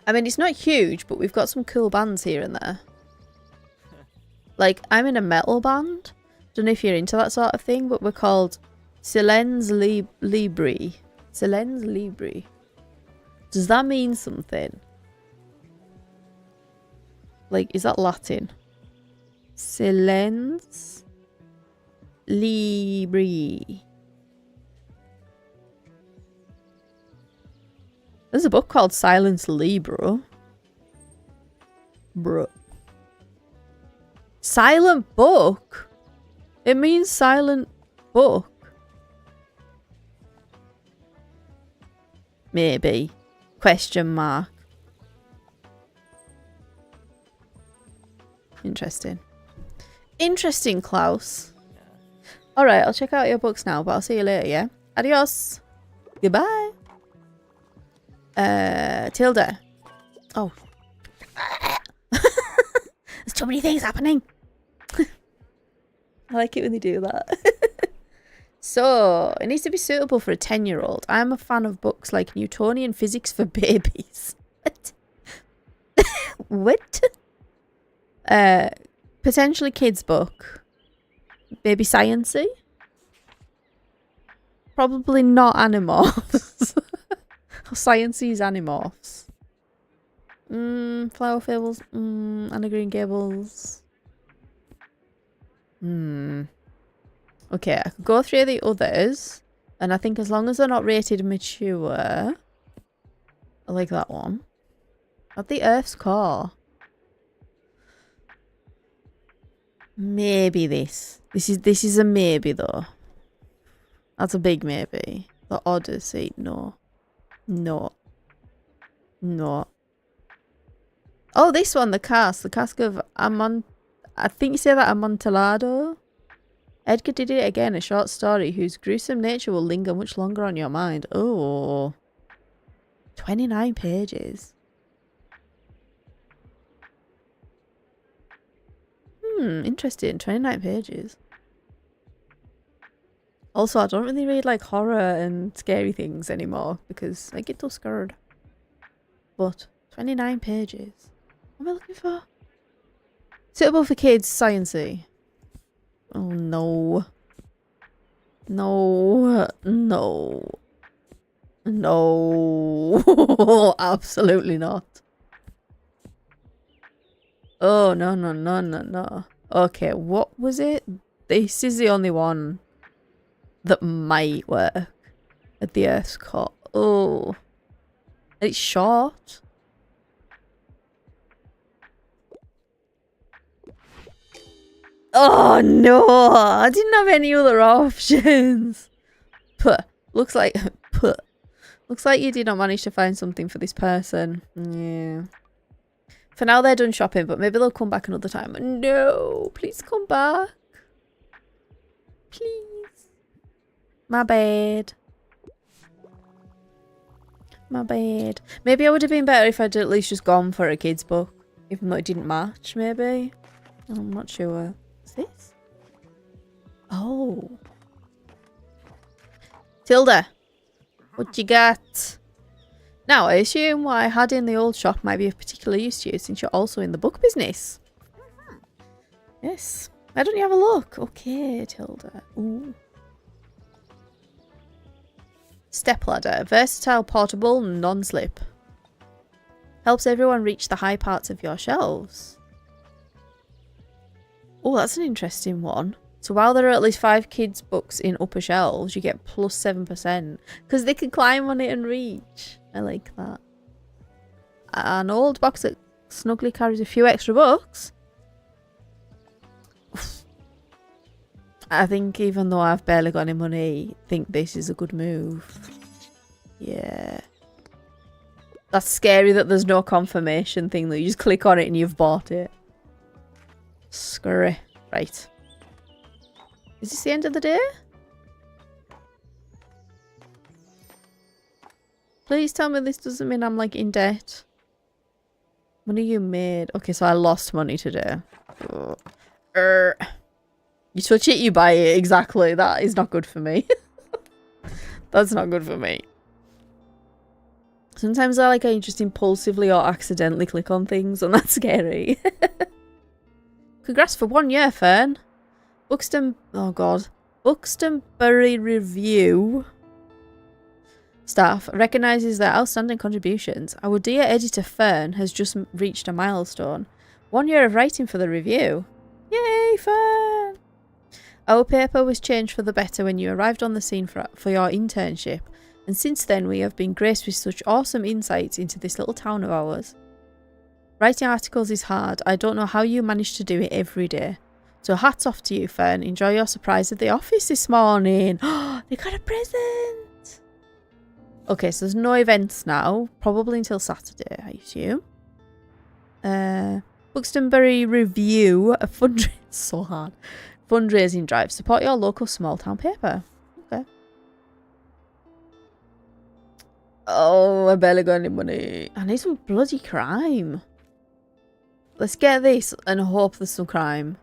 I mean, it's not huge, but we've got some cool bands here and there. Like, I'm in a metal band. Don't know if you're into that sort of thing, but we're called Silens Libri. Silens Libri. Does that mean something? Like, is that Latin? Silens Libri. There's a book called Silence Libro. Bro. Silent book? It means silent book. Maybe. Question mark. Interesting. Interesting, Klaus. Alright, I'll check out your books now, but I'll see you later, yeah? Adios. Goodbye. Tilda. Oh. There's too many things happening. I like it when they do that. So, it needs to be suitable for a 10-year-old. I'm a fan of books like Newtonian Physics for Babies. What? What? Potentially kids book. Baby sciencey? Probably not Animorphs. Sciencey is Animorphs. Flower Fables. Anna Green Gables. Okay, I could go through the others. And I think as long as they're not rated mature. I like that one. At the Earth's Core. Maybe this. This is a maybe though. That's a big maybe. The Odyssey. No. No. No. Oh, this one, the cask. The cask of I think you say that Amontillado. Edgar did it again, a short story whose gruesome nature will linger much longer on your mind. Oh. 29 pages. Interesting. 29 pages. Also, I don't really read like horror and scary things anymore because I get too scared. But 29 pages. What am I looking for? Suitable for kids, sciencey. Oh no. No. No. No, absolutely not. Oh, no, no, no, no, no. Okay, what was it? This is the only one that might work at the Earth's core. Oh. It's short. Oh, no. I didn't have any other options. Puh. Looks like... Puh. Looks like you did not manage to find something for this person. Yeah. For now, they're done shopping, but maybe they'll come back another time. No, please come back. Please. My bad. My bad. Maybe I would have been better if I'd at least just gone for a kid's book. Even though it didn't match, maybe. I'm not sure. What's this? Oh. Tilda. What you got? Now, I assume what I had in the old shop might be of particular use to you since you're also in the book business. Yes. Why don't you have a look? Okay, Tilda. Ooh. Stepladder. Versatile, portable, non-slip. Helps everyone reach the high parts of your shelves. Oh, that's an interesting one. So while there are at least 5 kids' books in upper shelves, you get plus 7%. Because they can climb on it and reach. I like that. An old box that snugly carries a few extra books. I think even though I've barely got any money, I think this is a good move. Yeah. That's scary that there's no confirmation thing that you just click on it and you've bought it. Scary. Right. Is this the end of the day? Please tell me this doesn't mean I'm like in debt. Money you made. Okay, so I lost money today. You touch it, you buy it. Exactly. That is not good for me. That's not good for me. Sometimes I just impulsively or accidentally click on things and that's scary. Congrats for 1 year, Fern. Buxton... Oh, God. Buxtonbury Review staff recognises their outstanding contributions. Our dear editor Fern has just reached a milestone. 1 year of writing for the review. Yay, Fern! Our paper was changed for the better when you arrived on the scene for your internship, and since then we have been graced with such awesome insights into this little town of ours. Writing articles is hard. I don't know how you manage to do it every day. So hats off to you, Fern. Enjoy your surprise at the office this morning. Oh, they got a present! Okay, so there's no events now. Probably until Saturday, I assume. Buxtonbury Review, a fundraising... so hard. Fundraising drive. Support your local small town paper. Okay. Oh, I barely got any money. I need some bloody crime. Let's get this and hope there's some crime.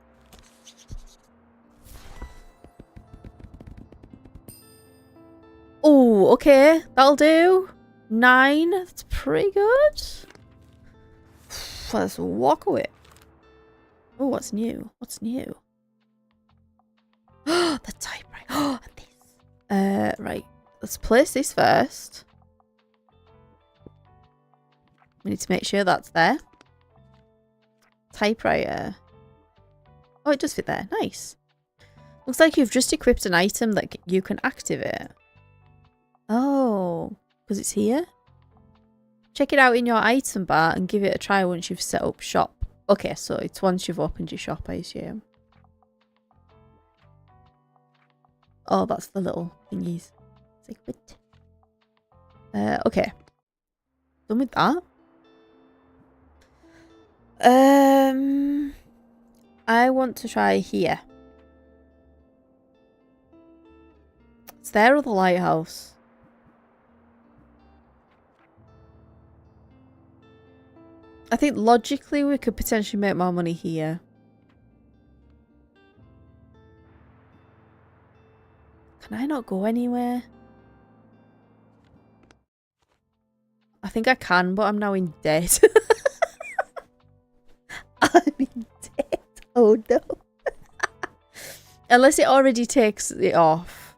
Oh, okay. That'll do. 9. That's pretty good. Let's walk away. Oh, what's new? What's new? The typewriter. Oh, and this. Right. Let's place this first. We need to make sure that's there. Typewriter. Oh, it does fit there. Nice. Looks like you've just equipped an item that you can activate. Oh, because it's here? Check it out in your item bar and give it a try once you've set up shop. Okay, so it's once you've opened your shop, I assume. Oh, that's the little thingies. It's like, what? Okay. Done with that. I want to try here. It's there or the lighthouse? I think logically we could potentially make more money here. Can I not go anywhere? I think I can, but I'm now in debt. I'm in debt. Oh no. Unless it already takes it off.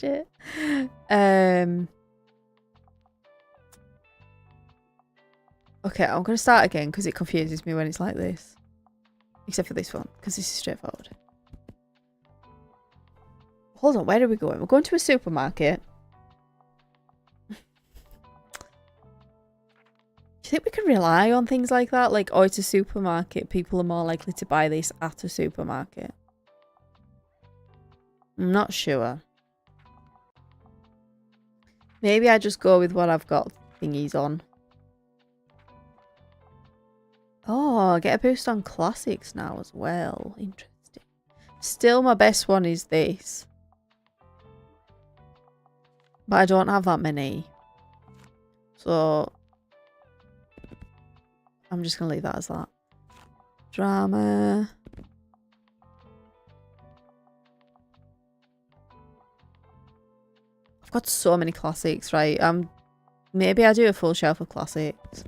shit. Okay, I'm going to start again because it confuses me when it's like this. Except for this one, because this is straightforward. Hold on, where are we going? We're going to a supermarket. Do you think we can rely on things like that? Like, oh, it's a supermarket. People are more likely to buy this at a supermarket. I'm not sure. Maybe I just go with what I've got thingies on. Oh, get a boost on classics now as well. Interesting. Still, my best one is this. But I don't have that many. So, I'm just going to leave that as that. Drama. I've got so many classics, right? Maybe I do a full shelf of classics.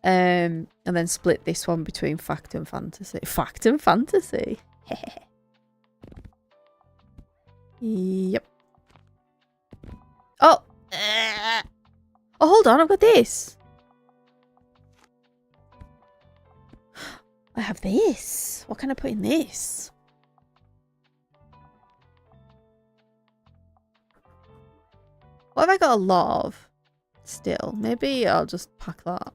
And then split this one between fact and fantasy. Fact and fantasy. Yep. Oh. Oh, hold on. I've got this. I have this. What can I put in this? What have I got a lot of? Still. Maybe I'll just pack that.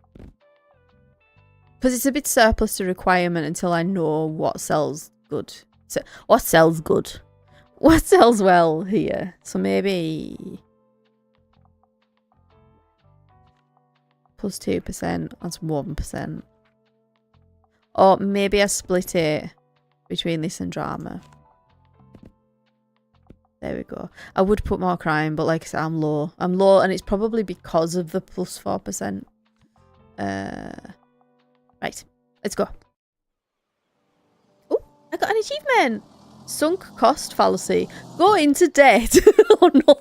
Because it's a bit surplus to requirement until I know what sells good. So, what sells good? What sells well here? So maybe... plus 2%. That's 1%. Or maybe I split it between this and drama. There we go. I would put more crime, but like I said, I'm low. I'm low, and it's probably because of the plus 4%. Right, let's go. Oh, I got an achievement. Sunk cost fallacy. Go into debt. Oh no.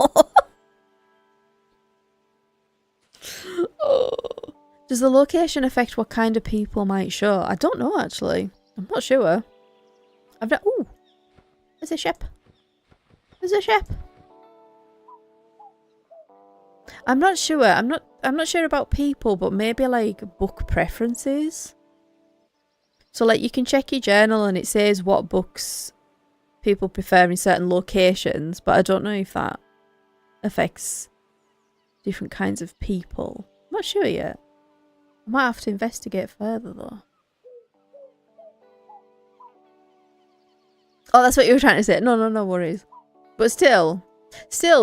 Oh. Does the location affect what kind of people might show? I don't know actually. I'm not sure. I've not. Ooh, there's a ship. There's a ship. I'm not sure. I'm not sure about people, but maybe like book preferences. So like you can check your journal and it says what books people prefer in certain locations, but I don't know if that affects different kinds of people. I'm not sure yet. I might have to investigate further though. Oh, that's what you were trying to say. No worries. But still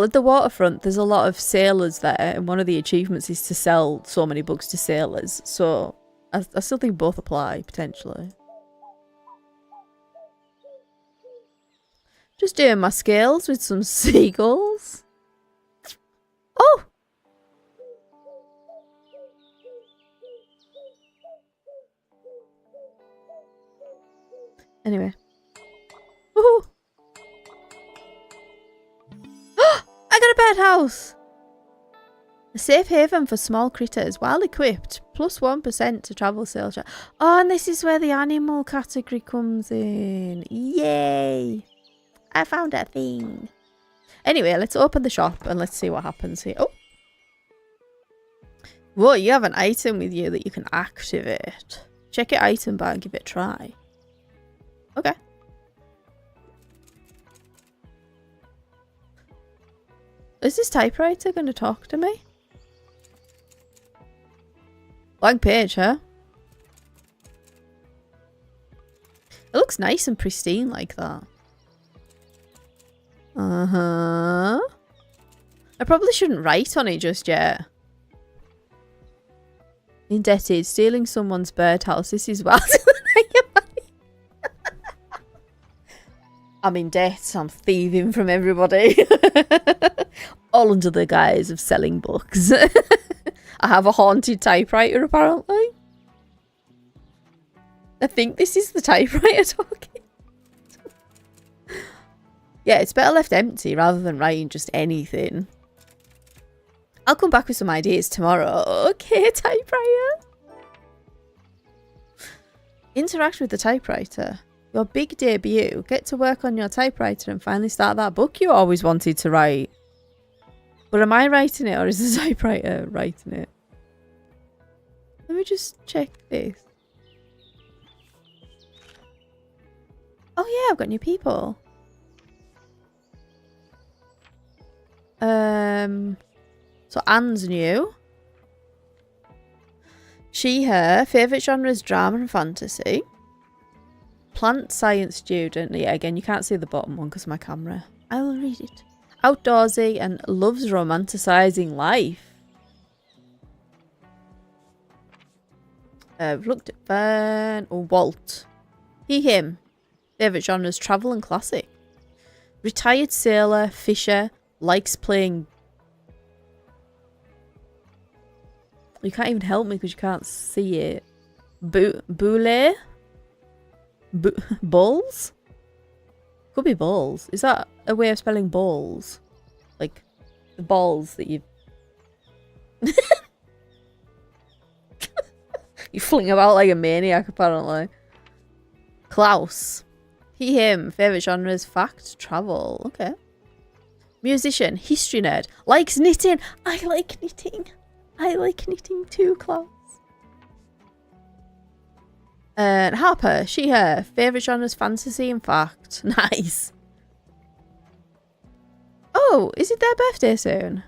at the waterfront, there's a lot of sailors there, and one of the achievements is to sell so many books to sailors. So I still think both apply, potentially. Just doing my scales with some seagulls. Oh! Anyway. Woohoo! I got a birdhouse! A safe haven for small critters, well equipped, plus 1% to travel sales. Oh, and this is where the animal category comes in. Yay! I found a thing. Anyway, let's open the shop and let's see what happens here. Oh! Whoa, you have an item with you that you can activate. Check your item bar and give it a try. Okay. Is this typewriter going to talk to me? Blank page, huh? It looks nice and pristine like that. Uh-huh. I probably shouldn't write on it just yet. Indebted. Stealing someone's birdhouse. This is well. I'm in debt. I'm thieving from everybody. All under the guise of selling books. I have a haunted typewriter, apparently. I think this is the typewriter talking. Yeah, it's better left empty rather than writing just anything. I'll come back with some ideas tomorrow. Okay, typewriter. Interact with the typewriter. Your big debut. Get to work on your typewriter and finally start that book you always wanted to write. But am I writing it or is the typewriter writing it? Let me just check this. Oh yeah, I've got new people. So Anne's new. She, her. Favourite genre is drama and fantasy. Plant science student. Yeah, again, you can't see the bottom one because of my camera. I will read it. Outdoorsy and loves romanticising life. We've looked at Fern or Walt. He, him. Favourite genres travel and classic. Retired sailor, fisher, likes playing. You can't even help me because you can't see it. Boule? Balls? Could be balls. Is that a way of spelling balls? Like the balls that you you fling about like a maniac apparently. Klaus. He, him. Favourite genres fact, travel. Okay. Musician, history nerd. Likes knitting. I like knitting. I like knitting too, Klaus. Harper, she, her. Favourite genres fantasy and fact. Nice. Oh, is it their birthday soon?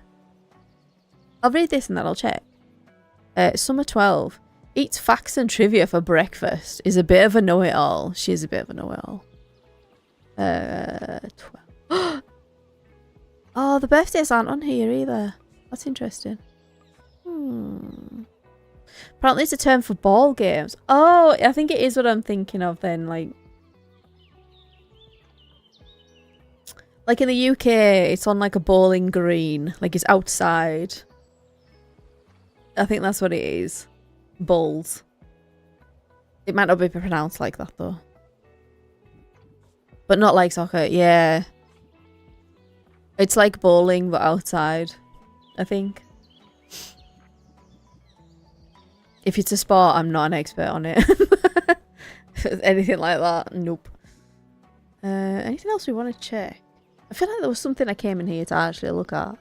I'll read this and then I'll check. Summer 12. Eats facts and trivia for breakfast. Is a bit of a know-it-all. She is a bit of a know-it-all. 12. Oh, the birthdays aren't on here either. That's interesting. Apparently it's a term for ball games. Oh, I think it is what I'm thinking of then. Like in the UK, it's on like a bowling green. Like it's outside. I think that's what it is. Bowls. It might not be pronounced like that though. But not like soccer. Yeah. It's like bowling but outside, I think. If it's a sport, I'm not an expert on it. Anything like that, nope. Anything else we want to check? I feel like there was something I came in here to actually look at.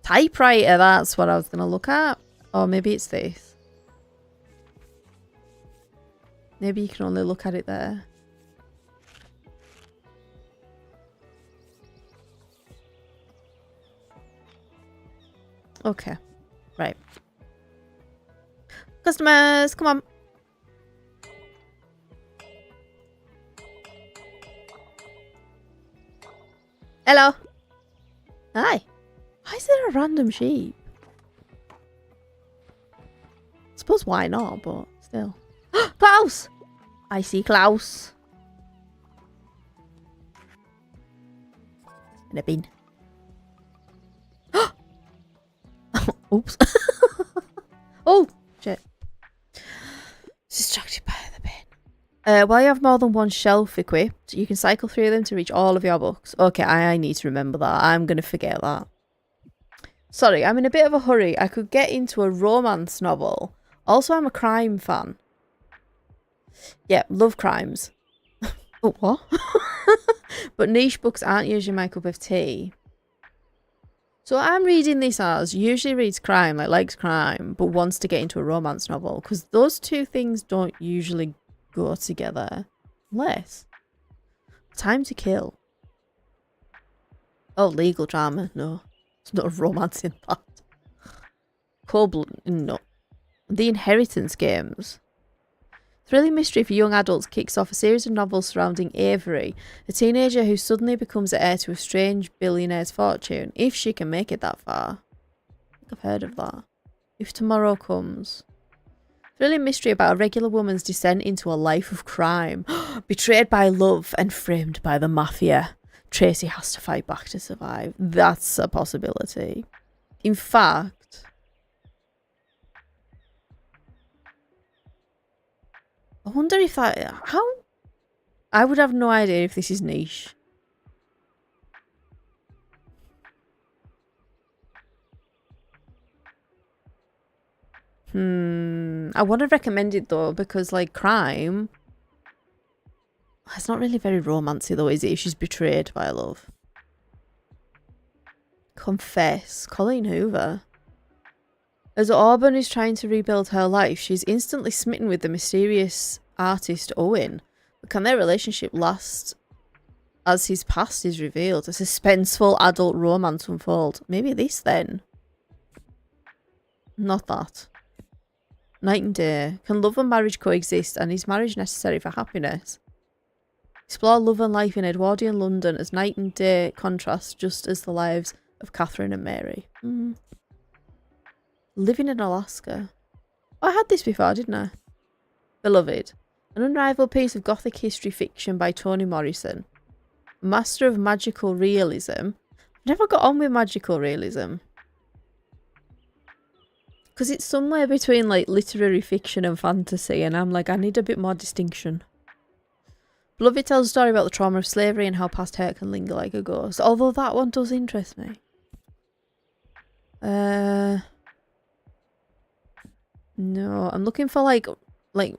Typewriter, that's what I was going to look at. Or maybe it's this. Maybe you can only look at it there. Okay. Right. Customers, come on. Hello. Hi. Why is there a random sheep? I suppose why not, but still. Klaus! I see Klaus. In a bin. Oops. Oh, shit. Distracted by the bin. While you have more than one shelf equipped, you can cycle through them to reach all of your books. Okay, I need to remember that. I'm going to forget that. Sorry, I'm in a bit of a hurry. I could get into a romance novel. Also, I'm a crime fan. Yeah, love crimes. Oh, what? But niche books aren't usually my cup of tea. So I'm reading this as usually reads crime, like likes crime, but wants to get into a romance novel. Because those two things don't usually go together. Unless. Time to Kill. Oh, legal drama. No. It's not a romance in that. Cold, no. The Inheritance Games. Thrilling mystery for young adults kicks off a series of novels surrounding Avery, a teenager who suddenly becomes the heir to a strange billionaire's fortune, if she can make it that far. I think I've heard of that. If Tomorrow Comes. Thrilling mystery about a regular woman's descent into a life of crime. Betrayed by love and framed by the mafia. Tracy has to fight back to survive. That's a possibility. In fact, I wonder if that... How? I would have no idea if this is niche. I want to recommend it though, because like crime, it's not really very romancy though, is it? If she's betrayed by love. Confess. Colleen Hoover. As Auburn is trying to rebuild her life, she's instantly smitten with the mysterious artist Owen. But can their relationship last as his past is revealed? A suspenseful adult romance unfold. Maybe this then. Not that. Night and day. Can love and marriage coexist, and is marriage necessary for happiness? Explore love and life in Edwardian London as night and day contrast just as the lives of Catherine and Mary. Living in Alaska. Oh, I had this before, didn't I? Beloved. An unrivaled piece of gothic history fiction by Toni Morrison. Master of magical realism. I've never got on with magical realism. Because it's somewhere between like literary fiction and fantasy, and I'm like, I need a bit more distinction. Beloved tells a story about the trauma of slavery and how past hurt can linger like a ghost. Although that one does interest me. No, I'm looking for like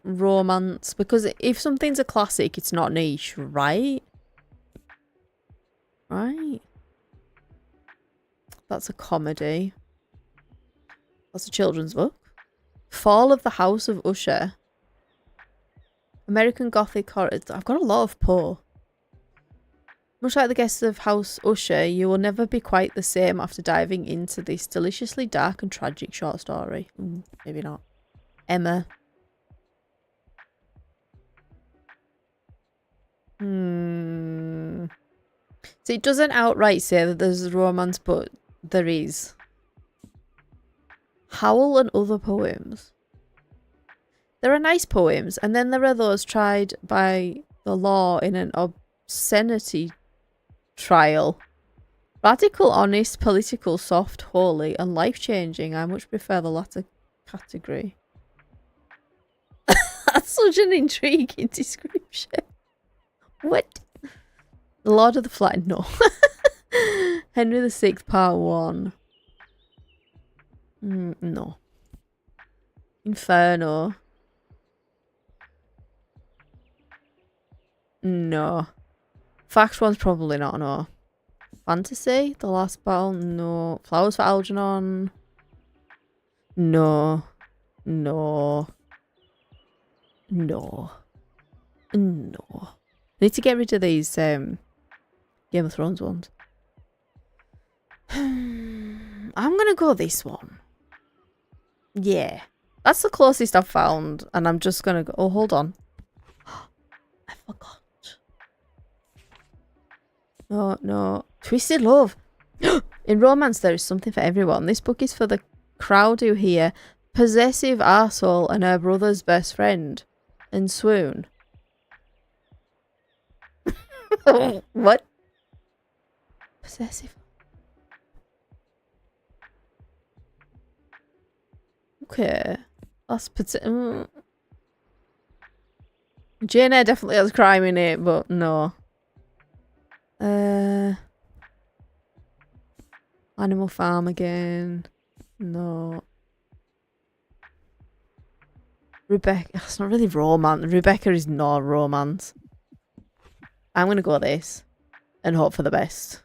romance, because if something's a classic, it's not niche, right? Right. That's a comedy. That's a children's book. Fall of the House of Usher. American Gothic horror. I've got a lot of Poe. Much like the guests of House Usher, you will never be quite the same after diving into this deliciously dark and tragic short story. Maybe not. Emma. So it doesn't outright say that there's romance, but there is. Howl and Other Poems. There are nice poems, and then there are those tried by the law in an obscenity trial. Radical, honest, political, soft, holy, and life-changing. I much prefer the latter category. That's such an intriguing description. What? The Lord of the Flies? No. Henry VI, Part 1. No. Inferno. No. Fact one's probably not, no. Fantasy? The Last Battle? No. Flowers for Algernon? No. No. No. No. I need to get rid of these Game of Thrones ones. I'm gonna go this one. Yeah. That's the closest I've found, and I'm just gonna go... Oh, hold on. I forgot. Oh, no. Twisted Love. In romance, there is something for everyone. This book is for the crowd who hear possessive arsehole and her brother's best friend and swoon. What? Possessive. Okay. That's Jane Eyre definitely has crime in it, but no. Animal Farm again. No. Rebecca. It's not really romance. Rebecca is not romance. I'm gonna go this and hope for the best.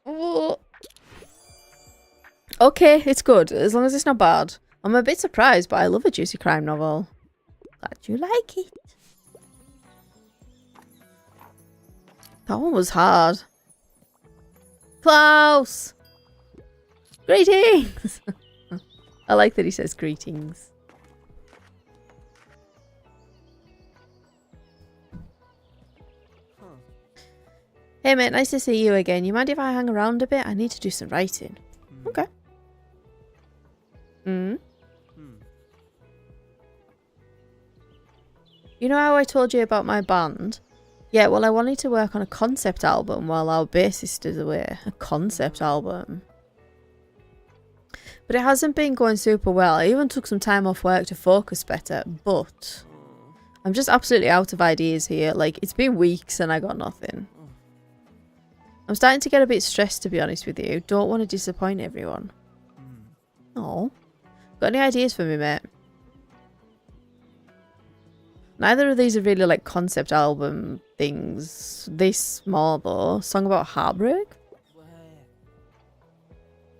Oh. Okay, it's good. As long as it's not bad. I'm a bit surprised, but I love a juicy crime novel. Glad you like it. That one was hard. Klaus! Greetings! I like that he says greetings. Hey mate, nice to see you again. You mind if I hang around a bit? I need to do some writing. Okay. You know how I told you about my band? Yeah, well, I wanted to work on a concept album while our bassist is away. A concept album. But it hasn't been going super well. I even took some time off work to focus better, but I'm just absolutely out of ideas here. Like, it's been weeks and I got nothing. I'm starting to get a bit stressed, to be honest with you. Don't want to disappoint everyone. Oh. Got any ideas for me, mate? Neither of these are really like concept album things. This small though. Song about heartbreak?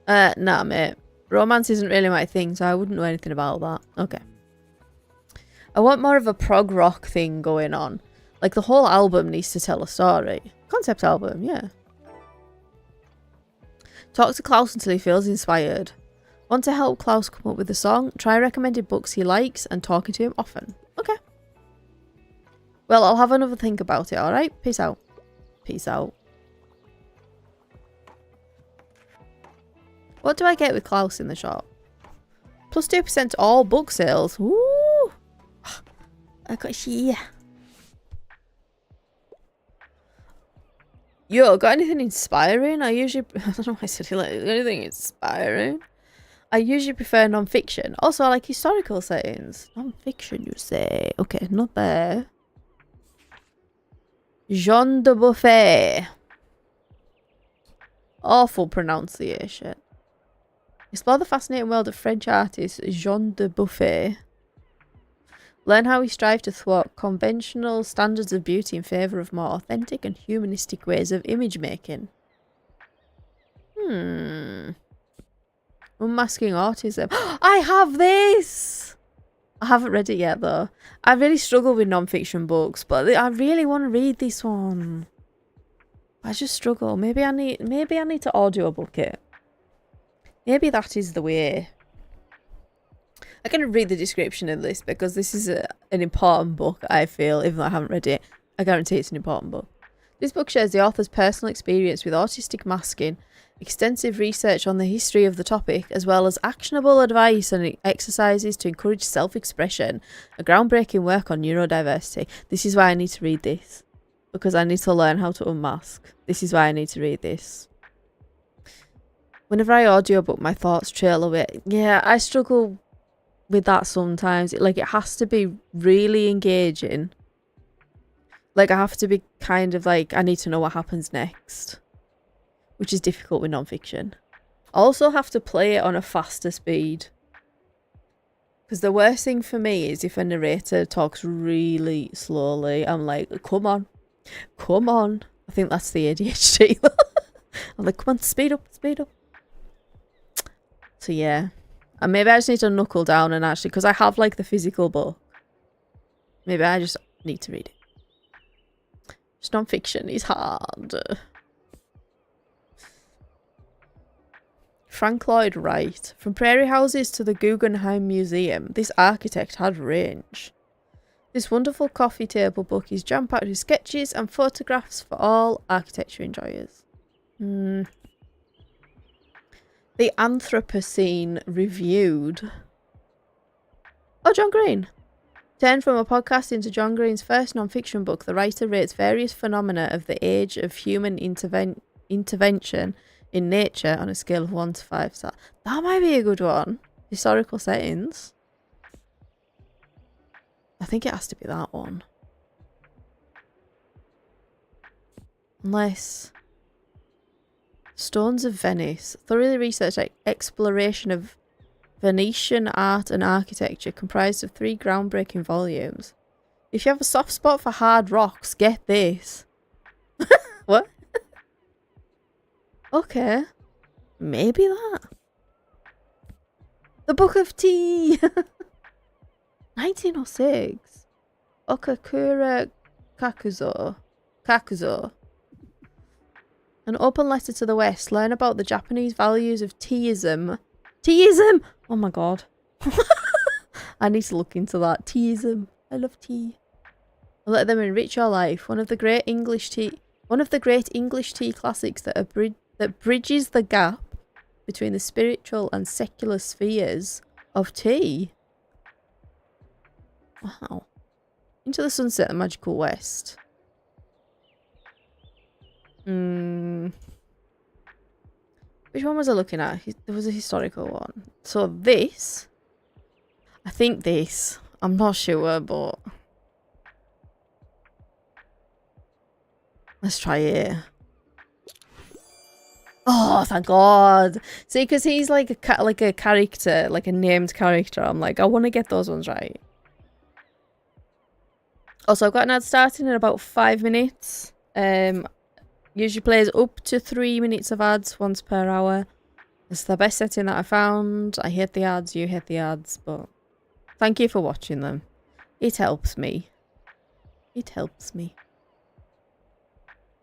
Nah, mate. Romance isn't really my thing, so I wouldn't know anything about that. Okay. I want more of a prog rock thing going on. Like the whole album needs to tell a story. Concept album, yeah. Talk to Klaus until he feels inspired. Want to help Klaus come up with a song? Try recommended books he likes and talking to him often. Okay. Well, I'll have another think about it, alright? Peace out. Peace out. What do I get with Klaus in the shop? Plus 2% to all book sales. Woo! I got here. Yo, got anything inspiring? I don't know why I said like anything inspiring. I usually prefer non-fiction. Also, I like historical settings. Non-fiction, you say? Okay, not bad. Jean de Buffet. Awful pronunciation. Explore the fascinating world of French artist Jean de Buffet. Learn how he strived to thwart conventional standards of beauty in favour of more authentic and humanistic ways of image making. Unmasking autism. I have this! I haven't read it yet though. I really struggle with non-fiction books, but I really want to read this one. I just struggle. Maybe I need to audiobook it. Maybe that is the way. I'm going to read the description of this because this is an important book, I feel, even though I haven't read it. I guarantee it's an important book. This book shares the author's personal experience with autistic masking, extensive research on the history of the topic, as well as actionable advice and exercises to encourage self-expression, a groundbreaking work on neurodiversity. This is why I need to read this, because I need to learn how to unmask. This is why I need to read this. Whenever I audiobook, my thoughts trail away. Yeah, I struggle with that sometimes. Like, it has to be really engaging. Like, I have to be kind of like, I need to know what happens next, which is difficult with non-fiction. I also have to play it on a faster speed, because the worst thing for me is if a narrator talks really slowly. I'm like, come on. I think that's the ADHD. I'm like, come on, speed up. So yeah. And maybe I just need to knuckle down and actually, because I have like the physical book, maybe I just need to read it. Just non-fiction is hard. Frank Lloyd Wright. From prairie houses to the Guggenheim Museum, this architect had range. This wonderful coffee table book is jam-packed with sketches and photographs for all architecture enjoyers. The Anthropocene Reviewed. Oh, John Green. Turned from a podcast into John Green's first non-fiction book, the writer rates various phenomena of the age of human intervention in nature on a scale of 1 to 5 stars. That might be a good one. Historical settings. I think it has to be that one. Unless... Stones of Venice. Thoroughly researched exploration of Venetian art and architecture, comprised of 3 groundbreaking volumes. If you have a soft spot for hard rocks, get this. What? Okay. Maybe that. The Book of Tea. 1906. Okakura Kakuzo. An open letter to the West. Learn about the Japanese values of teaism. Teaism! Oh my god. I need to look into that. Teaism. I love tea. Let them enrich your life. One of the great English tea classics that bridges the gap between the spiritual and secular spheres of tea. Wow. Into the Sunset and Magical West. Which one was I looking at? There was a historical one. So this. I think this. I'm not sure, but... Let's try it. Oh, thank God. See, because he's like a character, like a named character. I'm like, I want to get those ones right. Also, I've got an ad starting in about 5 minutes. Usually plays up to 3 minutes of ads once per hour. It's the best setting that I found. I hate the ads, you hate the ads, but thank you for watching them. It helps me. It helps me.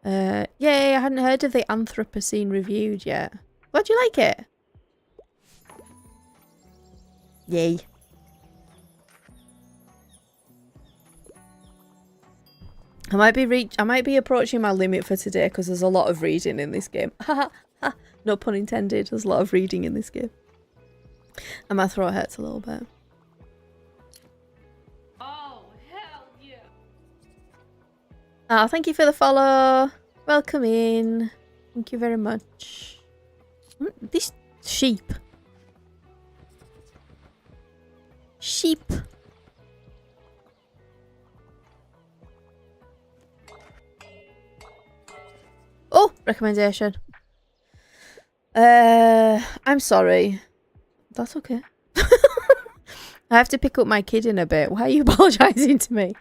Yay, I hadn't heard of the Anthropocene reviewed yet. Glad you like it. Yay. I might be approaching my limit for today because there's a lot of reading in this game. No pun intended. There's a lot of reading in this game. And my throat hurts a little bit. Oh, hell yeah. Ah, thank you for the follow. Welcome in. Thank you very much. This sheep. Sheep. Oh, recommendation. I'm sorry. That's okay. I have to pick up my kid in a bit. Why are you apologising to me?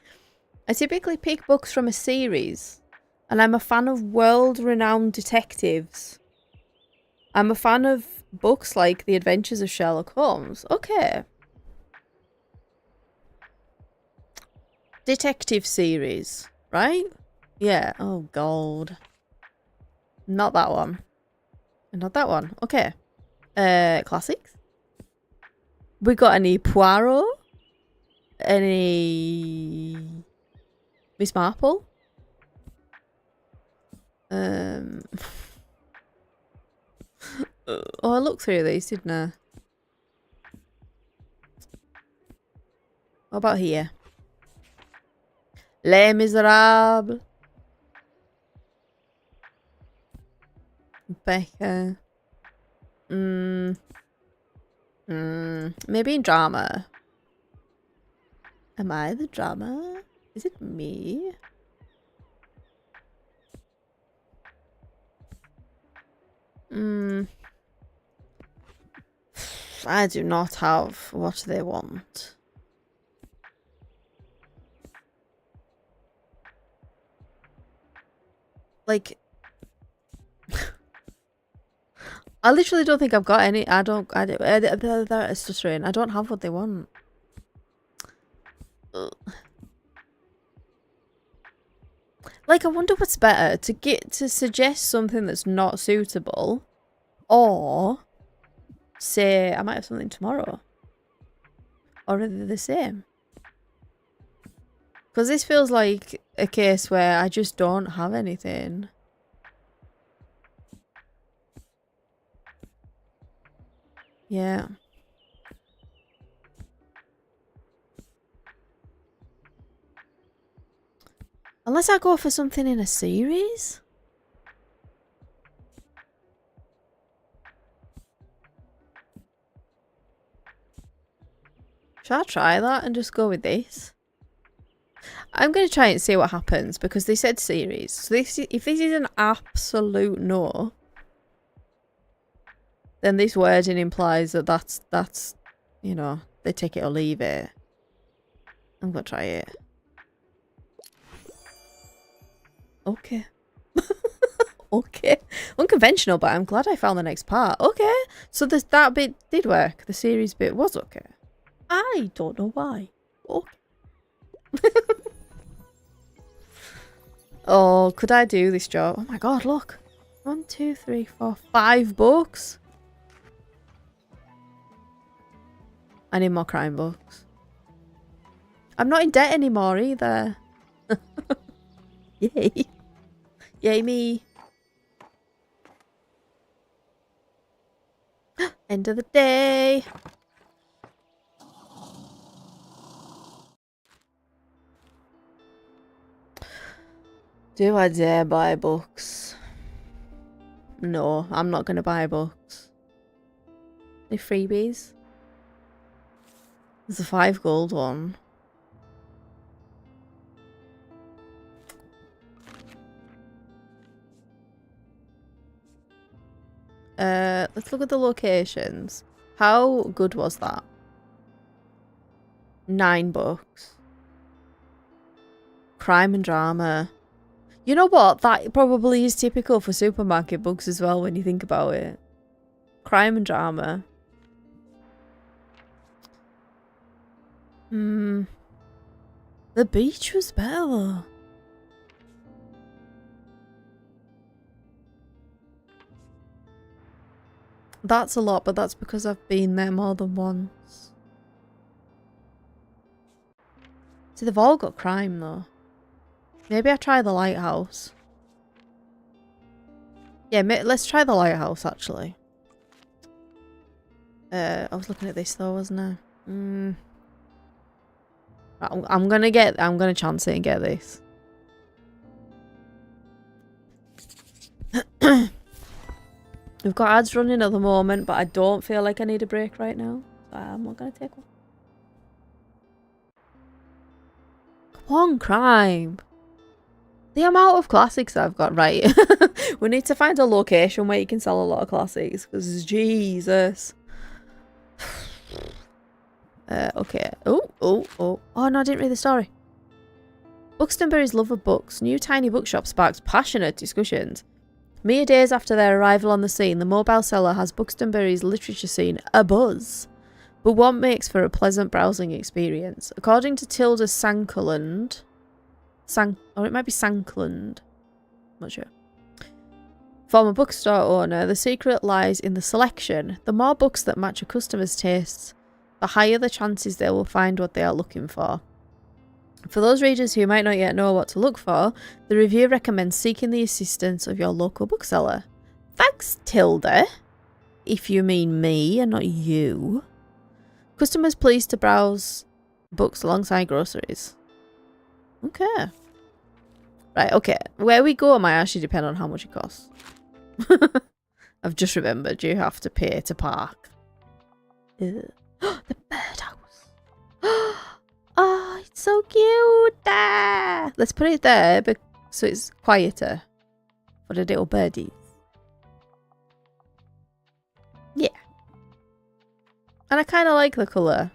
I typically pick books from a series, and I'm a fan of world-renowned detectives. I'm a fan of books like The Adventures of Sherlock Holmes. Okay. Detective series, right? Yeah. Oh, God. Not that one. Not that one. Okay. Classics? We got any Poirot? Any Miss Marple? Oh, I looked through these, didn't I? What about here? Les Miserables. Becca. Maybe in drama. Am I the drama? Is it me? I do not have what they want. Like, I literally don't think I've got any. It's frustrating. I don't have what they want. Ugh. Like, I wonder what's better, to suggest something that's not suitable, or say I might have something tomorrow, or are they the same? Because this feels like a case where I just don't have anything. Yeah. Unless I go for something in a series? Should I try that and just go with this? I'm going to try and see what happens because they said series. So if this is an absolute no, then this wording implies that that's, you know, they take it or leave it. I'm going to try it. Okay. Okay. Unconventional, but I'm glad I found the next part. Okay. So that bit did work. The series bit was okay. I don't know why. Okay. Oh, could I do this job? Oh my god, look. 1, 2, 3, 4, 5 books. I need more crime books. I'm not in debt anymore either. Yay. Yay me. End of the day. Do I dare buy books? No, I'm not going to buy books. Any freebies? There's a 5 gold one. Let's look at the locations. How good was that? 9 books. Crime and drama. You know what? That probably is typical for supermarket books as well when you think about it. Crime and drama. The beach was better though. That's a lot, but that's because I've been there more than once. See, they've all got crime though. Maybe I try the lighthouse. Yeah, let's try the lighthouse actually. I was looking at this though, wasn't I? I'm gonna chance it and get this. We've got ads running at the moment, but I don't feel like I need a break right now. So I'm not gonna take one. Come on, crime. The amount of classics I've got, right. We need to find a location where you can sell a lot of classics, because Jesus. Okay. Oh no, I didn't read the story. Buxtonbury's love of books. New Tiny Bookshop sparks passionate discussions. Mere days after their arrival on the scene, the mobile seller has Buxtonbury's literature scene abuzz. But what makes for a pleasant browsing experience? According to Tilda Sankerland, or it might be Sankland, I'm not sure. Former bookstore owner, the secret lies in the selection. The more books that match a customer's tastes, the higher the chances they will find what they are looking for. For those readers who might not yet know what to look for, the review recommends seeking the assistance of your local bookseller. Thanks, Tilda. If you mean me and not you. Customers pleased to browse books alongside groceries. Okay. Right, okay. Where we go might actually depend on how much it costs. I've just remembered you have to pay to park. The birdhouse. Oh, it's so cute. Ah! Let's put it there so it's quieter for the little birdies. Yeah. And I kind of like the colour.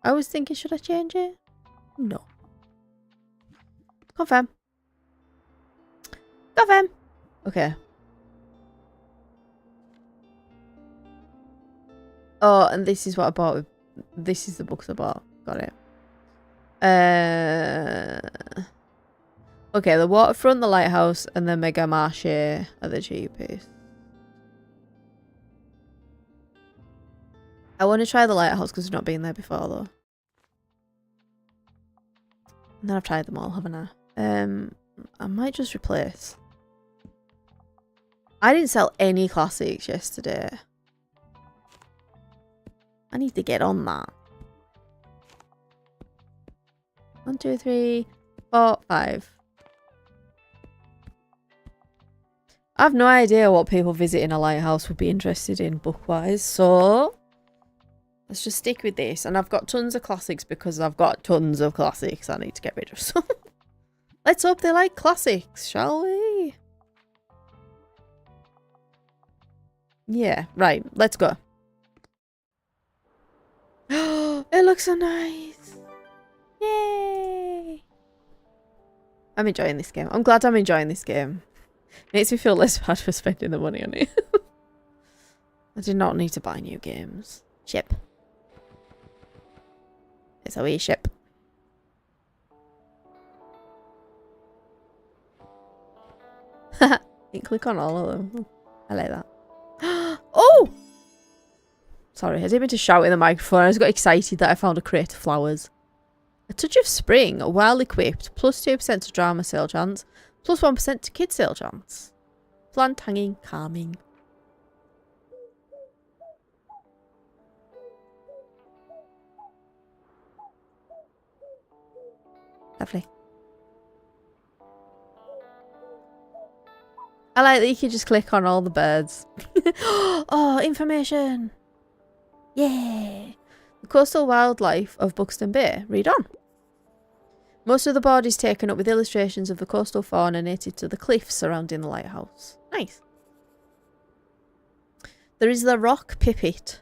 I was thinking, should I change it? No. Confirm. Confirm. Okay. Oh, and this is what I bought. This is the books I bought. Got it. Okay, the waterfront, the lighthouse, and the mega marché are the cheapest. I want to try the lighthouse because we've not been there before though. And then I've tried them all, haven't I? I might just replace. I didn't sell any classics yesterday. I need to get on that. 1, 2, 3, 4, 5. I have no idea what people visiting a lighthouse would be interested in book-wise, so let's just stick with this. And I've got tons of classics because I've got tons of classics I need to get rid of. So let's hope they like classics, shall we? Yeah, right, let's go. It looks so nice. Yay! I'm enjoying this game. I'm glad I'm enjoying this game. It makes me feel less bad for spending the money on it. I did not need to buy new games. Ship. It's a wee ship. You can click on all of them. I like that. Oh! Sorry, I didn't mean to shout in the microphone. I just got excited that I found a crate of flowers. A touch of spring, well equipped, plus 2% to drama sale chance, plus 1% to kid sale chance. Plant hanging, calming. Lovely. I like that you can just click on all the birds. Oh, information! Yay! The coastal wildlife of Buxton Bay. Read on. Most of the board is taken up with illustrations of the coastal fauna native to the cliffs surrounding the lighthouse. Nice. There is the rock pipit.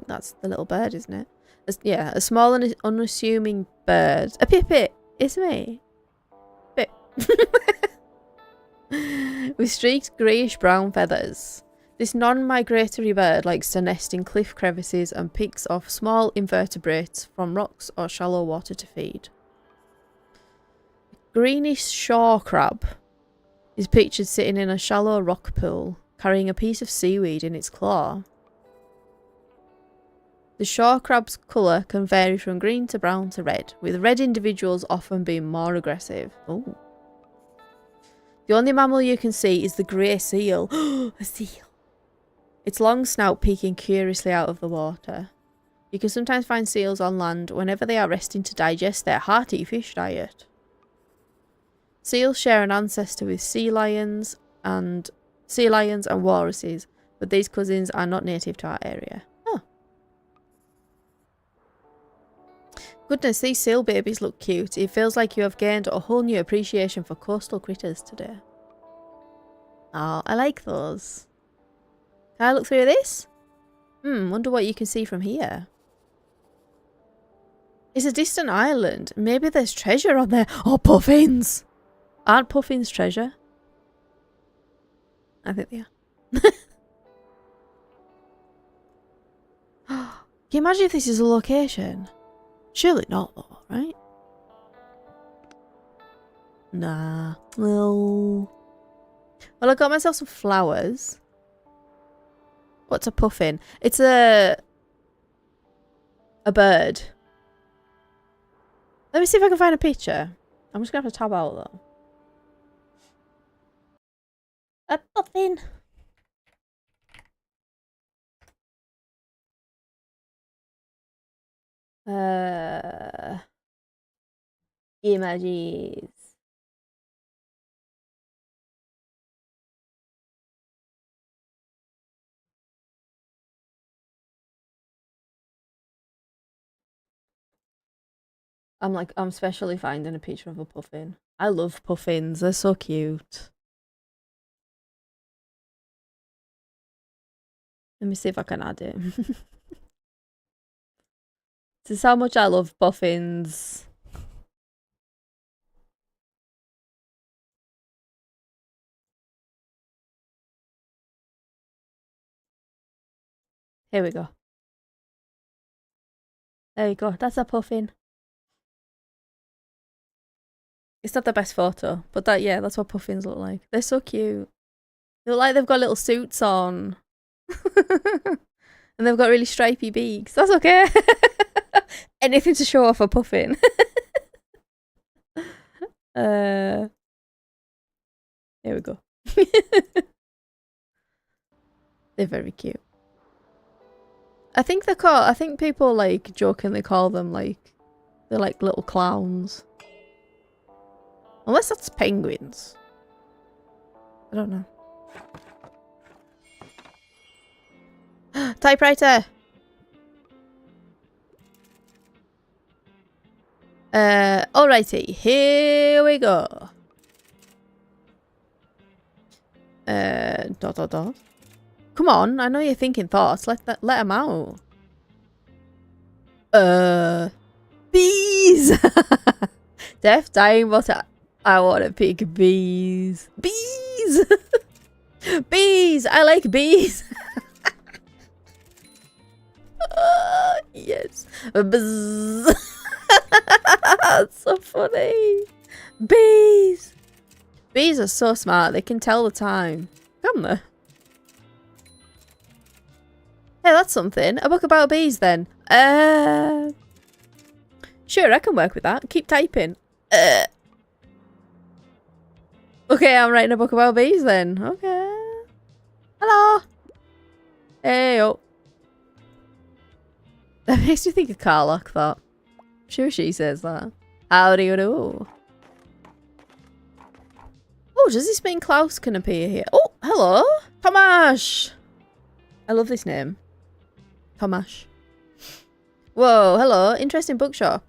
That's the little bird, isn't it? Yeah, a small and unassuming bird. A pipit! It's me. Pip. With streaked greyish-brown feathers. This non-migratory bird likes to nest in cliff crevices and picks off small invertebrates from rocks or shallow water to feed. Greenish shore crab is pictured sitting in a shallow rock pool, carrying a piece of seaweed in its claw. The shore crab's colour can vary from green to brown to red, with red individuals often being more aggressive. Ooh. The only mammal you can see is the grey seal. A seal! Its long snout peeking curiously out of the water. You can sometimes find seals on land whenever they are resting to digest their hearty fish diet. Seals share an ancestor with sea lions and walruses, but these cousins are not native to our area. Oh. Goodness, these seal babies look cute. It feels like you have gained a whole new appreciation for coastal critters today. Oh, I like those. Can I look through this? Wonder what you can see from here. It's a distant island. Maybe there's treasure on there. Oh, puffins! Aren't puffins treasure? I think they are. Can you imagine if this is a location? Surely not, though, right? Nah. No. Well, I got myself some flowers. What's a puffin? It's a bird. Let me see if I can find a picture. I'm just gonna have to tab out though. A puffin. Images. I'm specially finding a picture of a puffin. I love puffins. They're so cute. Let me see if I can add it. This is how much I love puffins. Here we go. There you go. That's a puffin. It's not the best photo, but that's what puffins look like. They're so cute. They look like they've got little suits on. And they've got really stripy beaks. That's okay. Anything to show off a puffin. Here we go. They're very cute. I think people like jokingly call them like they're like little clowns. Unless that's penguins. I don't know. Typewriter! Alrighty, here we go. Dot dot dot. Come on, I know you're thinking thoughts. Let them out. Bees! Deaf, dying, but I want to pick bees. Bees! Bees! I like bees! Yes. Buzz. That's so funny. Bees! Bees are so smart. They can tell the time. Come there. Hey, that's something. A book about bees then. Sure, I can work with that. Keep typing. Okay, I'm writing a book about bees then. Okay. Hello. Hey, oh. That makes me think of Carlock, that. I'm sure she says that. How do you do? Oh, does this mean Klaus can appear here? Oh, hello. Tomasz. I love this name. Tomasz. Whoa, hello. Interesting bookshop.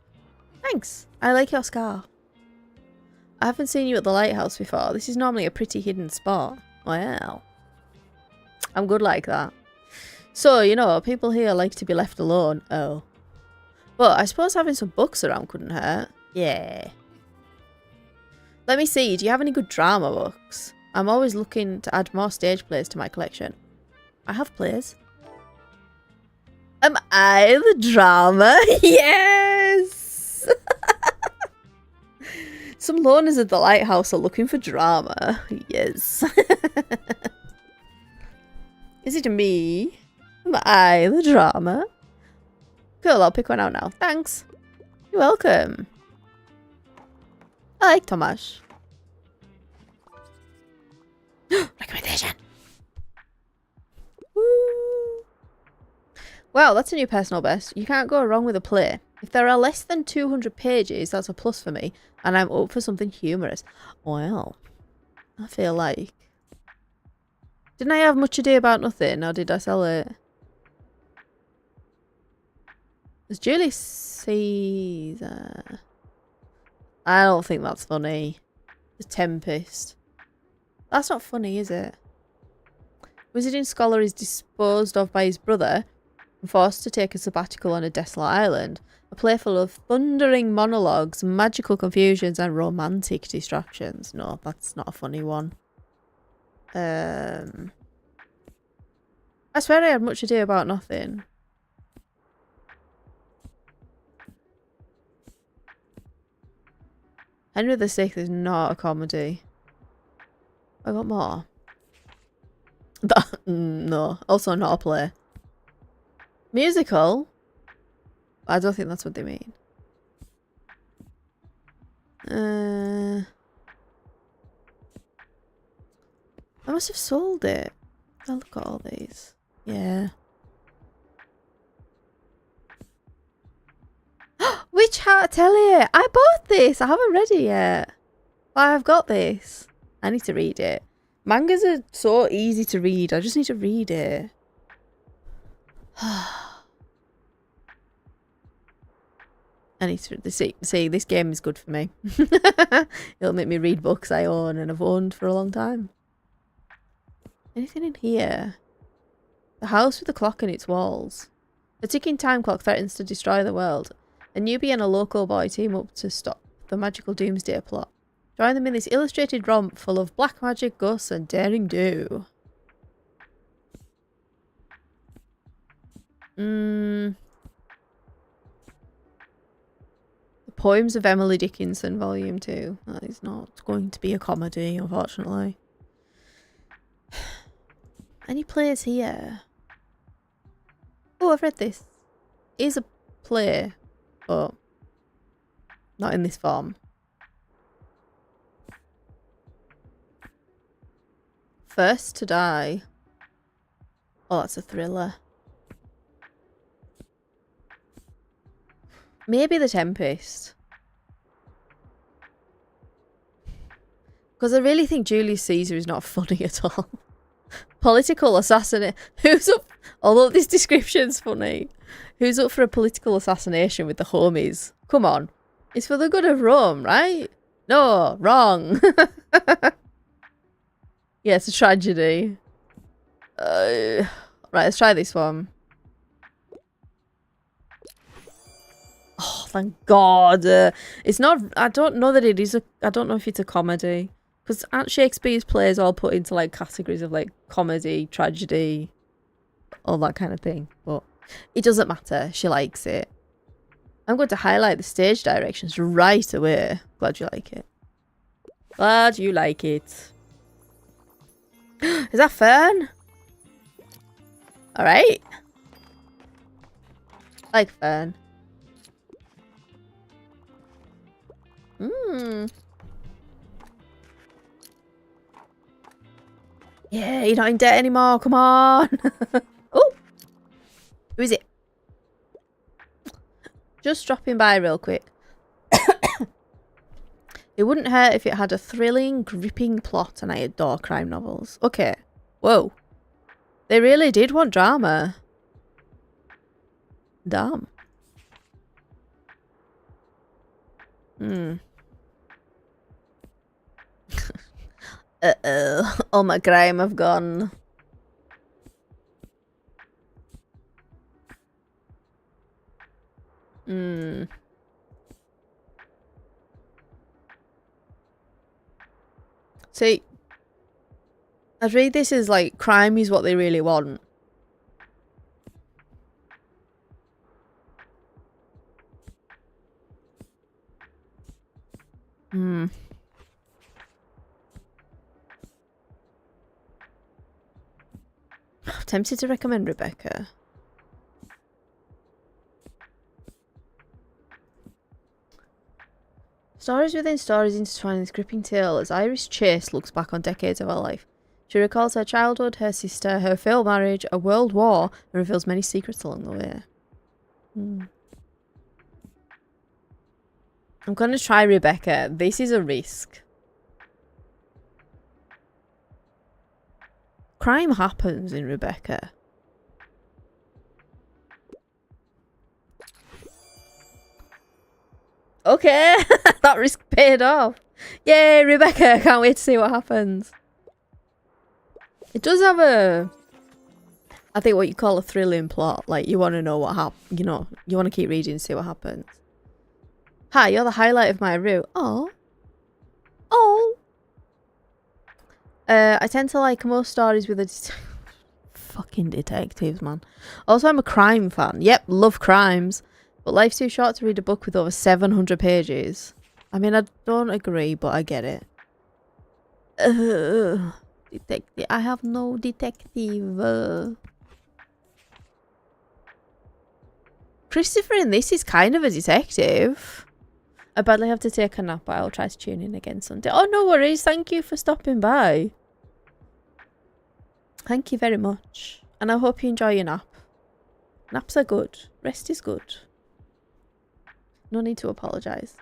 Thanks. I like your scarf. I haven't seen you at the lighthouse before. This is normally a pretty hidden spot. Well. I'm good like that. So, you know, people here like to be left alone. Oh. But I suppose having some books around couldn't hurt. Yeah. Let me see, do you have any good drama books? I'm always looking to add more stage plays to my collection. I have plays. Am I the drama? Yes! Some loners at the lighthouse are looking for drama. Yes. Is it me? Am I the drama? Cool, I'll pick one out now. Thanks. You're welcome. I like Tomasz. Recommendation. Woo. Wow, that's a new personal best. You can't go wrong with a play. If there are less than 200 pages, that's a plus for me, and I'm up for something humorous. Well, I feel like... Didn't I have Much Ado About Nothing, or did I sell it? It's Julius Caesar. I don't think that's funny. The Tempest. That's not funny, is it? Wizarding Scholar is disposed of by his brother and forced to take a sabbatical on a desolate island. A play full of thundering monologues, magical confusions, and romantic distractions. No, that's not a funny one. I swear I had Much Ado About Nothing. Henry VI is not a comedy. I got more. No, also not a play. Musical? I don't think that's what they mean. I must have sold it. I'll look at all these. Yeah. Witch Hat Atelier! I bought this! I haven't read it yet. But I've got this. I need to read it. Mangas are so easy to read. I just need to read it. I need to see this game is good for me. It'll make me read books I own and have owned for a long time. Anything in here? The house with the clock in its walls. A ticking time clock threatens to destroy the world. A newbie and a local boy team up to stop the magical doomsday plot. Join them in this illustrated romp full of black magic, ghosts, and daring do. The Poems of Emily Dickinson, Volume 2. That is not going to be a comedy, unfortunately. Any plays here? Oh, I've read this. It is a play, but not in this form. First to Die. Oh, that's a thriller. Maybe The Tempest. Because I really think Julius Caesar is not funny at all. Political assassination. Who's up? Although this description's funny. Who's up for a political assassination with the homies? Come on. It's for the good of Rome, right? No, wrong. Yeah, it's a tragedy. Right, let's try this one. Oh, thank God. It's not... I don't know that it is a... I don't know if it's a comedy. Because aren't Shakespeare's plays all put into, like, categories of, like, comedy, tragedy, all that kind of thing. But it doesn't matter. She likes it. I'm going to highlight the stage directions right away. Glad you like it. Glad you like it. Is that Fern? Alright. I like Fern. Yeah, you're not in debt anymore. Come on. Oh. Who is it? Just dropping by real quick. It wouldn't hurt if it had a thrilling, gripping plot, and I adore crime novels. Okay. Whoa. They really did want drama. Damn. Uh-oh. All my crime have gone. Hmm. See, I'd read this as like crime is what they really want. Hmm. I'm tempted to recommend Rebecca. Stories within stories intertwine this gripping tale as Iris Chase looks back on decades of her life. She recalls her childhood, her sister, her failed marriage, a world war, and reveals many secrets along the way. I'm going to try Rebecca. This is a risk. Crime happens in Rebecca. Okay, that risk paid off. Yay, Rebecca. I can't wait to see what happens. It does have a, I think, what you call a thrilling plot. Like, you want to know what happens. You know, you want to keep reading and see what happens. Hi, you're the highlight of my route. Oh. Oh. I tend to like most stories with a fucking detectives, man. Also, I'm a crime fan. Yep, love crimes. But life's too short to read a book with over 700 pages. I mean, I don't agree, but I get it. Detective. I have no detective. Christopher in this is kind of a detective. I badly have to take a nap, but I'll try to tune in again Sunday. Oh, no worries. Thank you for stopping by. Thank you very much. And I hope you enjoy your nap. Naps are good. Rest is good. No need to apologise.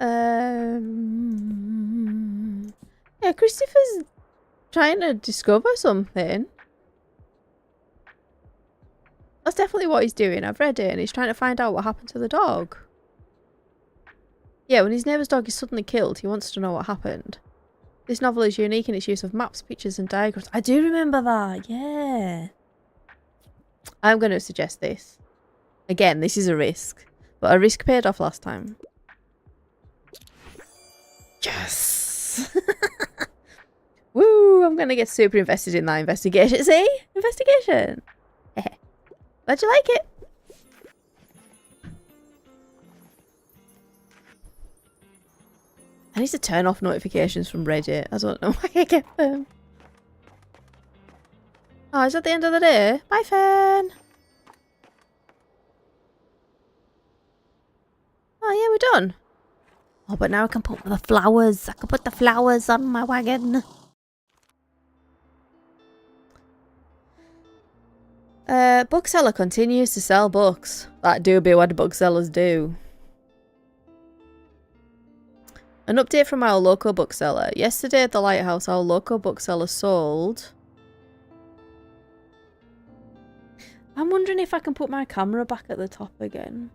Yeah, Christopher's trying to discover something. That's definitely what he's doing. I've read it and he's trying to find out what happened to the dog. Yeah, when his neighbour's dog is suddenly killed, he wants to know what happened. This novel is unique in its use of maps, pictures and diagrams. I do remember that, yeah. I'm going to suggest this. Again, this is a risk. But a risk paid off last time. Yes! Woo! I'm going to get super invested in that investigation. See? Investigation! Glad you like it. I need to turn off notifications from Reddit. I don't know why I get them. Oh, is that the end of the day? Bye, Fern! Oh, yeah, we're done. Oh, but now I can put the flowers. I can put the flowers on my wagon. Bookseller continues to sell books. That do be what the booksellers do. An update from our local bookseller. Yesterday at the Lighthouse, our local bookseller sold... I'm wondering if I can put my camera back at the top again.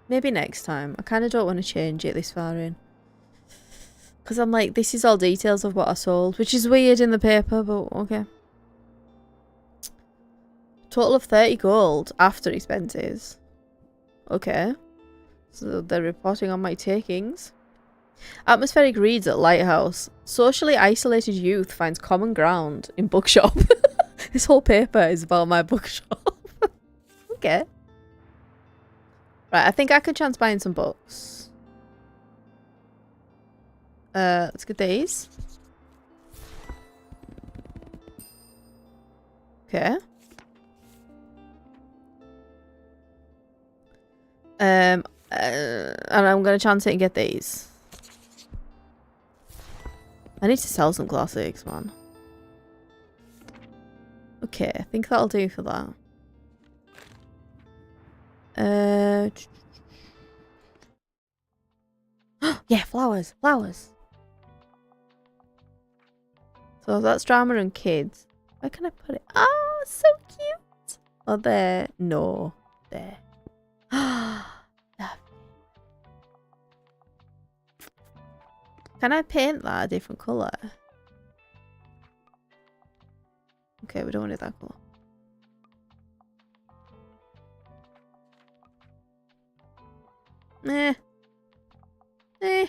Maybe next time. I kind of don't want to change it this far in. Because I'm like, this is all details of what I sold. Which is weird in the paper, but okay. Total of 30 gold after expenses. Okay. So they're reporting on my takings. Atmospheric reads at Lighthouse. Socially isolated youth finds common ground in bookshop. This whole paper is about my bookshop. Okay. Right, I think I could chance buying some books. Let's get these. Okay. And I'm gonna chance it and get these. I need to sell some classics, man. Okay, I think that'll do for that. Yeah, flowers, flowers. So that's drama and kids. Where can I put it? Oh, so cute. Oh, there. No, there. Can I paint that a different colour? Okay, we don't want it that colour. Eh. Eh.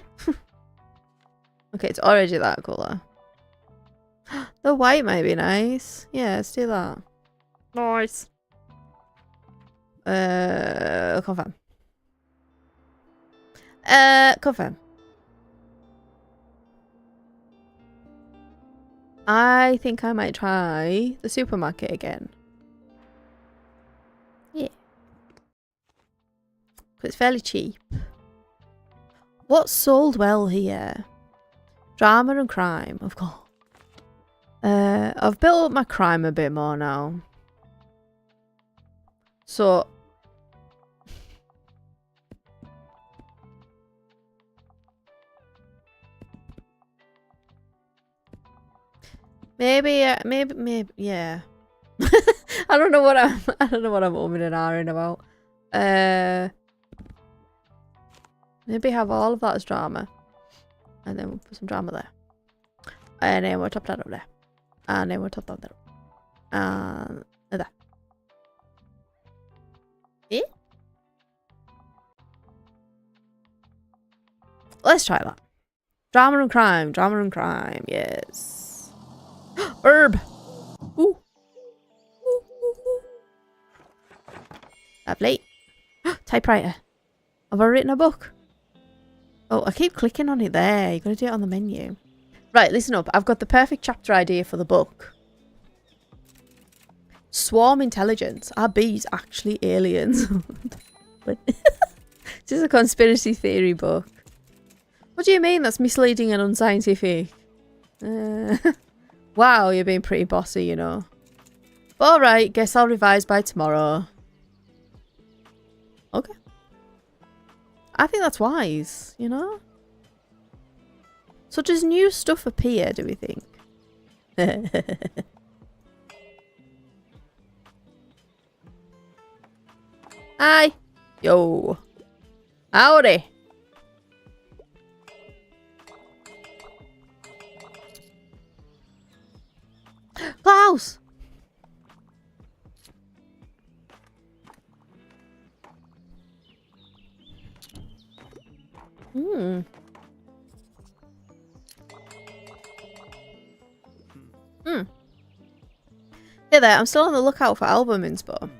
Okay, it's already that colour. The white might be nice. Yeah, let's do that. Nice. Confirm. Confirm. I think I might try the supermarket again. Yeah. It's fairly cheap. What's sold well here? Drama and crime, of course. I've built up my crime a bit more now. So... maybe, yeah. I don't know what I'm umming and ahhing about. Maybe have all of that as drama. And then we'll put some drama there. And then we'll top that up there. And then we'll top that up. And there. Eh? Let's try that. Drama and crime, yes. Herb! Ooh. Lovely. Typewriter. Have I written a book? Oh, I keep clicking on it there. You gotta do it on the menu. Right, listen up. I've got the perfect chapter idea for the book. Swarm intelligence. Are bees actually aliens? This is a conspiracy theory book. What do you mean that's misleading and unscientific? Wow, you're being pretty bossy, you know. But alright, guess I'll revise by tomorrow. Okay. I think that's wise, you know? So does new stuff appear, do we think? Hi! Yo! Howdy! Klaus! Hmm. Hey there, I'm still on the lookout for album inspo.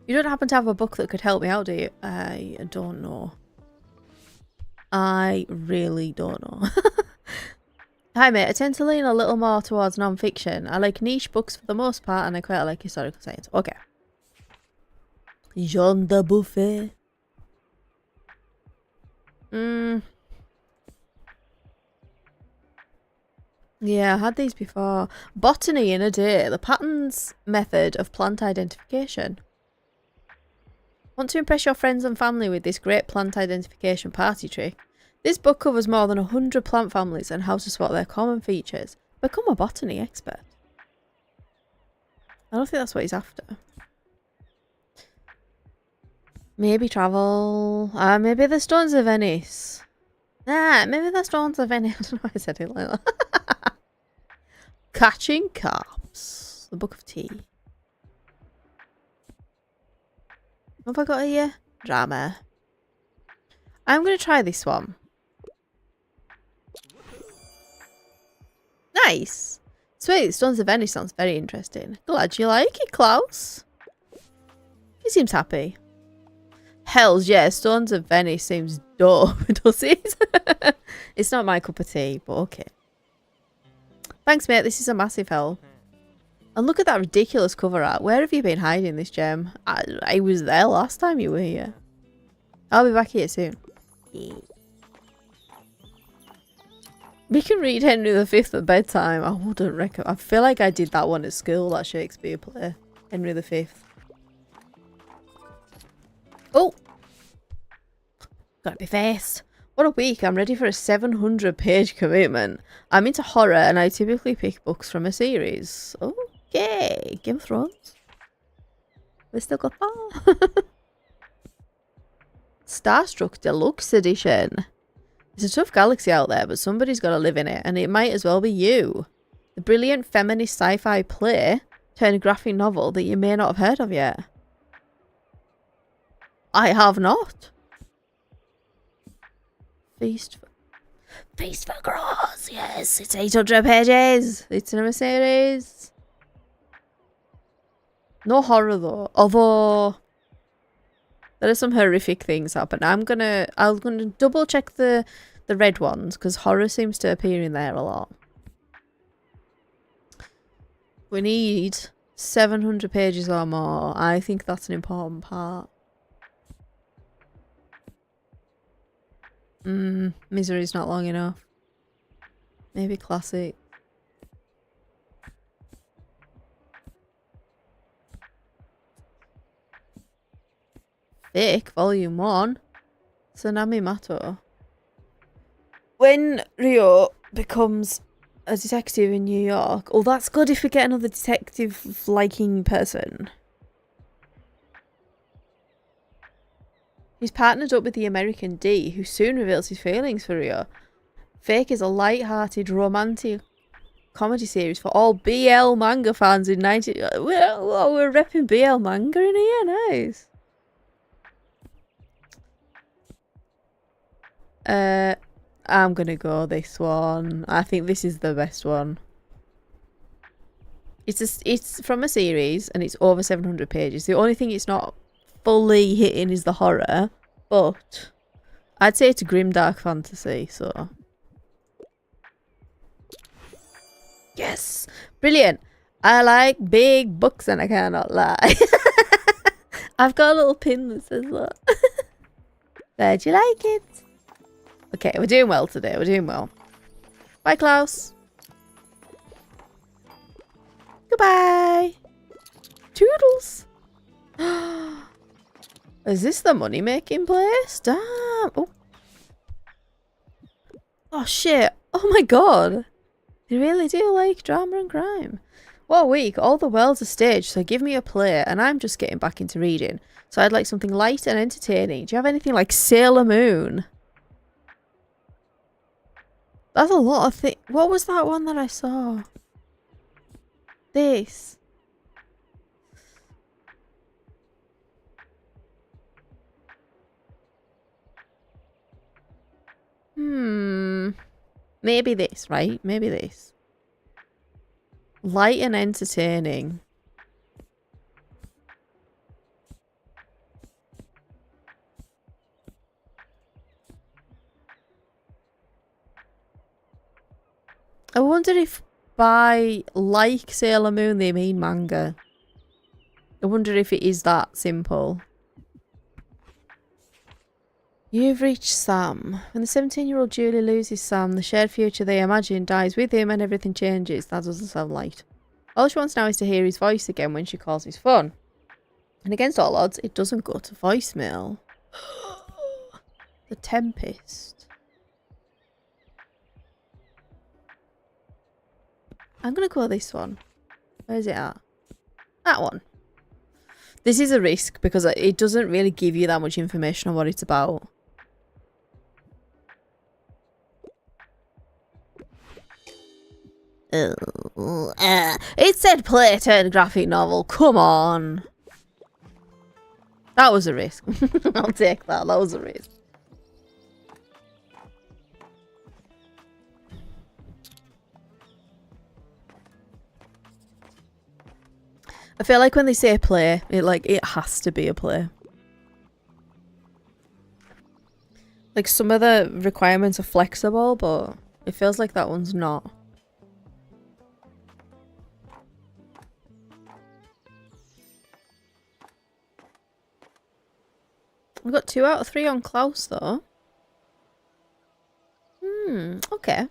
You don't happen to have a book that could help me out, do you? I don't know. I really don't know. Hi mate, I tend to lean a little more towards non-fiction. I like niche books for the most part and I quite like historical science. Okay. Jean de Buffet. Yeah, I had these before. Botany in a day. The patterns method of plant identification. Want to impress your friends and family with this great plant identification party trick? This book covers more than 100 plant families and how to spot their common features. Become a botany expert. I don't think that's what he's after. Maybe travel. Maybe the Stones of Venice. Maybe the Stones of Venice. I don't know why I said it like that. Catching Carps. The Book of Tea. What have I got here? Drama. I'm going to try this one. Nice. Sweet. Stones of Venice sounds very interesting. Glad you like it, Klaus. He seems happy. Hells yeah, Stones of Venice seems dope, does it? It's not my cup of tea, but okay. Thanks, mate. This is a massive help. And look at that ridiculous cover art. Where have you been hiding this gem? I was there last time you were here. I'll be back here soon. Yeah. We can read Henry V at bedtime. I wouldn't recommend. I feel like I did that one at school, that Shakespeare play. Henry V. Oh! Gotta be fast. What a week. I'm ready for a 700-page commitment. I'm into horror and I typically pick books from a series. Okay. Game of Thrones. We still got that. Starstruck Deluxe Edition. It's a tough galaxy out there, but somebody's got to live in it, and it might as well be you. The brilliant feminist sci-fi play turned graphic novel that you may not have heard of yet. I have not. Feast for Crows. Yes, it's 800 pages. It's in a series. No horror though. Although there are some horrific things happen. I'm gonna double check the red ones because horror seems to appear in there a lot. We need 700 pages or more. I think that's an important part. Misery's not long enough. Maybe classic. Thick, volume 1. Tsunami Mato. When Ryo becomes a detective in New York. Oh, that's good if we get another detective-liking person. He's partnered up with the American D, who soon reveals his feelings for Ryo. Fake is a light-hearted, romantic comedy series for all BL manga fans in 90... we're repping BL manga in here, nice. I'm gonna go this one. I think this is the best one. It's from a series and it's over 700 pages. The only thing it's not fully hitting is the horror, but I'd say it's grimdark fantasy, so yes, brilliant. I like big books and I cannot lie. I've got a little pin that says that. Glad you like it. Okay, we're doing well today. We're doing well. Bye, Klaus. Goodbye. Toodles. Is this the money-making place? Damn. Oh. Oh, shit. Oh, my God. You really do like drama and crime. What a week. All the world's a stage, so give me a play. And I'm just getting back into reading. So I'd like something light and entertaining. Do you have anything like Sailor Moon? That's a lot of things. What was that one that I saw? This. Maybe this, right? Maybe this. Light and entertaining. I wonder if by like Sailor Moon they mean manga. I wonder if it is that simple. You've reached Sam. When the 17-year-old Julie loses Sam, the shared future they imagine dies with him and everything changes. That doesn't sound light. All she wants now is to hear his voice again when she calls his phone. And against all odds, it doesn't go to voicemail. The Tempest. I'm going to call this one. Where is it at? That one. This is a risk because it doesn't really give you that much information on what it's about. It said play turn graphic novel. Come on. That was a risk. I'll take that. That was a risk. I feel like when they say play, it has to be a play. Like some of the requirements are flexible, but it feels like that one's not. We've got 2 out of 3 on Klaus though. Okay.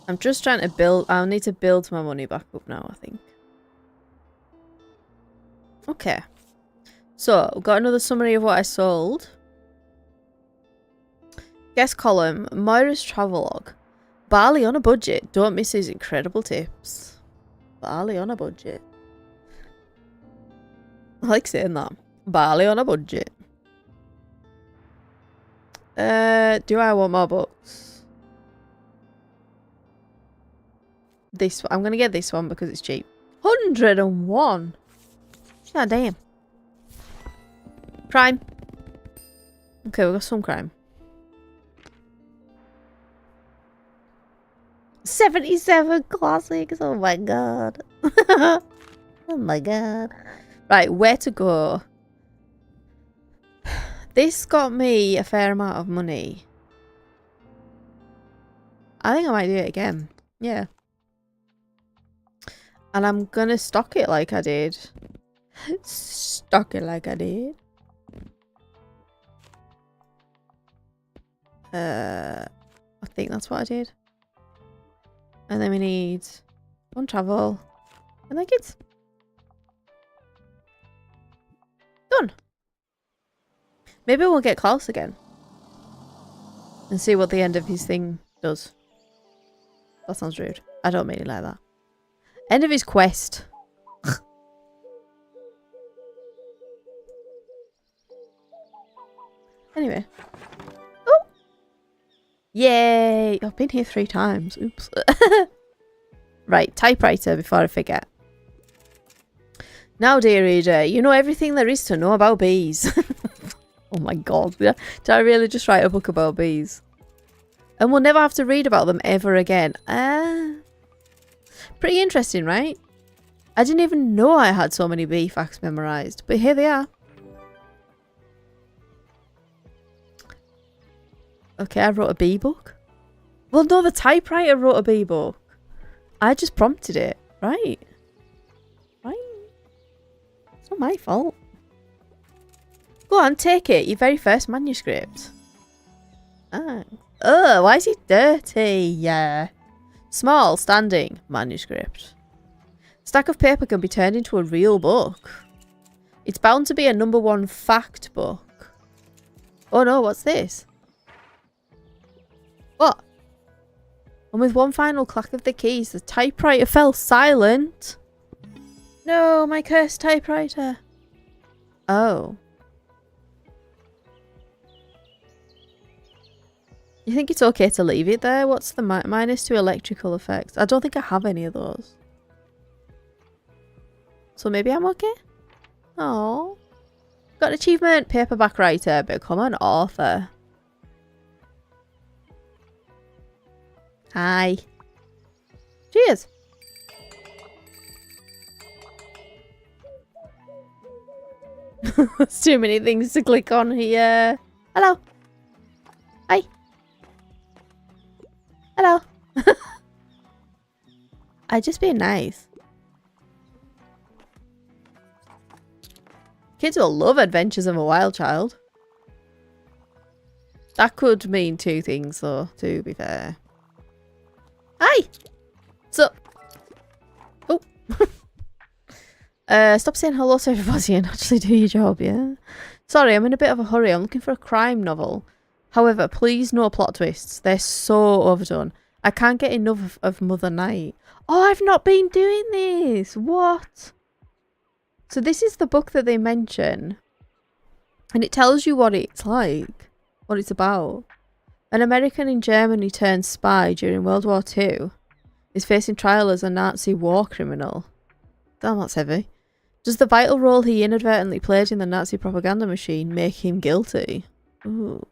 I'm just trying to build. I'll need to build my money back up now, I think. Okay. So, we've got another summary of what I sold. Guest column, Moira's travelogue. Barley on a budget. Don't miss his incredible tips. Barley on a budget. I like saying that. Barley on a budget. Do I want more books? This I'm gonna get this one because it's cheap. 101. God damn. Prime. Okay, we've got some crime. 77 classics. Oh my god. Oh my god. Right, where to go? This got me a fair amount of money. I think I might do it again. Yeah. And I'm gonna stock it like I did. Stock it like I did. I think that's what I did. And then we need one travel. And then kids. Done. Maybe we'll get Klaus again. And see what the end of his thing does. That sounds rude. I don't mean it like that. End of his quest. Anyway. Oh! Yay! I've been here 3 times. Oops. Right, typewriter before I forget. Now, dear reader, you know everything there is to know about bees. Oh my god. Did I really just write a book about bees? And we'll never have to read about them ever again. Pretty interesting, right? I didn't even know I had so many bee facts memorised, but here they are. Okay, I wrote a bee book. Well, no, the typewriter wrote a bee book. I just prompted it. Right. Right. It's not my fault. Go on, take it. Your very first manuscript. Ah. Oh, why is it dirty? Yeah. Small, standing manuscript. Stack of paper can be turned into a real book. It's bound to be a #1 fact book. Oh no, what's this? What? And with one final clack of the keys, the typewriter fell silent. No, my cursed typewriter. Oh. You think it's okay to leave it there? What's the -2 electrical effects? I don't think I have any of those. So maybe I'm okay? Oh. Got an achievement. Paperback writer. Become an author. Hi. Cheers. There's too many things to click on here. Hello. Hi. Hello. I just being nice. Kids will love Adventures of a Wild Child. That could mean 2 things though, to be fair. Hi! What's up? Oh. Stop saying hello to everybody and actually do your job, yeah? Sorry, I'm in a bit of a hurry. I'm looking for a crime novel. However, please no plot twists. They're so overdone. I can't get enough of Mother Night. Oh, I've not been doing this. What? So this is the book that they mention. And it tells you what it's like. What it's about. An American in Germany turned spy during World War II is facing trial as a Nazi war criminal. Damn, that's heavy. Does the vital role he inadvertently played in the Nazi propaganda machine make him guilty? Ooh.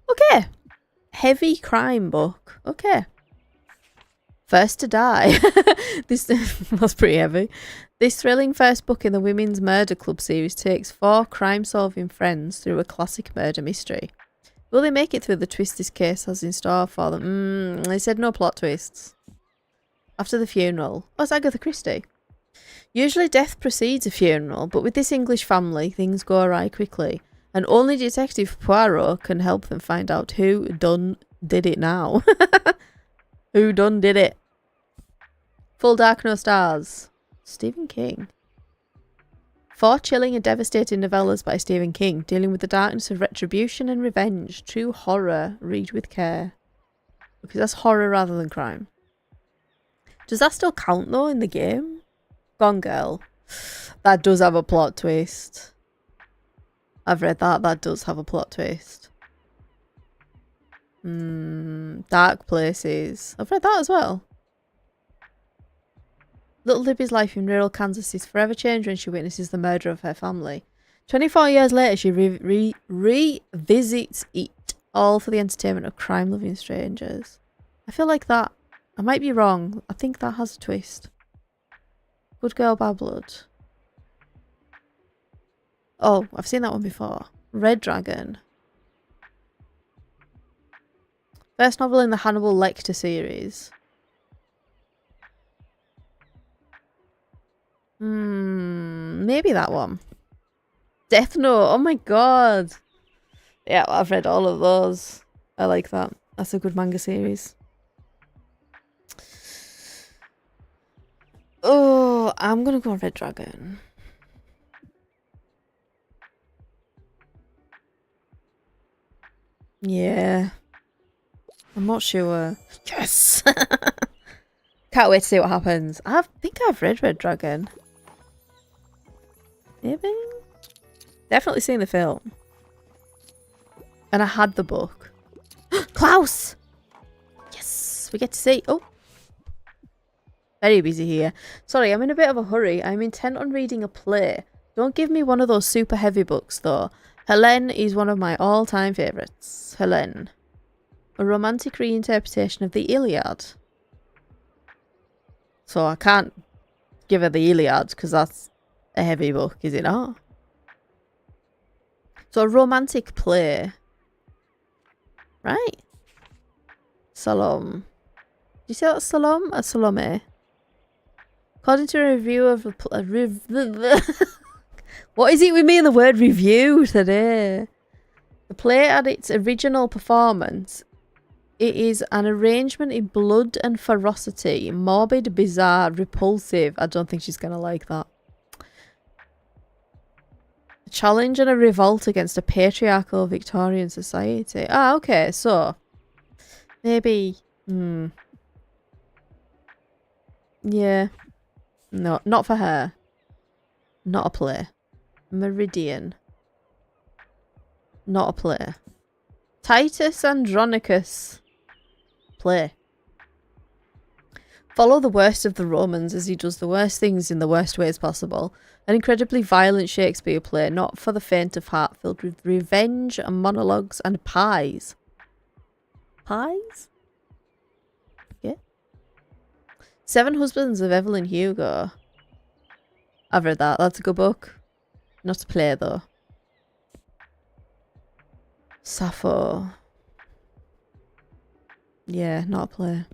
Okay. Heavy crime book. Okay. First to die. This was pretty heavy. This thrilling first book in the Women's Murder Club series takes 4 crime-solving friends through a classic murder mystery. Will they make it through the twist this case has in store for them? They said no plot twists. After the funeral. Oh, it's Agatha Christie. Usually death precedes a funeral, but with this English family, things go awry quickly. And only Detective Poirot can help them find out who done did it now. Who done did it? Full Dark No Stars. Stephen King. 4 chilling and devastating novellas by Stephen King, dealing with the darkness of retribution and revenge. True horror. Read with care. Because that's horror rather than crime. Does that still count though in the game? Gone Girl. That does have a plot twist. I've read that. That does have a plot twist. Dark Places. I've read that as well. Little Libby's life in rural Kansas is forever changed when she witnesses the murder of her family. 24 years later, she revisits it, all for the entertainment of crime-loving strangers. I feel like that. I might be wrong. I think that has a twist. Good Girl, Bad Blood. Oh, I've seen that one before. Red Dragon. First novel in the Hannibal Lecter series. Maybe that one. Death Note. Oh my god. Yeah, I've read all of those. I like that. That's a good manga series. Oh, I'm gonna go on Red Dragon. Yeah. I'm not sure. Yes! Can't wait to see what happens. I think I've read Red Dragon. Maybe? Definitely seen the film. And I had the book. Klaus! Yes! We get to see. Oh! Very busy here. Sorry, I'm in a bit of a hurry. I'm intent on reading a play. Don't give me one of those super heavy books, though. Helene is one of my all-time favourites. Helene. A romantic reinterpretation of the Iliad. So I can't give her the Iliad, because that's a heavy book, is it not? So a romantic play. Right? Salome. Do you say that's Salome or Salome? According to a review of what is it with me and the word review today? The play had its original performance. It is an arrangement in blood and ferocity. Morbid, bizarre, repulsive. I don't think she's going to like that. A challenge and a revolt against a patriarchal Victorian society. Ah, okay, so maybe. Yeah. No, not for her. Not a play. Meridian. Not a play. Titus Andronicus. Play. Follow the worst of the Romans as he does the worst things in the worst ways possible. An incredibly violent Shakespeare play, not for the faint of heart, filled with revenge and monologues and pies. Pies? Yeah. 7 Husbands of Evelyn Hugo. I've read that. That's a good book. Not a play, though. Sappho. Yeah, not a play.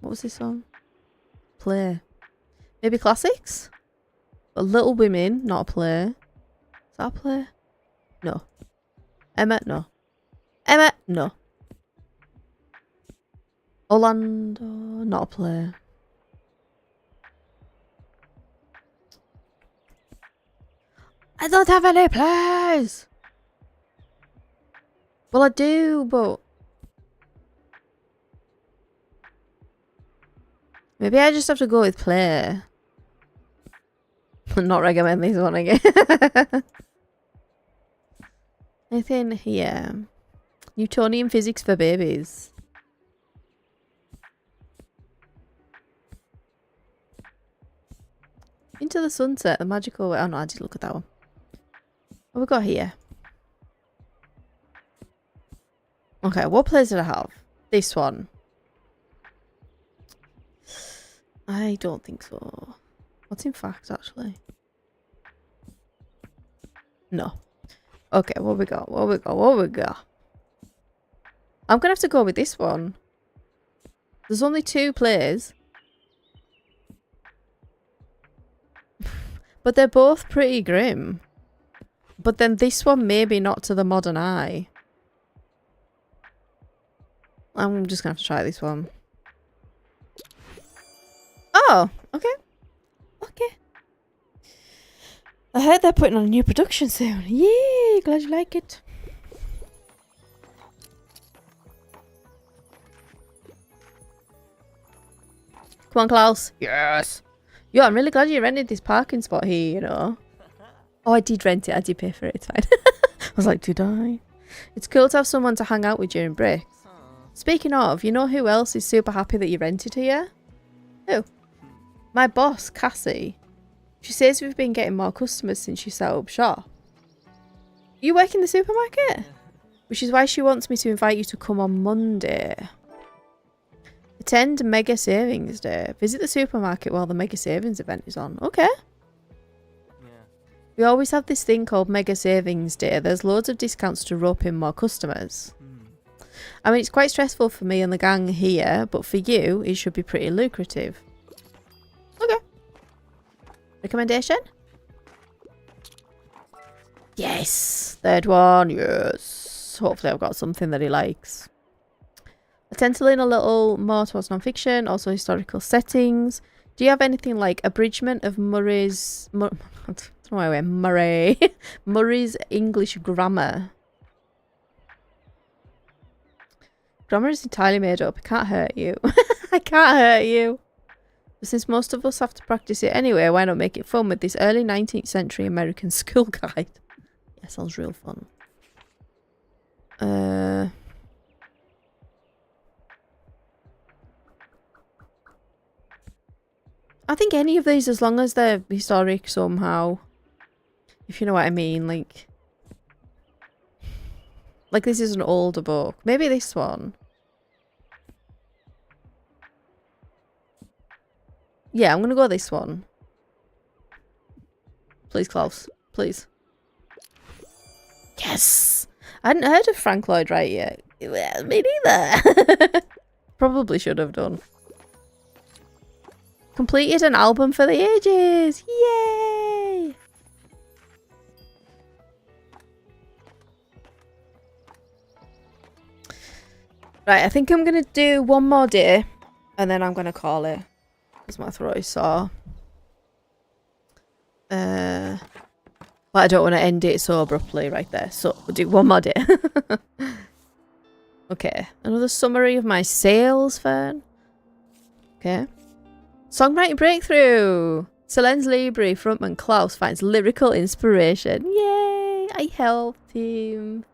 What was this one? Play. Maybe classics? A Little Women, not a play. Is that a play? No. Emma, no. Emma, no. Orlando, not a play. I don't have any plays! Well, I do, but maybe I just have to go with play. Not recommend this one again. Anything here? Newtonian physics for babies. Into the Sunset, the magical way. Oh no, I did look at that one. What we got here? Okay, what plays did I have? This one. I don't think so. What's in fact, actually? No. Okay, what we got? What we got? What we got? I'm gonna have to go with this one. There's only 2 plays. But they're both pretty grim. But then this one maybe not to the modern eye. I'm just gonna have to try this one. Oh, okay. Okay. I heard they're putting on a new production soon. Yay, glad you like it. Come on, Klaus. Yes. Yo, I'm really glad you rented this parking spot here, you know. Oh, I did rent it. I did pay for it. It's fine. I was like, did I? It's cool to have someone to hang out with during breaks. Speaking of, you know who else is super happy that you rented here? Who? My boss, Cassie. She says we've been getting more customers since you set up shop. You work in the supermarket? Which is why she wants me to invite you to come on Monday. Attend Mega Savings Day. Visit the supermarket while the Mega Savings event is on. Okay. Yeah. We always have this thing called Mega Savings Day. There's loads of discounts to rope in more customers. I mean, it's quite stressful for me and the gang here, but for you, it should be pretty lucrative. Okay. Recommendation? Yes! Third one, yes. Hopefully I've got something that he likes. I tend to lean a little more towards non-fiction, also historical settings. Do you have anything like abridgment of Murray's English grammar? Grammar is entirely made up. It can't hurt you. I can't hurt you. But since most of us have to practice it anyway, why not make it fun with this early 19th century American school guide? Yeah, sounds real fun. I think any of these, as long as they're historic somehow. If you know what I mean, like this is an older book. Maybe this one. Yeah, I'm gonna go this one. Please, Klaus. Please. Yes! I hadn't heard of Frank Lloyd Wright yet. Well, me neither. Probably should have done. Completed an album for the ages! Yay! Right, I think I'm gonna do one more day and then I'm gonna call it. Because my throat is sore. But I don't want to end it so abruptly right there. So we'll do one more day. Okay, another summary of my sales, Fern. Okay. Songwriting breakthrough! Solen's Library frontman Klaus finds lyrical inspiration. Yay! I helped him.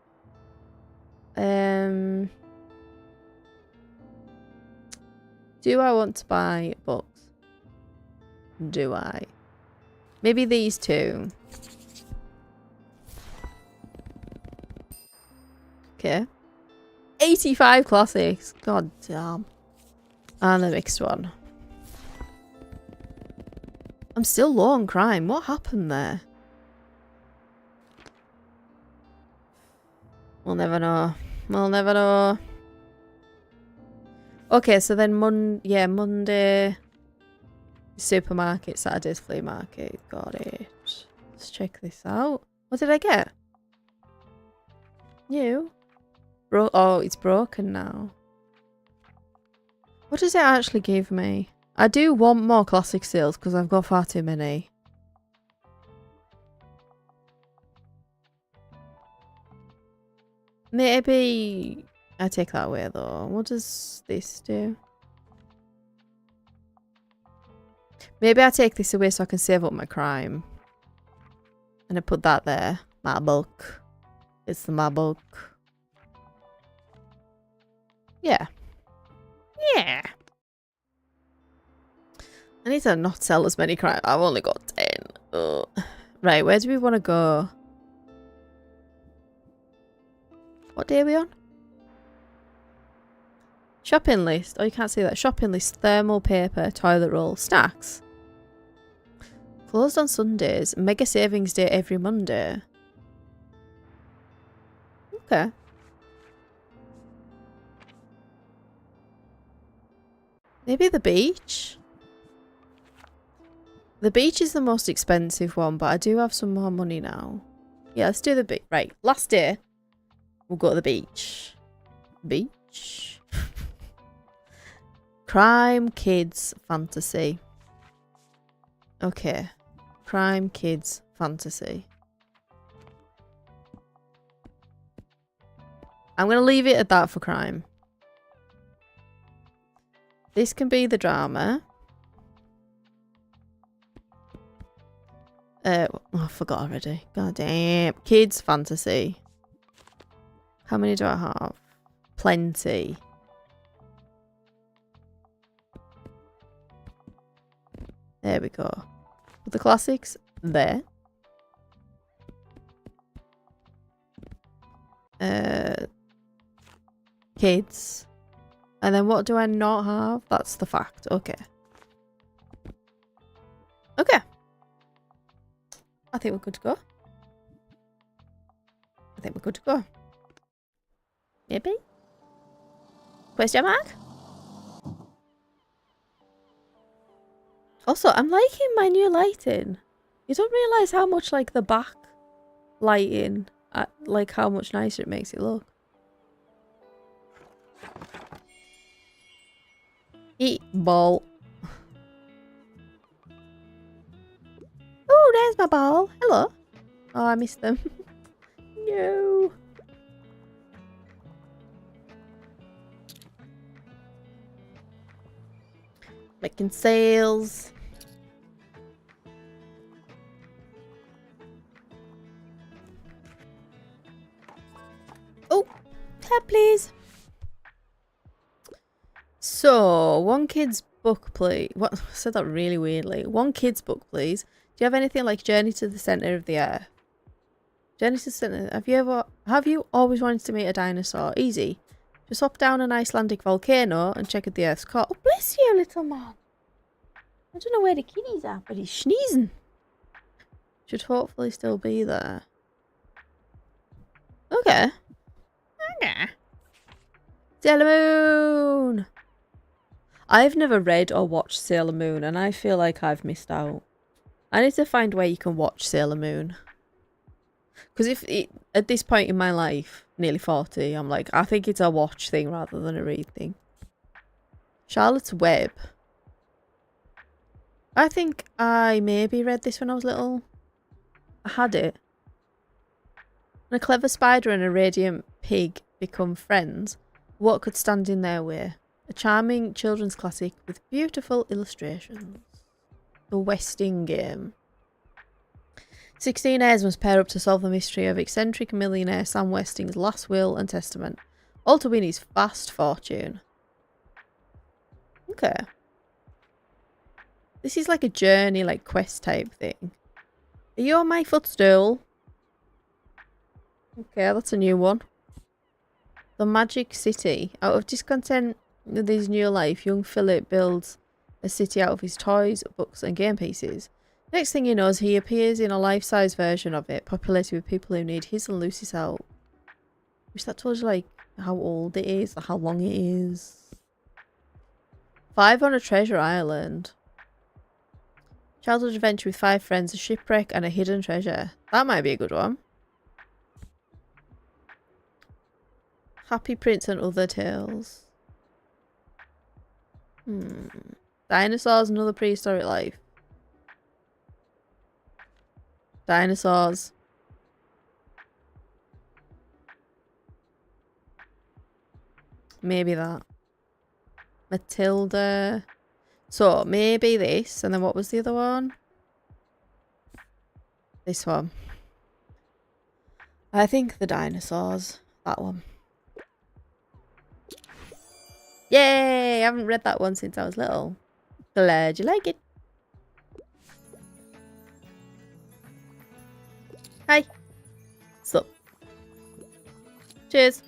Do I want to buy books? Do I? Maybe these two. Okay. 85 classics. God damn. And the mixed one. I'm still low on crime. What happened there? We'll never know. We'll never know. Okay, so then Monday supermarket, Saturday's flea market. Got it. Let's check this out. What did I get? New. Oh, it's broken now. What does it actually give me? I do want more classic sales because I've got far too many. Maybe I take that away though. What does this do? Maybe I take this away so I can save up my crime. And I put that there. My book. It's my book. Yeah. Yeah. I need to not sell as many crime. I've only got 10. Ugh. Right, where do we want to go? What day are we on? Shopping list. Oh, you can't see that. Shopping list. Thermal paper. Toilet roll. Snacks. Closed on Sundays. Mega savings day every Monday. Okay. Maybe the beach? The beach is the most expensive one, but I do have some more money now. Yeah, let's do the beach. Right, last day. We'll go to the beach. Beach. Crime, kids, fantasy. Okay. Crime, kids, fantasy. I'm going to leave it at that for crime. This can be the drama. Oh, I forgot already. God damn. Kids, fantasy. How many do I have? Plenty. There we go. Put the classics there. kids. And then what do I not have? That's the fact. Okay. Okay. I think we're good to go. I think we're good to go. Maybe? Question mark? Also, I'm liking my new lighting. You don't realise how much like the back lighting, like how much nicer it makes it look. Eat ball. Oh, there's my ball. Hello. Oh, I missed them. No. Making sales. Oh, tab please. So, one kid's book, please. What? I said that really weirdly. One kid's book, please. Do you have anything like Journey to the Center of the Earth? Journey to the Center. Have you always wanted to meet a dinosaur? Easy. Just hop down an Icelandic volcano and check out the Earth's core. Oh, bless you, little man. I don't know where the kitties are, but he's sneezing. Should hopefully still be there. Okay. Okay. Sailor Moon! I've never read or watched Sailor Moon, and I feel like I've missed out. I need to find where you can watch Sailor Moon. Because at this point in my life, nearly 40, I'm like, I think it's a watch thing rather than a read thing. Charlotte's Web. I think I maybe read this when I was little. I had it. When a clever spider and a radiant pig become friends, what could stand in their way? A charming children's classic with beautiful illustrations. The Westing Game. 16 heirs must pair up to solve the mystery of eccentric millionaire Sam Westing's last will and testament, all to win his vast fortune. Okay. This is like a journey, like quest type thing. Are you on my footstool? Okay, that's a new one. The Magic City. Out of discontent with his new life, young Philip builds a city out of his toys, books and game pieces. Next thing he knows, he appears in a life-size version of it, populated with people who need his and Lucy's help. Wish that told you, like, how old it is, or how long it is. 5 on a treasure island. Childhood adventure with 5 friends, a shipwreck and a hidden treasure. That might be a good one. Happy Prince and Other Tales. Dinosaurs and Other Prehistoric Life. Dinosaurs. Maybe that. Matilda. So, maybe this. And then what was the other one? This one. I think the dinosaurs. That one. Yay! I haven't read that one since I was little. Glad you like it. Hi. Sup. Cheers.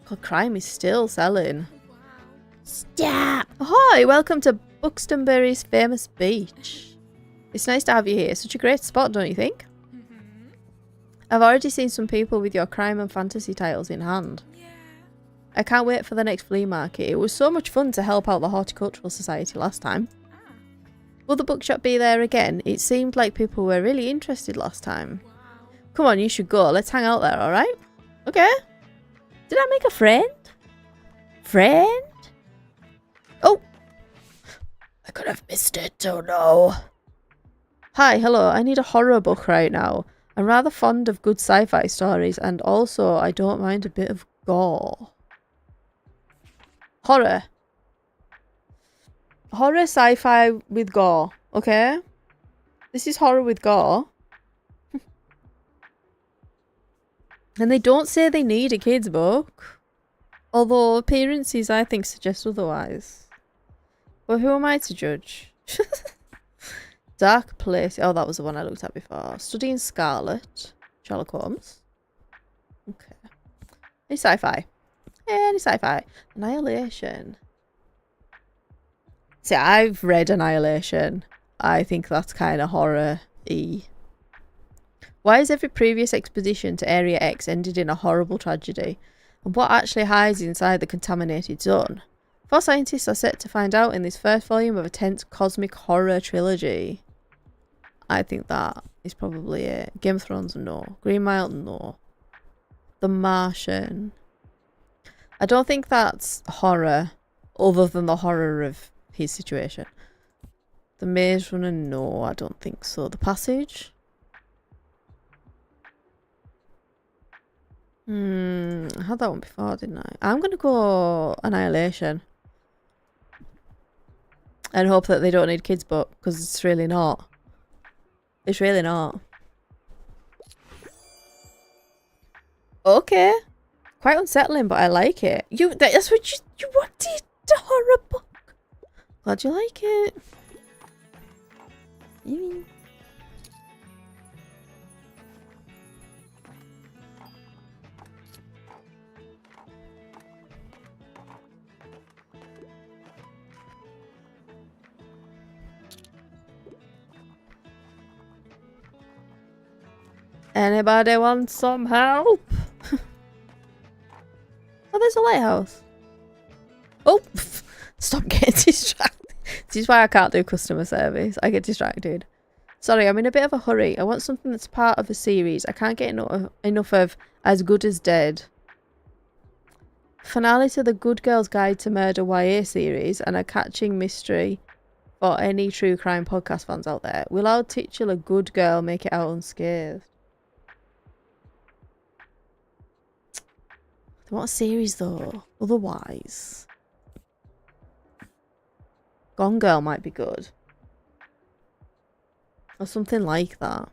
God, crime is still selling. Stop! Hi, welcome to Buxtonbury's famous beach. It's nice to have you here. Such a great spot, don't you think? I've already seen some people with your crime and fantasy titles in hand. Yeah. I can't wait for the next flea market. It was so much fun to help out the Horticultural Society last time. Will the bookshop be there again? It seemed like people were really interested last time. Wow. Come on, you should go. Let's hang out there, alright? Okay. Did I make a friend? Friend? Oh! I could have missed it, oh no. Hi, hello. I need a horror book right now. I'm rather fond of good sci-fi stories, and also I don't mind a bit of gore. Horror. Horror sci-fi with gore, okay? This is horror with gore. And they don't say they need a kid's book. Although appearances, I think, suggest otherwise. But who am I to judge? Dark Place. Oh, that was the one I looked at before. Studying Scarlet. Sherlock Holmes. Okay. Any sci-fi? Any sci-fi? Annihilation. See, I've read Annihilation. I think that's kind of horror-y. Why has every previous expedition to Area X ended in a horrible tragedy? And what actually hides inside the contaminated zone? 4 scientists are set to find out in this first volume of a tense cosmic horror trilogy. I think that is probably it. Game of Thrones, no. Green Mile, no. The Martian. I don't think that's horror, other than the horror of his situation. The Maze Runner, no, I don't think so. The Passage? I had that one before, didn't I? I'm going to go Annihilation. And hope that they don't need kids' book, because it's really not. It's really not. Okay. Quite unsettling, but I like it. That's what you wanted, the horror book. Glad you like it. Anybody want some help? Oh, there's a lighthouse. Oh, stop getting distracted. This is why I can't do customer service. I get distracted. Sorry, I'm in a bit of a hurry. I want something that's part of a series. I can't get enough of As Good as Dead. Finale to the Good Girl's Guide to Murder YA series and a catching mystery for any true crime podcast fans out there. Will our titular good girl make it out unscathed? They want a series though. Otherwise, Gone Girl might be good. Or something like that.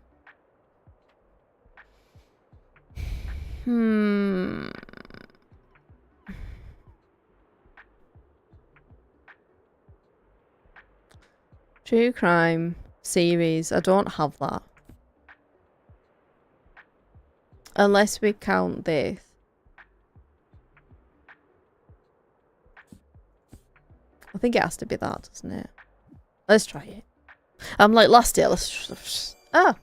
True crime series. I don't have that. Unless we count this. I think it has to be that, doesn't it? Let's try it. I'm like, last year, let's... Ah!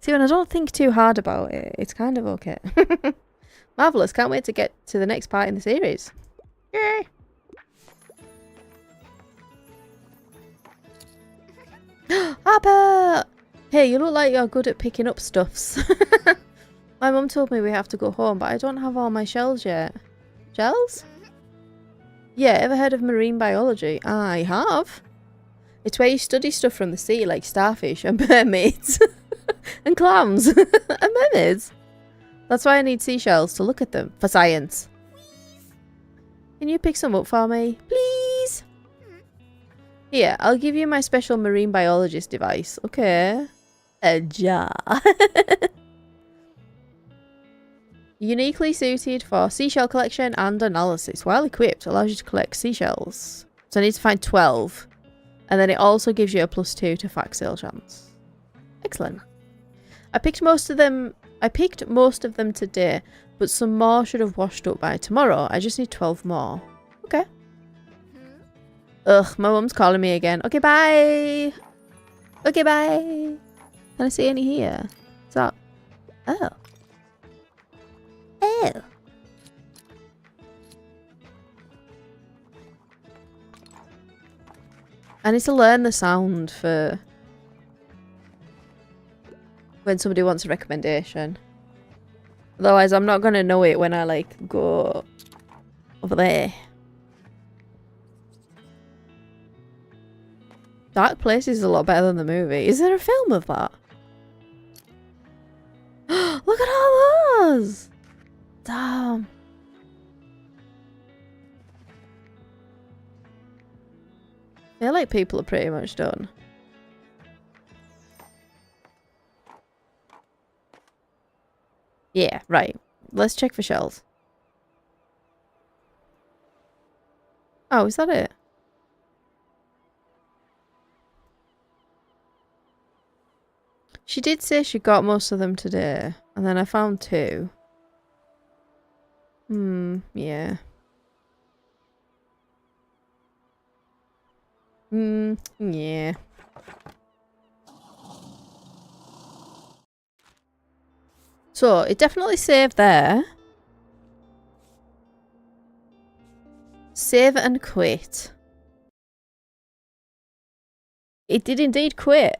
See, when I don't think too hard about it, it's kind of okay. Marvellous. Can't wait to get to the next part in the series. Yay! Harper! Hey, you look like you're good at picking up stuffs. My mum told me we have to go home, but I don't have all my shells yet. Shells? Yeah, ever heard of marine biology? I have. It's where you study stuff from the sea, like starfish and mermaids. And clams. And mermaids. That's why I need seashells, to look at them. For science. Can you pick some up for me? Please? Here, I'll give you my special marine biologist device. Okay. A jar. Uniquely suited for seashell collection and analysis. While equipped, allows you to collect seashells. So I need to find 12. And then it also gives you a +2 to fact sale chance. Excellent. I picked most of them today, but some more should have washed up by tomorrow. I just need 12 more. Okay. Ugh, my mum's calling me again. Okay, bye. Okay, bye. Can I see any here? Is that... Oh. Oh. I need to learn the sound for when somebody wants a recommendation. Otherwise, I'm not going to know it when I, like, go over there. Dark Place is a lot better than the movie. Is there a film of that? Look at all those! Damn. I feel like people are pretty much done. Yeah, right. Let's check for shells. Oh, is that it? She did say she got most of them today, and then I found 2. Yeah. Yeah. So, it definitely saved there. Save and quit. It did indeed quit.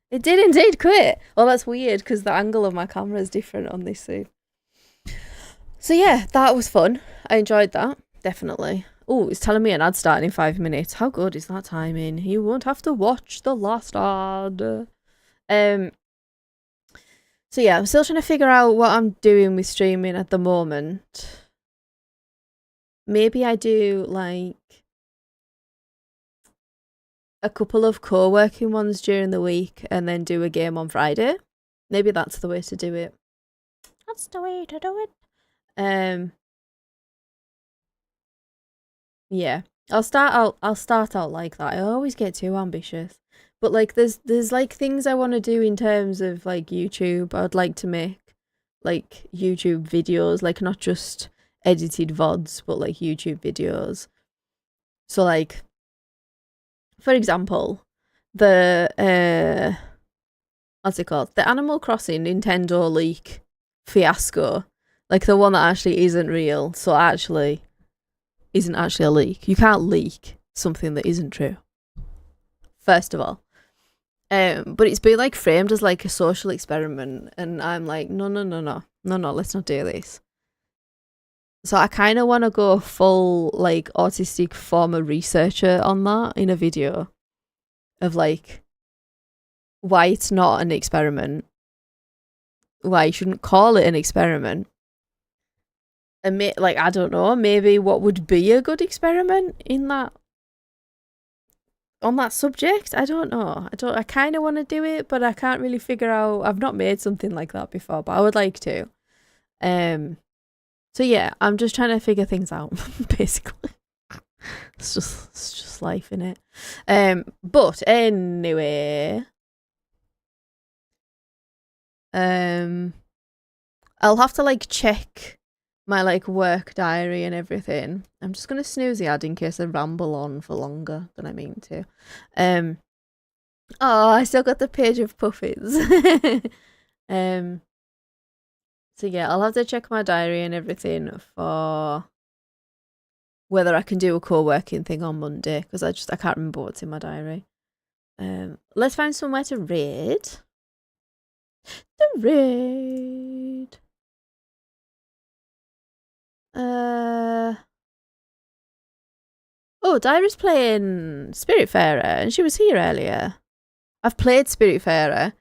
It did indeed quit. Well, that's weird because the angle of my camera is different on this scene. So yeah, that was fun. I enjoyed that, definitely. Oh, it's telling me an ad starting in 5 minutes. How good is that timing? You won't have to watch the last ad. So yeah, I'm still trying to figure out what I'm doing with streaming at the moment. Maybe I do like a couple of co-working ones during the week and then do a game on Friday. Maybe that's the way to do it. That's the way to do it. Yeah. I'll start out like that. I always get too ambitious. But like there's like things I want to do in terms of like YouTube. I'd like to make like YouTube videos, like not just edited VODs, but like YouTube videos. So like for example, the what's it called? The Animal Crossing Nintendo leak fiasco. Like the one that actually isn't real. So actually isn't actually a leak. You can't leak something that isn't true. First of all. But it's been like framed as like a social experiment, and I'm like, no, let's not do this. So I kind of want to go full like autistic former researcher on that in a video of like why it's not an experiment, why you shouldn't call it an experiment, and like I don't know, maybe what would be a good experiment in that on that subject. I don't know. I kind of want to do it, but I can't really figure out. I've not made something like that before, but I would like to. So yeah, I'm just trying to figure things out basically. It's just life, innit? But anyway, I'll have to like check my like work diary and everything. I'm just gonna snooze the ad in case I ramble on for longer than I mean to. Oh, I still got the page of puffins. So yeah, I'll have to check my diary and everything for whether I can do a co-working thing on Monday, because I can't remember what's in my diary. Let's find somewhere to read. The raid. Oh, Diary's playing Spiritfarer, and she was here earlier. I've played Spiritfarer,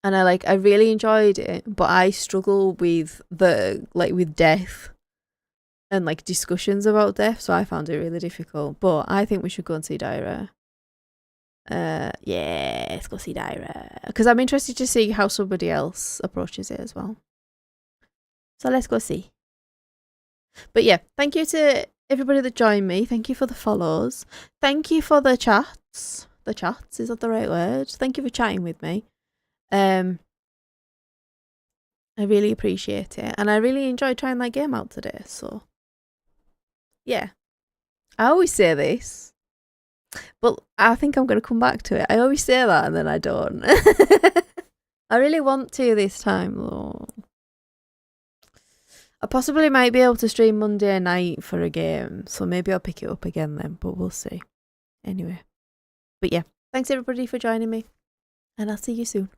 and I really enjoyed it, but I struggle with with death and like discussions about death, so I found it really difficult. But I think we should go and see Diary. Yeah, let's go see Diary, because I'm interested to see how somebody else approaches it as well. So let's go see. But yeah, thank you to everybody that joined me. Thank you for the follows. Thank you for the chats. The chats, is that the right word? Thank you for chatting with me. I really appreciate it, and I really enjoyed trying that game out today. So yeah, I always say this, but I think I'm going to come back to it. I always say that and then I don't. I really want to this time though. I possibly might be able to stream Monday night for a game, so maybe I'll pick it up again then, but we'll see. Anyway. But yeah, thanks everybody for joining me, and I'll see you soon.